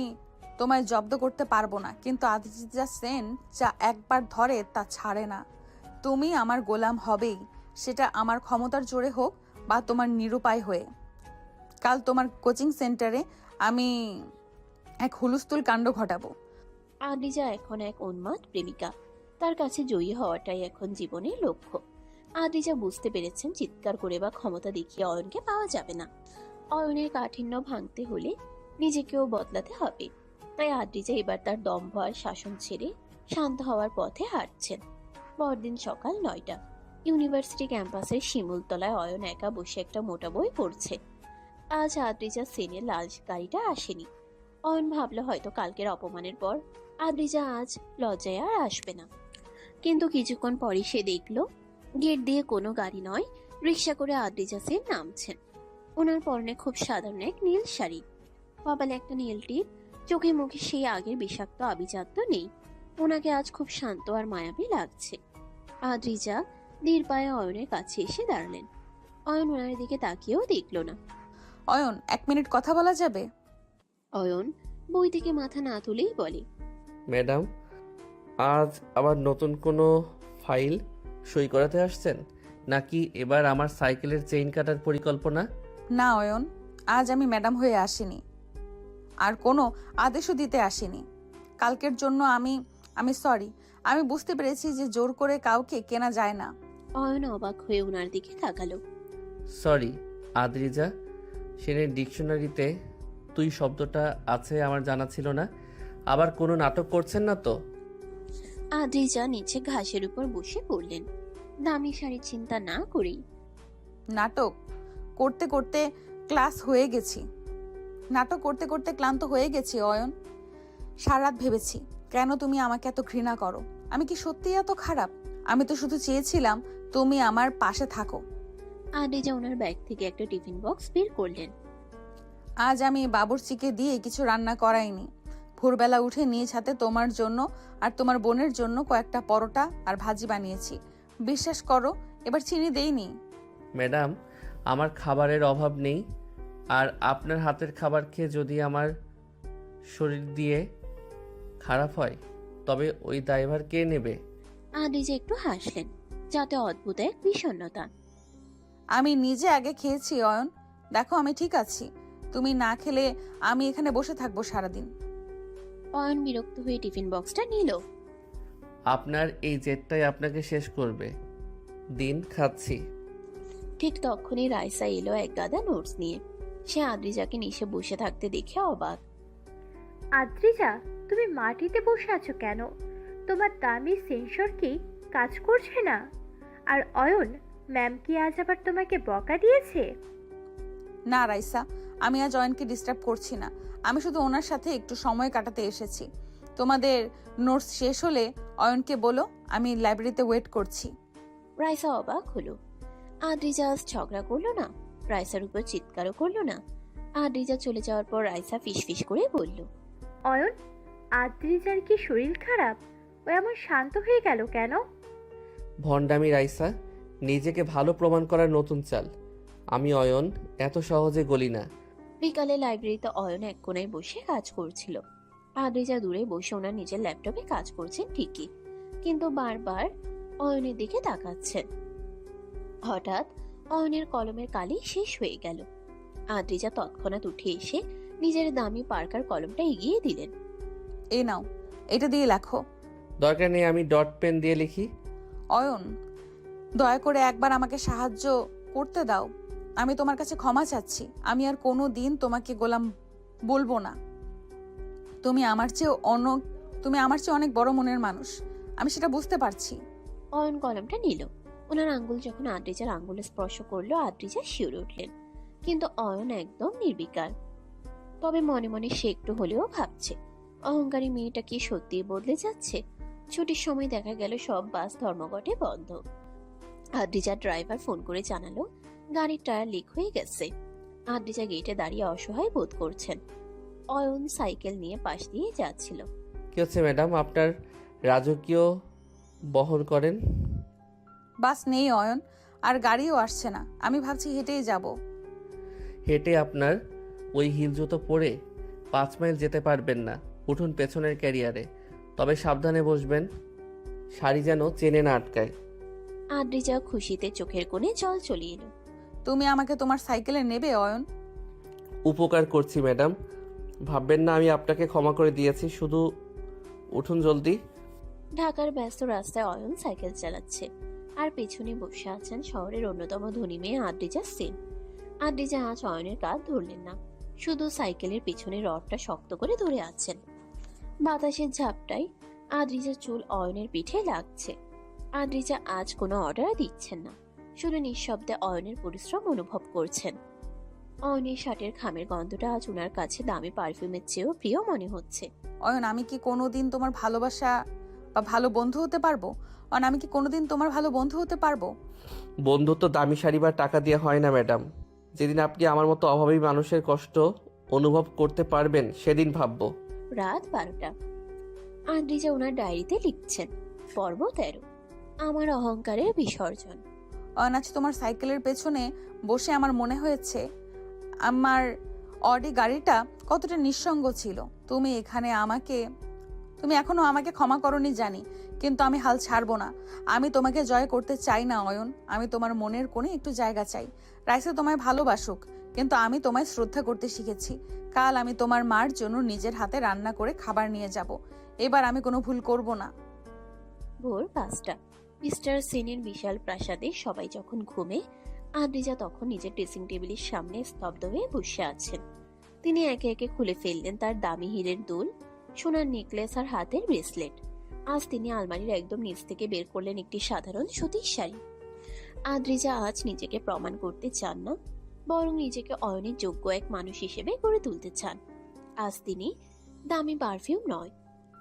তোমায় জব্দ করতে পারবো না, কিন্তু আদিজা সেন যা একবার ধরে তা ছাড়ে না। তুমি আমার গোলাম হবেই, সেটা আমার ক্ষমতার জোরে হোক বা তোমার নিরুপায় হয়ে। কাল তোমার কোচিং সেন্টারে আমি এক হুলস্থুল কাণ্ড ঘটাবো। আদ্রিজা এখন এক উন্মাদ প্রেমিকা। তার কাছে জয়ী হওয়াটাই এখন জীবনের লক্ষ্য। আদ্রিজা বুঝতে পেরেছেন চিৎকার করে বা ক্ষমতা দেখিয়ে অয়নকে পাওয়া যাবে না। অয়নের কাঠিন্য ভাঙতে হলে নিজেকেও বদলাতে হবে। তাই আদ্রিজা এবার তার দম্ভ আর শাসন ছেড়ে শান্ত হওয়ার পথে হাঁটছেন। পরদিন সকাল 9টা, ইউনিভার্সিটি ক্যাম্পাসের শিমুলতলায় অয়ন একা বসে একটা মোটা বই পড়ছে। আজ আদ্রিজা সেনের লাল গাড়িটা আসেনি। অয়ন ভাবলো হয়তো কালকের অপমানের পর আদ্রিজা আজ লজ্জায় আর আসবে না। কিন্তু কিছুক্ষণ পরে সে দেখলো গেট দিয়ে কোনো গাড়ি নয়, রিক্সা করে আদ্রিজা সেন নামছেন। ওনার পরনে খুব সাধারণ এক নীল শাড়ি, কপালে একটা নীল টিপ, চোখে মুখে সেই আগের বিষাক্ত আভিজাত্য নেই। ওনাকে আজ খুব শান্ত আর মায়াবী লাগছে। আদ্রিজা ধীর পায়ে অয়নের কাছে এসে দাঁড়ালেন। অয়ন ওনার দিকে তাকিয়েও দেখলো না। অয়ন, 1 মিনিট কথা বলা যাবে? অয়ন বই থেকে মাথা না তুলেই বলে, ম্যাডাম, আজ আবার নতুন কোনো ফাইল সই করাতে আসছেন নাকি এবার আমার সাইকেলের চেইন কাটার পরিকল্পনা? না অয়ন, আজ আমি ম্যাডাম হয়ে আসিনি, আর কোনো আদেশও দিতে আসিনি। কালকের জন্য আমি সরি। আমি বুঝতে পেরেছি যে জোর করে কাউকে কেনা যায় না। অয়ন অবাক হয়ে ওনার দিকে তাকালো। সরি আদ্রিজা, সেনের ডিকশনারিতে তুই শব্দটা আছে আমার জানা ছিল না। আবার কোনো নাটক করছেন না তো? আদ্রিজা নিচে ঘাসের উপর বসে পড়লেন, দামি শাড়ির চিন্তা না করেই। নাটক করতে করতে ক্লান্ত হয়ে গেছি অয়ন। সারা রাত ভেবেছি কেন তুমি আমাকে এত ঘৃণা করো। আমি কি সত্যিই এত খারাপ? আমি তো শুধু চেয়েছিলাম তুমি আমার পাশে থাকো। আদ্রিজা ওনার ব্যাগ থেকে একটা টিফিন বক্স বের করলেন। আজ আমি বাবুর্চিকে দিয়ে কিছু রান্না করাইনি। ভোরবেলা উঠে নিজ হাতে তোমার জন্য আর তোমার বোনের জন্য কয়েকটা পরোটা আর ভাজি বানিয়েছি। বিশ্বাস করো, এবার চিনি দেইনি। ম্যাডাম, আমার খাবারের অভাব নেই, আর আপনার হাতের খাবার খেয়ে যদি আমার শরীর দিয়ে খারাপ হয় তবে ওই দায়ভার কে নেবে? আদ্রিজা একটু হাসলেন, যাতে অদ্ভুত এক বিষণ্ণতা। আমি নিজে আগে খেয়েছি অয়ন, দেখো আমি ঠিক আছি। তুমি না খেলে আমি এখানে বসে থাকবো সারাদিন। অয়ন বিরক্ত হয়ে টিফিন বক্সটা নিল। আপনার এই জেদটাই আপনাকে শেষ করবে। দিন খাচ্ছি। ঠিক তখনই রাইসা এলো এক গাদা নোটস নিয়ে। সে আদ্রিজাকে নিচে বসে থাকতে দেখে অবাক। আদ্রিজা, তুমি মাটিতে বসে আছো কেন? তোমার দামি সেন্সর কি কাজ করছে না? আর অয়ন, ম্যাম কি আজ আবার তোমাকে বকা দিয়েছে? না রাইসা, আমি আজ অয়নকে ডিস্টার্ব করছি না। আমি শুধু ওনার সাথে একটু সময় কাটাতে এসেছি। তোমাদের নোটস শেষ হলে অয়নকে বলো আমি লাইব্রেরিতে ওয়েট করছি। রাইসা অবাক হলো। আদ্রিজা আজ ঝগড়া করলো না, রাইসার উপর চিৎকারও করলো না। আদ্রিজা চলে যাওয়ার পর রাইসা ফিসফিস করে বলল, অয়ন, আদ্রিজার কি শরীর খারাপ? ও এমন শান্ত হয়ে গেল কেন? ভণ্ডামি রাইসা, নিজেকে ভালো প্রমাণ করার নতুন চাল। আমি অয়ন, এত সহজে গলি না। বিকালে লাইব্রেরিতে অয়ন এক কোণায় বসে কাজ করছিল। আদ্রিজা দূরে বসে ওনার নিজের ল্যাপটপে কাজ করছেন ঠিকই, কিন্তু বারবার অয়নের দিকে তাকাচ্ছেন। হঠাৎ অয়নের কলমের কালি শেষ হয়ে গেল। আদ্রিজা তৎক্ষণাৎ উঠে এসে নিজের দামি পার্কার কলমটা এগিয়ে দিলেন। এই নাও, এটা দিয়ে লেখো। দরকার নেই, আমি ডট পেন দিয়ে লিখি। অয়ন, দয়া করে একবার আমাকে সাহায্য করতে দাও। আমি তোমার কাছে ক্ষমা চাচ্ছি। আমি আর কোনো দিন তোমাকে গোলাম বলবো না। তুমি আমার চেয়ে অনেক বড় মনের মানুষ, আমি সেটা বুঝতে পারছি। অয়ন কলমটা নিল। ওনার আঙ্গুল যখন আদ্রিজার আঙ্গুলে স্পর্শ করলো, আদ্রিজা শিউরে উঠলেন, কিন্তু অয়ন একদম নির্বিকার। তবে মনে মনে সে একটু হলেও ভাবছে, অহংকারী মেয়েটা কি সত্যি বদলে যাচ্ছে? ছুটির সময় দেখা গেল সব বাস ধর্মঘটে বন্ধ। আদ্রিজার ড্রাইভার ফোন করে জানালো গাড়ির টায়ার লিক হয়ে গেছে। আদ্রিজা গেটে দাঁড়িয়ে অসহায় বোধ করছেন। অয়ন সাইকেল নিয়ে পাশ দিয়ে যাচ্ছিল। কি হচ্ছে ম্যাডাম, আপনার রাজকীয় বহন করেন? বাস নেই অয়ন, আর গাড়িও আসছে না। আমি ভাবছি হেঁটেই যাব। হেঁটে আপনার ওই হিল জুতো পরে 5 মাইল যেতে পারবেন না। উঠুন পেছনের ক্যারিয়ারে, তবে সাবধানে বসবেন, শাড়ি যেন চেনে না আটকায়। আদ্রিজা খুশিতে চোখের কোণে জল চলে এলো। তুমি আমাকে তোমার সাইকেলে নেবে অয়ন? উপকার করছি ম্যাডাম, ভাববেন না আমি আপনাকে ক্ষমা করে দিয়েছি। শুধু উঠুন জলদি। ঢাকার ব্যস্ত রাস্তায় অয়ন সাইকেল চালাচ্ছে, আর পেছনে বসে আছেন শহরের অন্যতম ধনী মেয়ে আদ্রিজা সেন। আদ্রিজা আজ অয়নের কাঁধ ধরলেন না, শুধু সাইকেলের পিছনে রডটা শক্ত করে ধরে আছেন। বাতাসের ঝাপটায় আদ্রিজার চুল অয়নের পিঠে লাগছে। আদ্রিজা আজ কোনো অর্ডার দিচ্ছেন না, শুধু নিঃশব্দে অয়নের পরিশ্রম অনুভব করছেন। অয়নের শার্টের খামের গন্ধটা আজ ওনার কাছে দামি পারফিউমের চেয়েও প্রিয় মনে হচ্ছে। অয়ন, আমি কি কোনোদিন তোমার ভালোবাসা বা ভালো বন্ধু হতে পারবো? অয়ন, আমি কি কোনোদিন তোমার ভালো বন্ধু হতে পারবো? বন্ধুত্ব দামি শাড়ি বা টাকা দিয়ে হয় না ম্যাডাম। যেদিন আপনি আমার মতো অভাবী মানুষের কষ্ট অনুভব করতে পারবেন সেদিন ভাববো। রাত 12টা। আদ্রিজা ওনার ডায়েরিতে লিখছেন, পর্ব 13, আমার অহংকারের বিসর্জন। অয়ন, আজ তোমার সাইকেলের পেছনে বসে আমার মনে হয়েছে আমার অডি গাড়িটা কতটা নিঃসঙ্গ ছিল। তুমি এখনো আমাকে ক্ষমা করনি জানি, কিন্তু আমি হাল ছাড়বো না। আমি তোমাকে জয় করতে চাই না অয়ন, আমি তোমার মনের কোণে একটু জায়গা চাই। রাইসা তোমায় ভালোবাসুক, কিন্তু আমি তোমায় শ্রদ্ধা করতে শিখেছি। কাল আমি তোমার মার জন্য নিজের হাতে রান্না করে খাবার নিয়ে যাব। এবার আমি কোনো ভুল করব না। ভোর 5টা। মিস্টার সেনের বিশাল প্রাসাদে সবাই যখন ঘুমে, আদ্রিজা তখন নিজের ড্রেসিং টেবিলের সামনে স্তব্ধ হয়ে বসে আছেন। তিনি একে একে খুলে ফেললেন তার দামি হীরের দুল, সোনার নেকলেস আর হাতের ব্রেসলেট। আজ তিনি আলমারির একদম নিচ থেকে বের করলেন একটি সাধারণ সুতির শাড়ি। আদ্রিজা আজ নিজেকে প্রমাণ করতে চান না, বরং নিজেকে অয়নের যোগ্য এক মানুষ হিসেবে গড়ে তুলতে চান। আজ তিনি দামি পারফিউম নয়,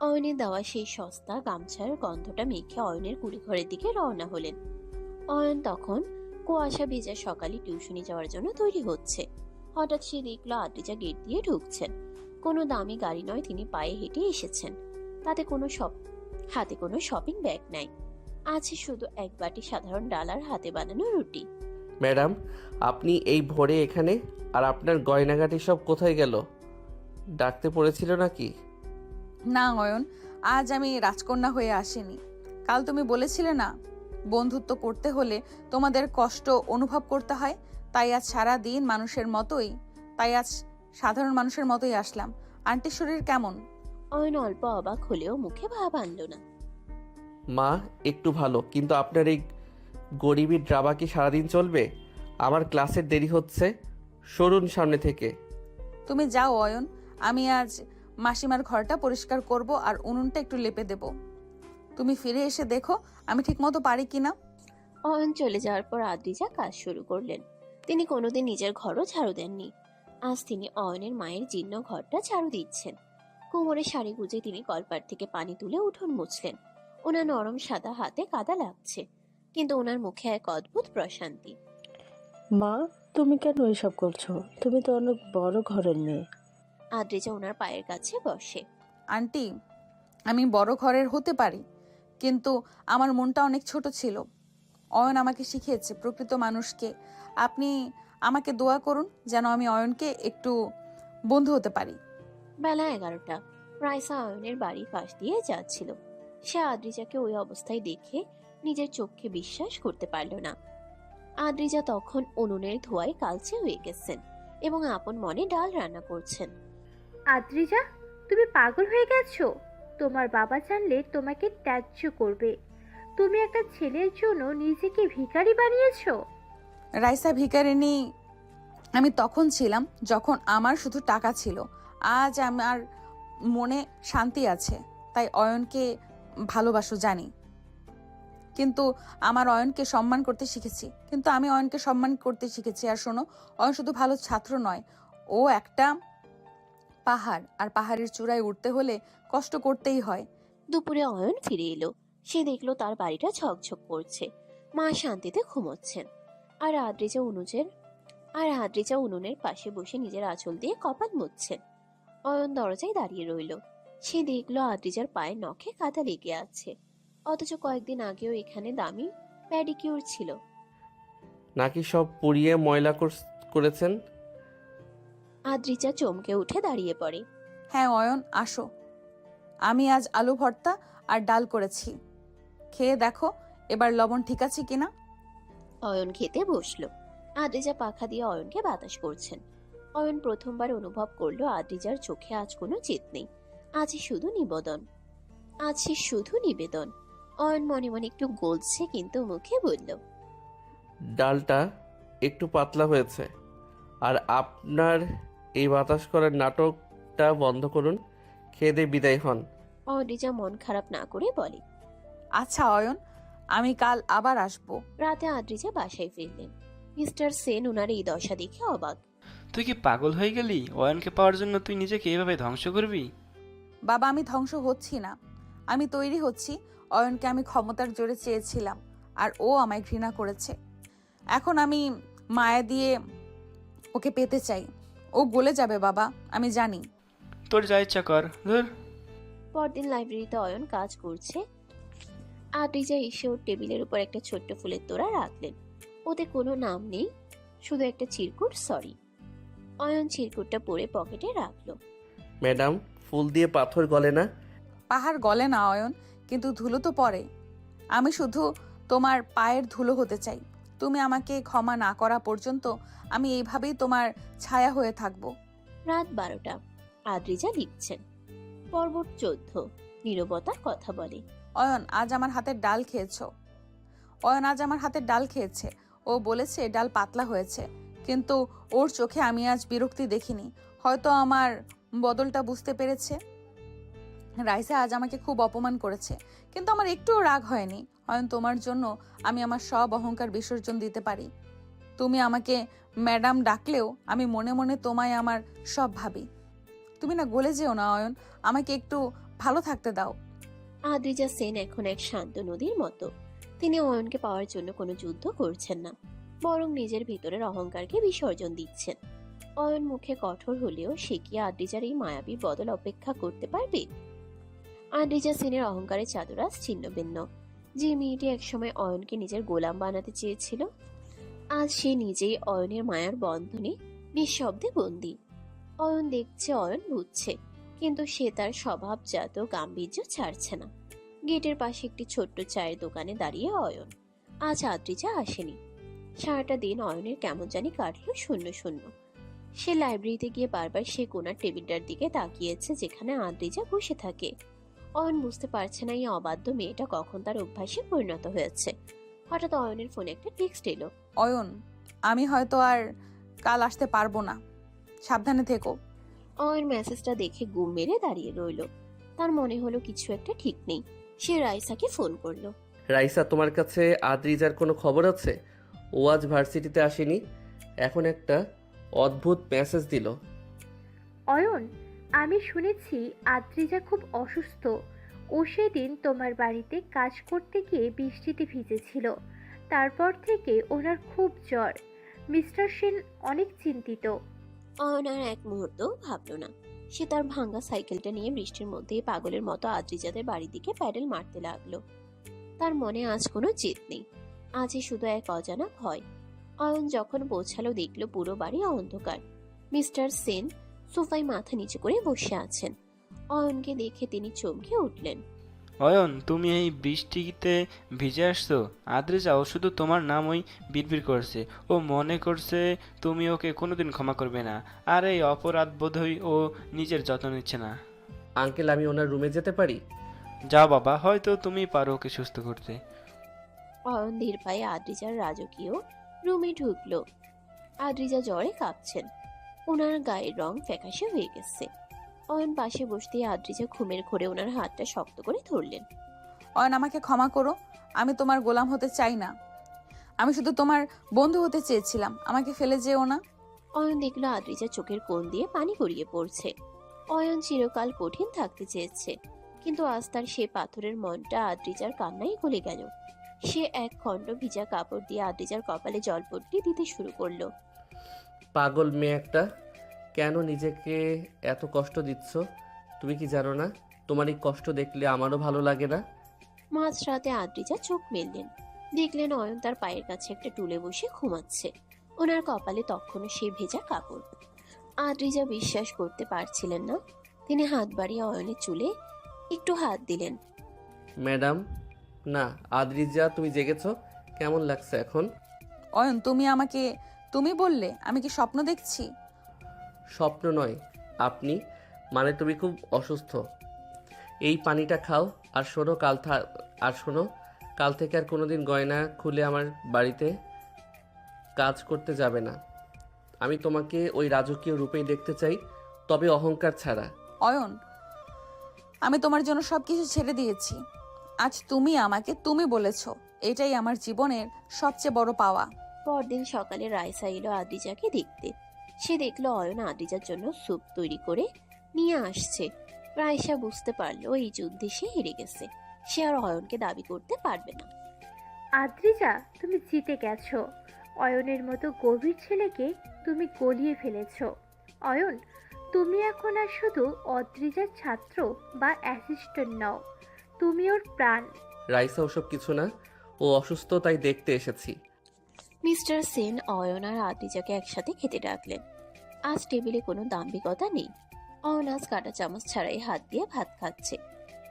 অয়নের দেওয়া সেই সস্তা গামছার গন্ধটা মেখে অয়নের কুড়িঘরের দিকে রওনা হলেন। অয়ন তখন কুয়াশা ভেজা সকালে টিউশনি যাওয়ার জন্য তৈরি হচ্ছে। হঠাৎ সে দেখলো আদ্রিজা গেট দিয়ে ঢুকছেন। কোনো দামি গাড়ি নয়, তিনি পায়ে হেঁটে এসেছেন। হাতে কোনো শপিং ব্যাগ নাই, আছে শুধু এক বাটি সাধারণ ডাল আর হাতে বানানো রুটি। ম্যাডাম, আপনি এই ভোরে এখানে? আর আপনার গয়নাগাটি সব কোথায় গেল? ডাকতে পড়েছিল নাকি? না অয়ন, আজ আমি রাজকন্যা হয়ে আসিনি। কাল তুমি বলেছিলে না বন্ধুত্ব করতে হলে তোমাদের কষ্ট অনুভব করতে হয়, তাই আজ সাধারণ মানুষের মতোই আসলাম। আন্টির শরীর কেমন? অয়ন অল্প অবাক হলেও মুখে ভাব আনলো না। মা একটু ভালো, কিন্তু আপনার এই গরিবী ড্রামা কি সারাদিন চলবে? আমার ক্লাসের দেরি হচ্ছে, সরুন সামনে থেকে। তুমি যাও অয়ন, আমি আজ মাসিমার ঘরটা পরিষ্কার করব আর উনুনটা একটু লেপে দেব। তুমি ফিরে এসে দেখো আমি ঠিকমতো পারি কিনা। অয়ন চলে যাওয়ার পর আদ্রিজা কাজ শুরু করলেন। তিনি কোনোদিন নিজের ঘরও ঝাড়ু দেননি। আজ তিনি অয়নের মায়ের জীর্ণ ঘরটা ঝাড়ু দিচ্ছেন। কোমরে শাড়ি গুজে তিনি কলপার থেকে পানি তুলে উঠোন মুছলেন। ওনার নরম সাদা হাতে কাদা লাগছে, কিন্তু ওনার মুখে এক অদ্ভুত প্রশান্তি। মা, তুমি কেন এসব করছো? তুমি তো অনেক বড় ঘরের মেয়ে। আদ্রিজা ওনার পায়ের কাছে বসে। আন্টি, আমি বড় ঘরের হতে পারি, কিন্তু আমার মনটা অনেক ছোট ছিল। অয়ন আমাকে শিখিয়েছে প্রকৃত মানুষকে। আপনি আমাকে দোয়া করুন যেন আমি অয়নকে একটু বন্ধু হতে পারি। বেলা 11টা। রাইসা অয়নের বাড়ির পাশ দিয়ে যাচ্ছিল। সে আদ্রিজাকে ওই অবস্থায় দেখে নিজের চোখে বিশ্বাস করতে পারল না। আদ্রিজা তখন উনুনের ধোঁয়ায় কালচে হয়ে গেছেন এবং আপন মনে ডাল রান্না করছেন। আদ্রিজা, তুমি পাগল হয়ে গেছো? তোমার বাবা জানলে তোমাকে ত্যায্য করবে। তুমি একটা ছেলের জন্য নিজেকে ভিখারি বানিয়েছো। রাইসা ভিখারিনী আমি তখন ছিলাম যখন আমার শুধু টাকা ছিল। আজ আমার মনে শান্তি আছে, তাই অয়নকে ভালোবাসো জানি, কিন্তু আমার অয়নকে সম্মান করতে শিখেছি। আর শোনো, অয়ন শুধু ভালো ছাত্র নয়, ও একটা পাহাড়, আর পাহাড়ের চূড়ায় উঠতে হলে কষ্ট করতেই হয়। দুপুরে অয়ন ফিরে এলো। সে দেখলো তার বাড়িটা ঝকঝক করছে, মা শান্তিতে ঘুমোচ্ছেন, আর আদ্রিজা উনুনের পাশে বসে নিজের আঁচল দিয়ে কপাল মুছছেন। অয়ন দরজায় দাঁড়িয়ে রইল। সে দেখলো আদ্রিজার পায়ে নখে কাদা লেগে আছে, অথচ কয়েকদিন আগেও এখানে দামি প্যাডিকিউর ছিল। নাকি সব পুড়িয়ে ময়লা করেছেন? আদ্রিজা চমকে উঠে দাঁড়িয়ে পড়ে। হ্যাঁ অয়ন, আসো। আমি আজ আলু ভর্তা আর ডাল করেছি, খেয়ে দেখো এবার লবণ ঠিক আছে কিনা। অয়ন খেতে বসলো। আদ্রিজা পাখা দিয়ে অয়নকে বাতাস করছেন। অয়ন প্রথমবার অনুভব করলো আদ্রিজার চোখে আজ কোনো জেদ নেই, আজ সে শুধু নিবেদন। অয়ন মনে মনে একটু গলছে, কিন্তু মুখে বলল, ডালটা একটু পাতলা হয়েছে, আর আপনার এই বাতাস করার নাটকটা বন্ধ করুন, খেয়ে দিয়ে বিদায় হন। আদ্রিজা মন খারাপ না করে বলে, আচ্ছা অয়ন, আমি কাল আবার আসবো। রাতে আদ্রিজা বাসায় ফিরলেন। মিস্টার সেন ওনার এই দশা দেখে অবাক। তুই কি পাগল হয়ে গেলি? অয়নকে পাওয়ার জন্য তুই নিজেকে এভাবে ধ্বংস করবি? বাবা, আমি ধ্বংস হচ্ছি না, আমি তৈরি হচ্ছি। অয়নকে আমি ক্ষমতার জোরে চেয়েছিলাম, আর ও আমায় ঘৃণা করেছে। এখন আমি মায়া দিয়ে ওকে পেতে চাই। ও গলে যাবে বাবা, আমি জানি। তোর যা ইচ্ছা কর, ধুর। পরদিন লাইব্রেরিতে অয়ন কাজ করছে। আদ্রিজা এসে ওর টেবিলের উপর একটা ছোট্ট ফুলের তোড়া রাখলেন। ওতে কোনো নাম নেই, শুধু একটা চিরকুট সরি। অয়ন চিরকুটটা পরে পকেটে রাখলো। ম্যাডাম, ফুল দিয়ে পাথর গলে না? পাহাড় গলে না অয়ন, কিন্তু ধুলো তো পড়ে। আমি শুধু তোমার পায়ের ধুলো হতে চাই। তুমি আমাকে ক্ষমা না করা পর্যন্ত আমি এইভাবেই তোমার ছায়া হয়ে থাকবো। রাত 12টা। আদ্রিজা লিখছেন। পর্ব 14। নীরবতার কথা বলে। অয়ন আজ আমার হাতের ডাল খেয়েছে। ও বলেছে ডাল পাতলা হয়েছে, কিন্তু ওর চোখে আমি আজ বিরক্তি দেখিনি। হয়তো আমার বদলটা বুঝতে পেরেছে। রাইসা আজ আমাকে খুব অপমান করেছে, কিন্তু আমার একটুও রাগ হয়নি। অয়ন, তোমার জন্য আমি আমার সব অহংকার বিসর্জন দিতে পারি। তুমি আমাকে ম্যাডাম ডাকলেও আমি মনে মনে তোমায় আমার সব ভাবি। তুমি না গলে যেও না অয়ন, আমাকে একটু ভালো থাকতে দাও। আদ্রিজা সেন এখন এক শান্ত নদীর মতো। তিনি অয়নকে পাওয়ার জন্য কোনো যুদ্ধ করছেন না, বরং নিজের ভিতরের অহংকারকে বিসর্জন দিচ্ছেন। অয়ন মুখে কঠোর হলেও সে কি আদ্রিজার এই মায়াবী বদল অপেক্ষা করতে পারবে? আদ্রিজা সেনের অহংকারের চাদর আজ ছিন্ন ভিন্ন। যে মেয়েটি একসময় অয়নকে নিজের গোলাম বানাতে চেয়েছিল, আজ সে নিজেই অয়নের মায়ার বন্ধনে নিঃশব্দে বন্দী। অয়ন দেখছে, অয়ন বুঝছে, কিন্তু সে তার স্বভাবজাত গাম্ভীর্য ছাড়ছে না। গেটের পাশে একটি ছোট্ট চায়ের দোকানে দাঁড়িয়ে অয়ন। আজ আদ্রিজা আসেনি। সারাটা দিন অয়নের কেমন জানি কাটলো শূন্য শূন্য। সে লাইব্রেরিতে গিয়ে বারবার সে কোনার টেবিলটার দিকে তাকিয়েছে যেখানে আদ্রিজা বসে থাকে। অয়ন বুঝতে পারছে না এই অবাধ্য মেয়েটা কখন তার অভ্যাসে পরিণত হয়েছে। হঠাৎ অয়নের ফোনে একটা টেক্সট এলো। অয়ন, আমি হয়তো আর কাল আসতে পারবো না, সাবধানে থেকো। অয়ন মেসেজটা দেখে গুম মেরে দাঁড়িয়ে রইল। তার মনে হলো কিছু একটা ঠিক নেই। সে রাইসাকে ফোন করলো। রাইসা, তোমার কাছে আদ্রিজার কোনো খবর আছে? ও আজ ভার্সিটিতে আসেনি। এখন একটা অদ্ভুত মেসেজ দিল। অয়ন, আমি শুনেছি আদ্রিজা খুব অসুস্থ। ও সেদিন তোমার বাড়িতে কাজ করতে গিয়ে বৃষ্টিতে ভিজেছিল। তারপর থেকে ওনার খুব জ্বর। মিস্টার সেন অনেক চিন্তিত। অয়ন আর এক মুহূর্ত ভাবল না। সে তার ভাঙা সাইকেলটা নিয়ে বৃষ্টির মধ্যেই পাগলের মতো আদ্রিজাদের বাড়ির দিকে প্যাডেল মারতে লাগলো। তার মনে আজ কোনো জেদ নেই, আজই শুধু এক অজানা ভয়। অয়ন যখন পৌঁছালো দেখলো পুরো বাড়ি অন্ধকার। মিস্টার সেন সোফায় মাথা নিচু করে বসে আছেন। অয়নকে দেখে তিনি চমকে উঠলেন। অয়ন, তুমি এই বৃষ্টিতে ভিজে আসছো? আদ্রিজা ও শুধু তোমার নামই বিড়বিড় করছে। ও মনে করছে তুমি ওকে কোনোদিন ক্ষমা করবে না, আর এই অপরাধ বোধহয় ও নিজের যত্ন নিচ্ছে না। আঙ্কেল, আমি ওনার রুমে যেতে পারি? যাও বাবা, হয়তো তুমি পারো ওকে সুস্থ করতে। অয়ন ধীর পায়ে আদ্রিজার রাজকীয় রুমে ঢুকলো। আদ্রিজা জ্বরে কাঁপছেন, ওনার গায়ের রং ফ্যাকাশে হয়ে গেছে। অয়ন পাশে বসতেই আদ্রিজা ঘুমের ঘোরে ওনার হাতটা শক্ত করে ধরলেন। অয়ন, আমাকে ক্ষমা করো। আমি তোমার গোলাম হতে চাই না। আমি শুধু তোমার বন্ধু হতে চেয়েছিলাম। আমাকে ফেলে যেও না। অয়ন দেখলো আদ্রিজা চোখের কোণ দিয়ে পানি গড়িয়ে পড়ছে। অয়ন চিরকাল কঠিন থাকতে চেয়েছে, কিন্তু আজ তার সে পাথরের মনটা আদ্রিজার কান্নাই গলে গেল। সে এক খণ্ড ভিজা কাপড় দিয়ে আদ্রিজার কপালে জলপট্টি দিতে শুরু করলো। পাগল মেয়ে একটা, কেন নিজেকে এত কষ্ট দিচ্ছ? তুমি কি জানো না তোমার এই কষ্ট দেখলে আমারও ভালো লাগে না? মাঝরাতে আদ্রিজা চোখ মেললেন, দেখলেন অয়ন তার পায়ের কাছে একটা টুলে বসে ঘুমাচ্ছে। ওনার কপালে তখনও সেই ভেজা কাপড়। আদ্রিজা বিশ্বাস করতে পারছিলেন না। তিনি হাত বাড়িয়ে অয়নের চুলে একটু হাত দিলেন। ম্যাডাম, না আদ্রিজা, তুমি জেগেছো? কেমন লাগছে এখন? অয়ন, তুমি আমাকে তুমি বললে? আমি কি স্বপ্ন দেখছি? স্বপ্ন নয় আপনি, মানে তুমি খুব অসুস্থ। এই পানিটা খাও। আর শোনো, কাল থেকে আর কোনোদিন গয়না খুলে আমার বাড়িতে কাজ করতে যাবে না। আমি তোমাকে ওই রাজকীয় রূপেই দেখতে চাই, তবে অহংকার ছাড়া। অয়ন, আমি তোমার জন্য সবকিছু ছেড়ে দিয়েছি। আজ তুমি আমাকে তুমি বলেছো, এটাই আমার জীবনের সবচেয়ে বড় পাওয়া। পরদিন সকালে রাইসা এলো আদ্রিজাকে দেখতে। সে দেখলো অয়ন আদ্রিজার জন্য স্যুপ তৈরি করে নিয়ে আসছে। রাইসা বুঝতে পারলো এই যুদ্ধে সে হেরে গেছে। সে আর অয়নকে দাবি করতে পারবে না। আদ্রিজা, তুমি জিতে গেছো। অয়নের মতো গভীর ছেলেকে তুমি গলিয়ে ফেলেছো। অয়ন, তুমি এখন আর শুধু অদ্রিজার ছাত্র বা অ্যাসিস্ট্যান্ট নও, তুমি ওর প্রাণ। রাইসা ওসব কিছু না, ও অসুস্থ তাই দেখতে এসেছি। মিস্টার সেন অয়ন আর আদ্রিজাকে একসাথে খেতে ডাকলেন। আজ টেবিলে কোনো দাম্ভিকতা নেই। অয়ন আজ কাঁটা চামচ ছাড়াই হাত দিয়ে ভাত খাচ্ছে,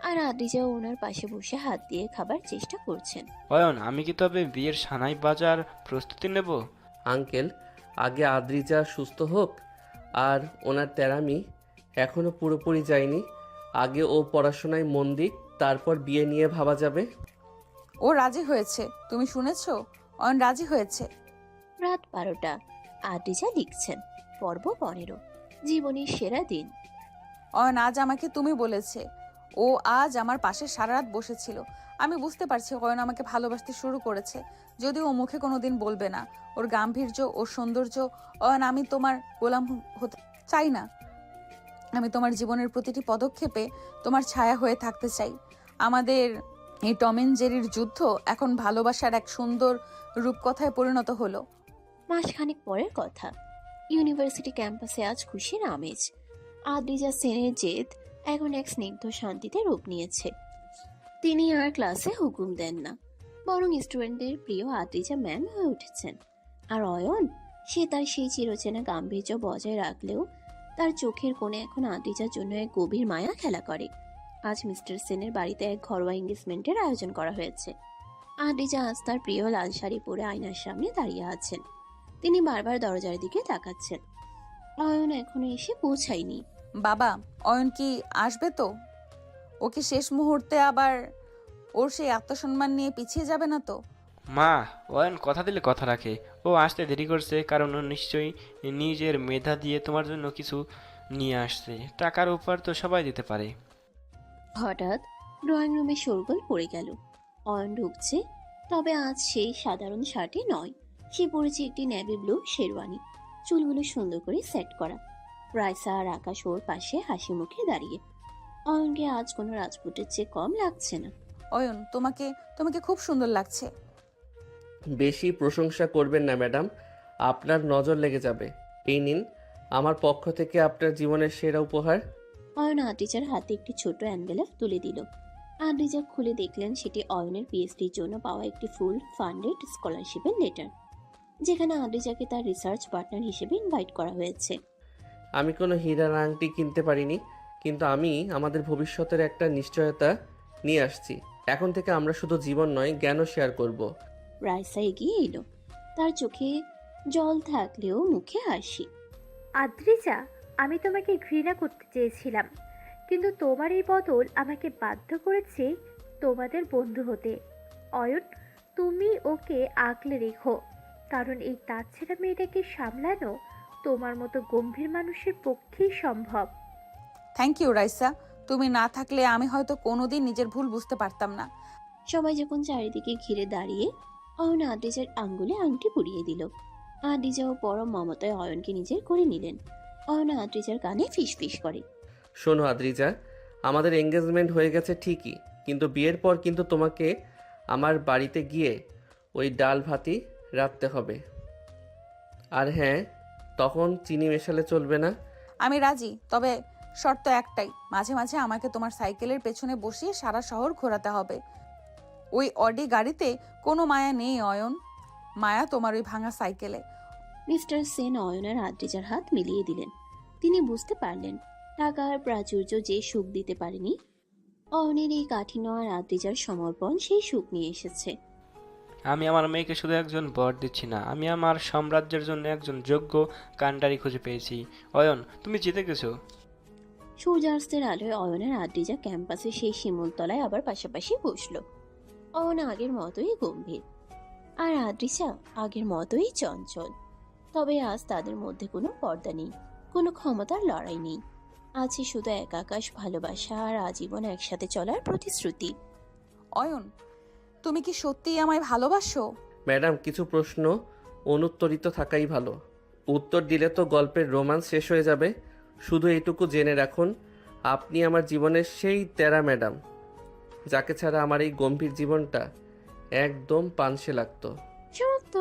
আর আদ্রিজা ওনার পাশে বসে হাত দিয়ে খাবার চেষ্টা করছেন। অয়ন, আমি কি তবে বিয়ের সানাই বাজার প্রস্তুতি নেব? আঙ্কেল, আগে আদ্রিজা সুস্থ হোক, আর ওনার তেরামি এখনো পুরোপুরি যায়নি। আগে ও পড়াশোনায় মন দিক, তারপর বিয়ে নিয়ে ভাবা যাবে। ও রাজি হয়েছে, তুমি শুনেছো? অয়ন রাজি হয়েছে। রাত 12টা। আদ্রিজা লিখছেন পর্ব 15, জীবনের সেরা দিন। অয়ন আজ আমাকে তুমি বলেছে। ও আজ আমার পাশে সারা রাত বসেছিল। আমি বুঝতে পারছি অয়ন আমাকে ভালোবাসতে শুরু করেছে, যদিও ও মুখে কোনোদিন বলবে না। ওর গাম্ভীর্য, ওর সৌন্দর্য। অয়ন, আমি তোমার গোলাম হতে চাই না। আমি তোমার জীবনের প্রতিটি পদক্ষেপে তোমার ছায়া হয়ে থাকতে চাই। আমাদের এই টম এন্ড জেরির যুদ্ধ এখন ভালোবাসার এক সুন্দর রূপকথায় পরিণত হলো। মাসখানেক পরের কথা। ইউনিভার্সিটি ক্যাম্পাসে আজ খুশির আমেজ। আদ্রিজা সেনের জেদ এখন এক স্নিগ্ধ শান্তিতে রূপ নিয়েছে। তিনি আর ক্লাসে হুকুম দেন না, বরং স্টুডেন্টদের প্রিয় আদ্রিজা ম্যাম হয়ে উঠেছেন। আর অয়ন, সে তার সেই চিরচেনা গাম্ভীর্য বজায় রাখলেও তার চোখের কোণে এখন আদ্রিজার জন্য এক গভীর মায়া খেলা করে। আজ মিস্টার সেনের বাড়িতে এক ঘরোয়া এঙ্গেজমেন্টের আয়োজন করা হয়েছে। আদ্রিজা আজ তার প্রিয় লাল শাড়ি পরে আয়নার সামনে দাঁড়িয়ে আছেন। তিনি বারবার দরজার দিকে তাকাচ্ছেন। অয়ন এখনো এসে পৌঁছায়নি। বাবা, অয়ন কি আসবে তো? ওকে শেষ মুহূর্তে আবার ওর সেই আত্মসম্মান নিয়ে পিছিয়ে যাবে না তো? মা, অয়ন কথা দিলে কথা রাখে। ও আসতে দেরি করছে কারণ ও নিশ্চয়ই নিজের মেধা দিয়ে তোমার জন্য কিছু নিয়ে আসছে। টাকার উপহার তো সবাই দিতে পারে। হঠাৎ ড্রয়িং রুমে শোরগোল পড়ে গেল। অয়ন ঢুকছে, তবে আজ সেই সাধারণ শার্টে নয়। সে পরেছে একটি নেভি ব্লু শেরওয়ানি। চুলগুলো সুন্দর করে সেট করা। রাইসা আর আকাশ ওর পাশে হাসি মুখে দাঁড়িয়ে। অয়নকে আজ কোনো রাজপুতের চেয়ে কম লাগছে না। অয়ন, তোমাকে তোমাকে খুব সুন্দর লাগছে। বেশি প্রশংসা করবেন না ম্যাডাম, আপনার নজর লেগে যাবে। এই নিন আমার পক্ষ থেকে আপনার জীবনের সেরা উপহার। অয়ন আদ্রিজার হাতে একটি ছোট অ্যানভেলপ তুলে দিল। আদ্রিজা খুলে দেখলেন সেটি অয়নের পিএইচডির জন্য পাওয়া একটি ফুল ফান্ডেড স্কলারশিপের লেটার, যেখানে আদ্রিজাকে তার রিসার্চ পার্টনার হিসেবে ইনভাইট করা হয়েছে। আমি কোনো হীরার আংটি কিনতে পারিনি, কিন্তু আমি আমাদের ভবিষ্যতের একটা নিশ্চয়তা নিয়ে আসছি। এখন থেকে আমরা শুধু জীবন নয়, জ্ঞানও শেয়ার করব। রাইসা এগিয়ে এলো, তার চোখে জল থাকলেও মুখে হাসি। আদ্রিজা, আমি তোমাকে ঘৃণা করতে চেয়েছিলাম, কিন্তু তোমার এই বদল আমাকে বাধ্য করেছে তোমাদের বন্ধু হতে। অয়ন, তুমি ওকে আগলে রেখো, কারণ এই তাছাড়া মেয়েটাকে সামলানো তোমার মতো গম্ভীর মানুষের পক্ষেই সম্ভব। থ্যাংক ইউ রাইসা, তুমি না থাকলে আমি হয়তো কোনোদিন নিজের ভুল বুঝতে পারতাম না। সবাই যখন চারিদিকে ঘিরে দাঁড়িয়ে, অয়ন আদ্রিজার আঙ্গুলে আংটি পরিয়ে দিল। আদ্রিজাও পরম মমতায় অয়নকে নিজের করে নিলেন। অয়ন আদ্রিজার কানে ফিসফিস করে, শোনো আদ্রিজা, আমাদের এঙ্গেজমেন্ট হয়ে গেছে ঠিকই, কিন্তু বিয়ের পর কিন্তু তোমাকে আমার বাড়িতে গিয়ে ওই ডাল ভাতি রাখতে হবে। আর হ্যাঁ, তখন চিনি মেশালে চলবে না। আমি রাজি, তবে শর্ত একটাই, মাঝে মাঝে আমাকে তোমার সাইকেলের পেছনে বসিয়ে সারা শহর ঘোরাতে হবে। ওই অডি গাড়িতে কোনো মায়া নেই অয়ন, মায়া তোমার ওই ভাঙা সাইকেলে। মিস্টার সেন অয়নের আদ্রিজার হাত মিলিয়ে দিলেন। তিনি বুঝতে পারলেন টাকার প্রাচুর্য যে সুখ দিতে পারেনি, অয়নের এই কাঠিন্য আর আদ্রিজার সমর্পণ সেই সুখ নিয়ে এসেছে। আমি আমার মেয়েকে শুধু একজন বর দিচ্ছি না, আমি আমার সাম্রাজ্যের জন্য একজন যোগ্য কাণ্ডারি খুঁজে পেয়েছি। অয়ন, তুমি জিতে গেছো। সূর্যাস্তের আলোয় অয়নের আদ্রিজা ক্যাম্পাসে সেই শিমুলতলায় আবার পাশাপাশি বসলো। অয়ন আগের মতোই গম্ভীর, আর আদ্রিজা আগের মতোই চঞ্চল। তবে আজ তাদের মধ্যে কোনো পর্দা নেই, কোনো ক্ষমতার লড়াই নেই। আছে শুধু এক আকাশ ভালোবাসা আর আজীবন একসাথে চলার প্রতিশ্রুতি। অয়ন, তুমি কি সত্যিই আমায় ভালোবাসো? ম্যাডাম, কিছু প্রশ্ন অনুত্তরিত থাকাই ভালো। উত্তর দিলে তো গল্পের রোমান্স শেষ হয়ে যাবে। শুধু এইটুকু জেনে রাখুন, আপনি আমার জীবনের সেই তেরা ম্যাডাম, যাকে ছাড়া আমার এই গম্ভীর জীবনটা একদম পানসে লাগতো। সমাপ্ত।